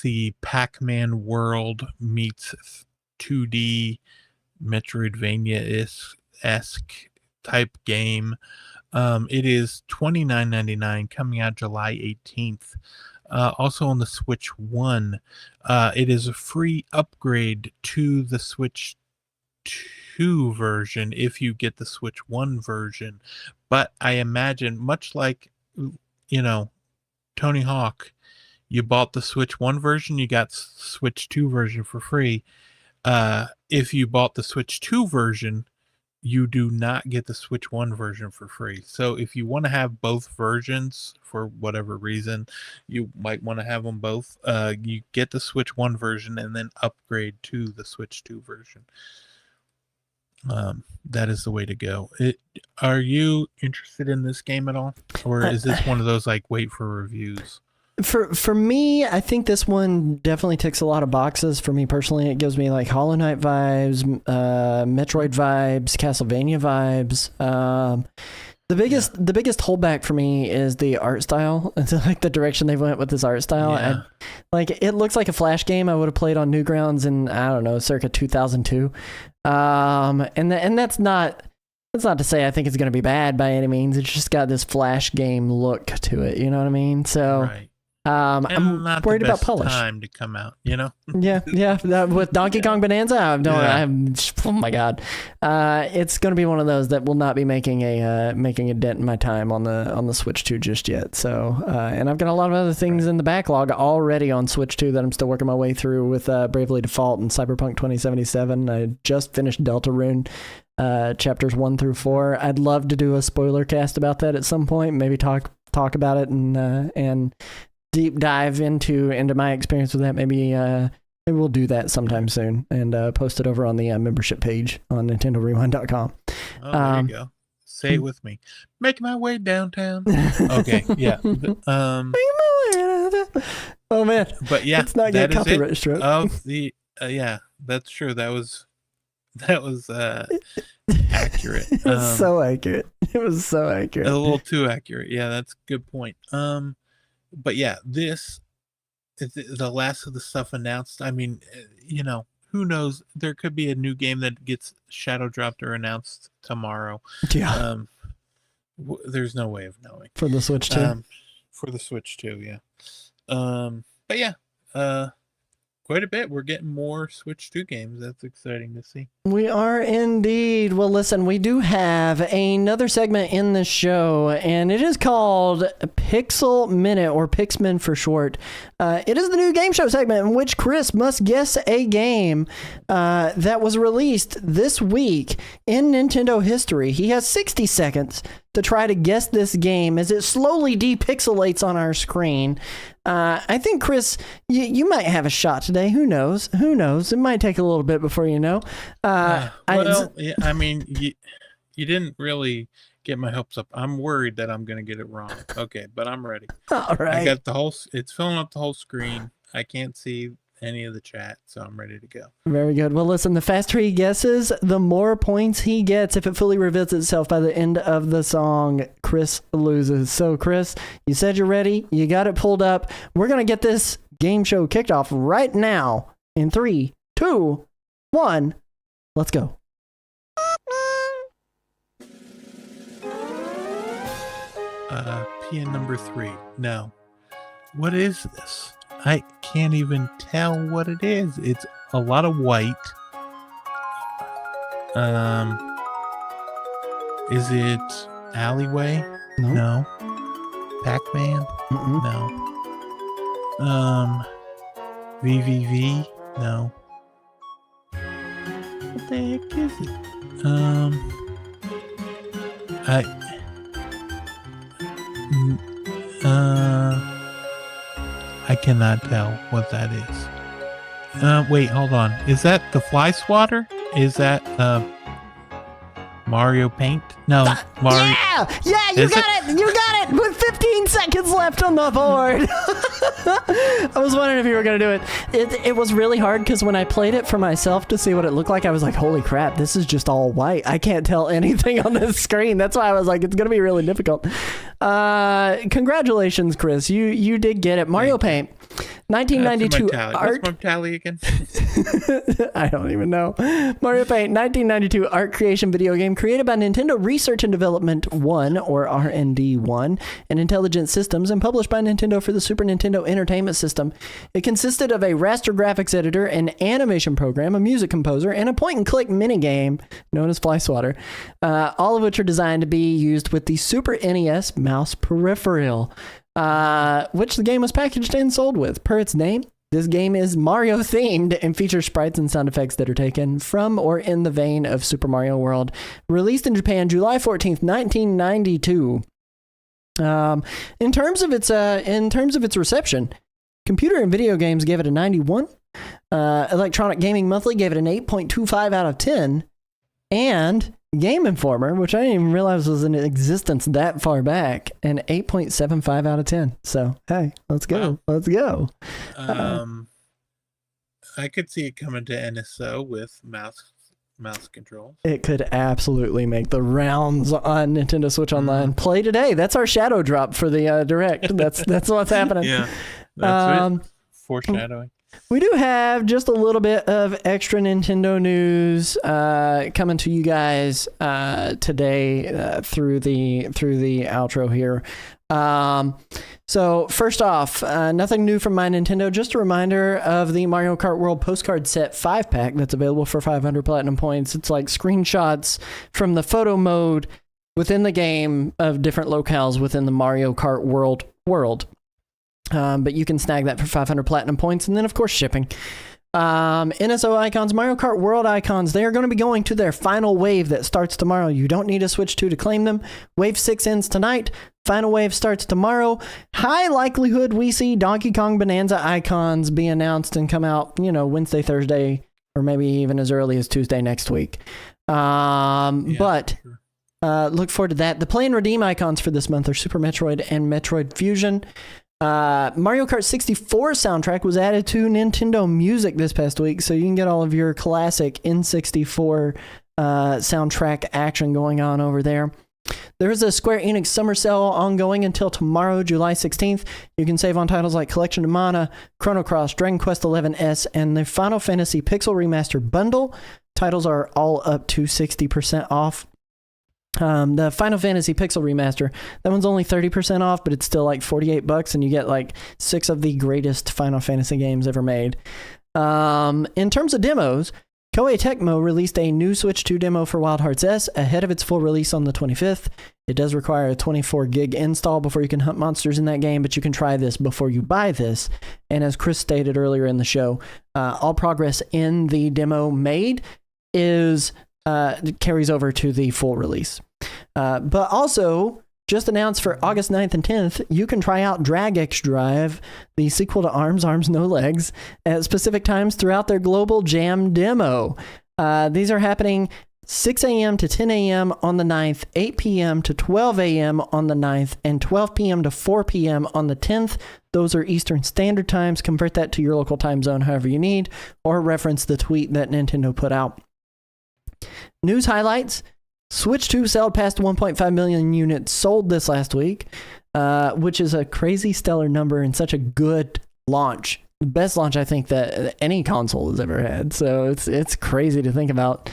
the Pac-Man world meets 2D Metroidvania-esque type game. It is $29.99, coming out July 18th. Also on the Switch 1. It is a free upgrade to the Switch 2 version if you get the Switch 1 version. But I imagine, much like, Tony Hawk, you bought the Switch 1 version, you got Switch 2 version for free. If you bought the Switch 2 version, you do not get the Switch 1 version for free. So if you want to have both versions for whatever reason, you might want to have them both. You get the Switch 1 version and then upgrade to the Switch 2 version. that is the way to go. Are you interested in this game at all, or is this one of those like wait for reviews? For me, I think this one definitely ticks a lot of boxes. For me personally, it gives me like Hollow Knight vibes, Metroid vibes, Castlevania vibes. The biggest holdback for me is the art style. It's like the direction they went with this art style. Yeah. Like it looks like a Flash game I would have played on Newgrounds in, I don't know, circa 2002. And that's not to say I think it's going to be bad by any means. It's just got this Flash game look to it. You know what I mean? So. Right. I'm not worried the about best polish. time to come out, you know. Yeah. With Donkey Kong Bonanza, oh my god, it's going to be one of those that will not be making a dent in my time on the Switch 2 just yet. So, and I've got a lot of other things in the backlog already on Switch 2 that I'm still working my way through with Bravely Default and Cyberpunk 2077. I just finished Deltarune. Chapters 1 through 4. I'd love to do a spoiler cast about that at some point. Maybe talk about it and deep dive into my experience with that. Maybe we'll do that sometime soon and post it over on the membership page on NintendoRewind.com. Oh, there you go. Say it with me. Making my way downtown. Okay, yeah. Oh man, but yeah, let's not get copyright struck. Of the yeah, that's true. That was accurate. It was so accurate. It was so accurate. A little too accurate. Yeah, that's a good point. But yeah, this is the last of the stuff announced. I mean, you know, who knows? There could be a new game that gets shadow dropped or announced tomorrow. Yeah. There's no way of knowing. For the Switch 2? For the Switch 2, yeah. But yeah, quite a bit. We're getting more Switch 2 games. That's exciting to see. We are indeed. Well, listen, we do have another segment in the show, and it is called Pixel Minute, or Pixmin for short. It is the new game show segment in which Chris must guess a game that was released this week in Nintendo history. He has 60 seconds to try to guess this game as it slowly depixelates on our screen. I think, Chris, you might have a shot today. Who knows? It might take a little bit before you know. I mean, you didn't really get my hopes up. I'm worried that I'm going to get it wrong. Okay, but I'm ready. All right. I got it's filling up the whole screen. I can't see any of the chat, so I'm ready to go. Very good. Well, listen, the faster he guesses, the more points he gets. If it fully reveals itself by the end of the song, Chris loses. So, Chris, you said you're ready. You got it pulled up. We're going to get this game show kicked off right now in 3, 2, 1. Let's go. PN number 3. No. What is this? I can't even tell what it is. It's a lot of white. Is it Alleyway? No. Pac-Man? Mm-mm. No. VVV? No. What the heck is it? I cannot tell what that is. Wait, hold on. Is that the Fly Swatter? Is that Mario Paint? No, Mario. Yeah, you got it. With 15 seconds left on the board. I was wondering if you were gonna do it. It was really hard because when I played it for myself to see what it looked like, I was like, holy crap, this is just all white. I can't tell anything on this screen. That's why I was like, it's gonna be really difficult. Congratulations, Chris. You did get it. Mario Paint. 1992 What's my tally again? I don't even know. Mario Paint, 1992 art creation video game created by Nintendo Research and Development 1, or R&D 1, and Intelligent Systems, and published by Nintendo for the Super Nintendo Entertainment System. It consisted of a raster graphics editor, an animation program, a music composer, and a point-and-click minigame known as Fly Swatter, all of which are designed to be used with the Super NES mouse peripheral, which the game was packaged and sold with. Per its name, this game is Mario themed and features sprites and sound effects that are taken from or in the vein of Super Mario World. Released in Japan July 14th, 1992. In terms of its reception, Computer and Video Games gave it a 91. Electronic Gaming Monthly gave it an 8.25 out of 10. And Game Informer, which I didn't even realize was in existence that far back, an 8.75 out of 10. So, hey, let's go. Wow. Let's go. I could see it coming to NSO with mouse controls. It could absolutely make the rounds on Nintendo Switch Online. Play today. That's our shadow drop for the Direct. That's what's happening. Yeah, that's it. Foreshadowing. We do have just a little bit of extra Nintendo news coming to you guys today through the outro here. So first off, nothing new from My Nintendo. Just a reminder of the Mario Kart World Postcard Set 5-pack that's available for 500 Platinum points. It's like screenshots from the photo mode within the game of different locales within the Mario Kart World. But you can snag that for 500 Platinum points, and then, of course, shipping. NSO icons, Mario Kart World icons, they are going to be going to their final wave that starts tomorrow. You don't need a Switch 2 to claim them. Wave 6 ends tonight. Final wave starts tomorrow. High likelihood we see Donkey Kong Bonanza icons be announced and come out, Wednesday, Thursday, or maybe even as early as Tuesday next week. But Sure. look forward to that. The play and redeem icons for this month are Super Metroid and Metroid Fusion. Mario Kart 64 soundtrack was added to Nintendo Music this past week, so you can get all of your classic N64 soundtrack action going on over there. There is a Square Enix Summer Sale ongoing until tomorrow, July 16th. You can save on titles like Collection of Mana, Chrono Cross, Dragon Quest XI S, and the Final Fantasy Pixel Remaster Bundle. Titles are all up to 60% off. The Final Fantasy Pixel Remaster, that one's only 30% off, but it's still like $48, and you get like 6 of the greatest Final Fantasy games ever made. In terms of demos, Koei Tecmo released a new Switch 2 demo for Wild Hearts S ahead of its full release on the 25th. It does require a 24 gig install before you can hunt monsters in that game, but you can try this before you buy this. And as Chris stated earlier in the show, all progress in the demo made is carries over to the full release. But also, just announced for August 9th and 10th, you can try out Drag X Drive, the sequel to Arms, No Legs, at specific times throughout their global jam demo. These are happening 6 a.m. to 10 a.m. on the 9th, 8 p.m. to 12 a.m. on the 9th, and 12 p.m. to 4 p.m. on the 10th. Those are Eastern Standard Times. Convert that to your local time zone however you need, or reference the tweet that Nintendo put out. News highlights. Switch 2 sold past 1.5 million units sold this last week, which is a crazy stellar number and such a good launch. The best launch I think that any console has ever had. So it's crazy to think about.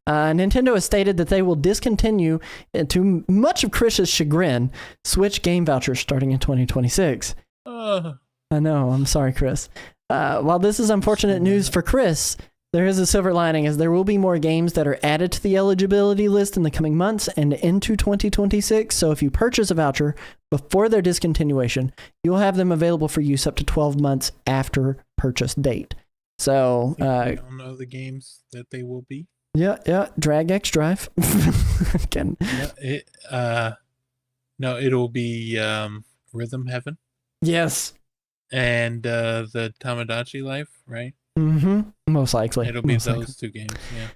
Nintendo has stated that they will discontinue, to much of Chris's chagrin, Switch game vouchers starting in 2026. I know, I'm sorry, Chris. While this is unfortunate news for Chris, there is a silver lining, as there will be more games that are added to the eligibility list in the coming months and into 2026. So if you purchase a voucher before their discontinuation, you'll have them available for use up to 12 months after purchase date. So I don't know the games that they will be. Yeah, Drag X Drive. Again. Yeah, no, it'll be Rhythm Heaven. Yes. And the Tamagotchi Life, right? Most likely. It'll be those two games, yeah.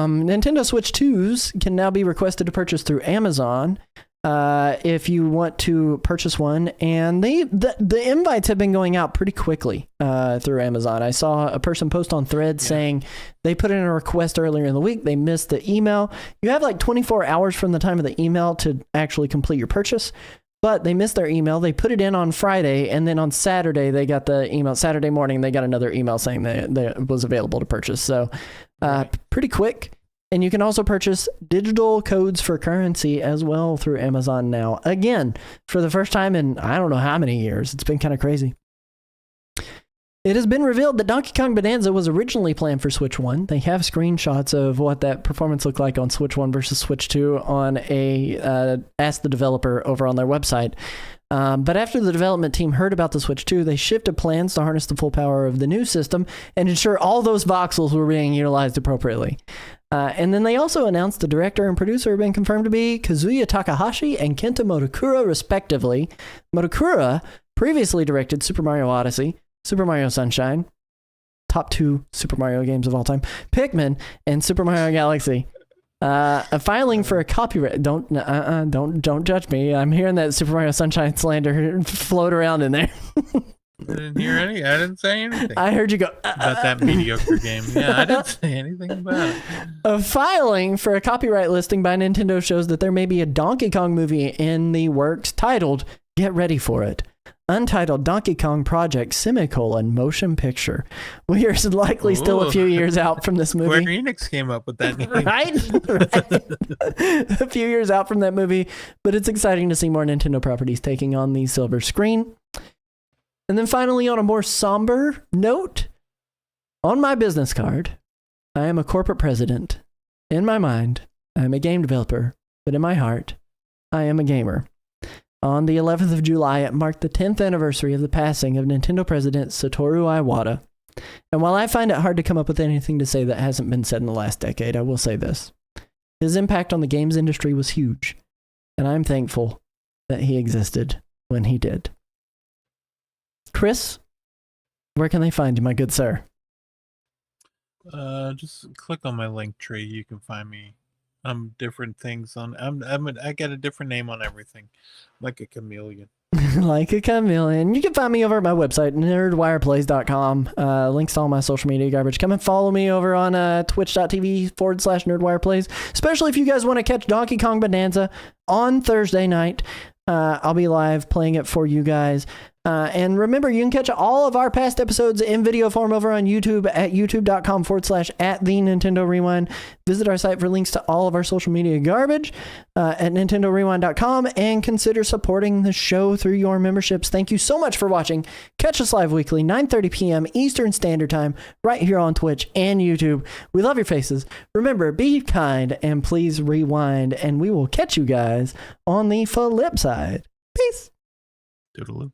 Nintendo Switch 2s can now be requested to purchase through Amazon if you want to purchase one. And the invites have been going out pretty quickly through Amazon. I saw a person post on Threads saying they put in a request earlier in the week. They missed the email. You have like 24 hours from the time of the email to actually complete your purchase. But they missed their email. They put it in on Friday, and then on Saturday, they got the email. Saturday morning, they got another email saying that it was available to purchase. So pretty quick. And you can also purchase digital codes for currency as well through Amazon now. Again, for the first time in I don't know how many years. It's been kind of crazy. It has been revealed that Donkey Kong Bonanza was originally planned for Switch 1. They have screenshots of what that performance looked like on Switch 1 versus Switch 2 on a Ask the Developer over on their website. But after the development team heard about the Switch 2, they shifted plans to harness the full power of the new system and ensure all those voxels were being utilized appropriately. And then they also announced the director and producer have been confirmed to be Kazuya Takahashi and Kenta Motokura, respectively. Motokura previously directed Super Mario Odyssey, Super Mario Sunshine, top 2 Super Mario games of all time, Pikmin and Super Mario Galaxy. A filing for a copyright. Don't judge me. I'm hearing that Super Mario Sunshine slander float around in there. I didn't hear any. I didn't say anything I heard you go about that mediocre game. Yeah, I didn't say anything about it. A filing for a copyright listing by Nintendo shows that there may be a Donkey Kong movie in the works titled, get ready for it, Untitled Donkey Kong Project, motion picture. We are likely still a few years out from this movie. Square Enix came up with that name. Right? A few years out from that movie, but it's exciting to see more Nintendo properties taking on the silver screen. And then finally, on a more somber note, on my business card, I am a corporate president. In my mind, I am a game developer, but in my heart, I am a gamer. On the 11th of July, it marked the 10th anniversary of the passing of Nintendo president Satoru Iwata. And while I find it hard to come up with anything to say that hasn't been said in the last decade, I will say this. His impact on the games industry was huge, and I'm thankful that he existed when he did. Chris, where can they find you, my good sir? Just click on my link tree. You can find me. I'm different things on. I got a different name on everything, like a chameleon. Like a chameleon. You can find me over at my website, nerdwireplays.com. Links to all my social media garbage. Come and follow me over on twitch.tv/nerdwireplays. Especially if you guys want to catch Donkey Kong Bonanza on Thursday night. I'll be live playing it for you guys. And remember, you can catch all of our past episodes in video form over on YouTube at youtube.com/@the-Nintendo-Rewind. Visit our site for links to all of our social media garbage at nintendorewind.com, and consider supporting the show through your memberships. Thank you so much for watching. Catch us live weekly, 9:30 p.m. Eastern Standard Time, right here on Twitch and YouTube. We love your faces. Remember, be kind and please rewind, and we will catch you guys on the flip side. Peace. Toodaloo.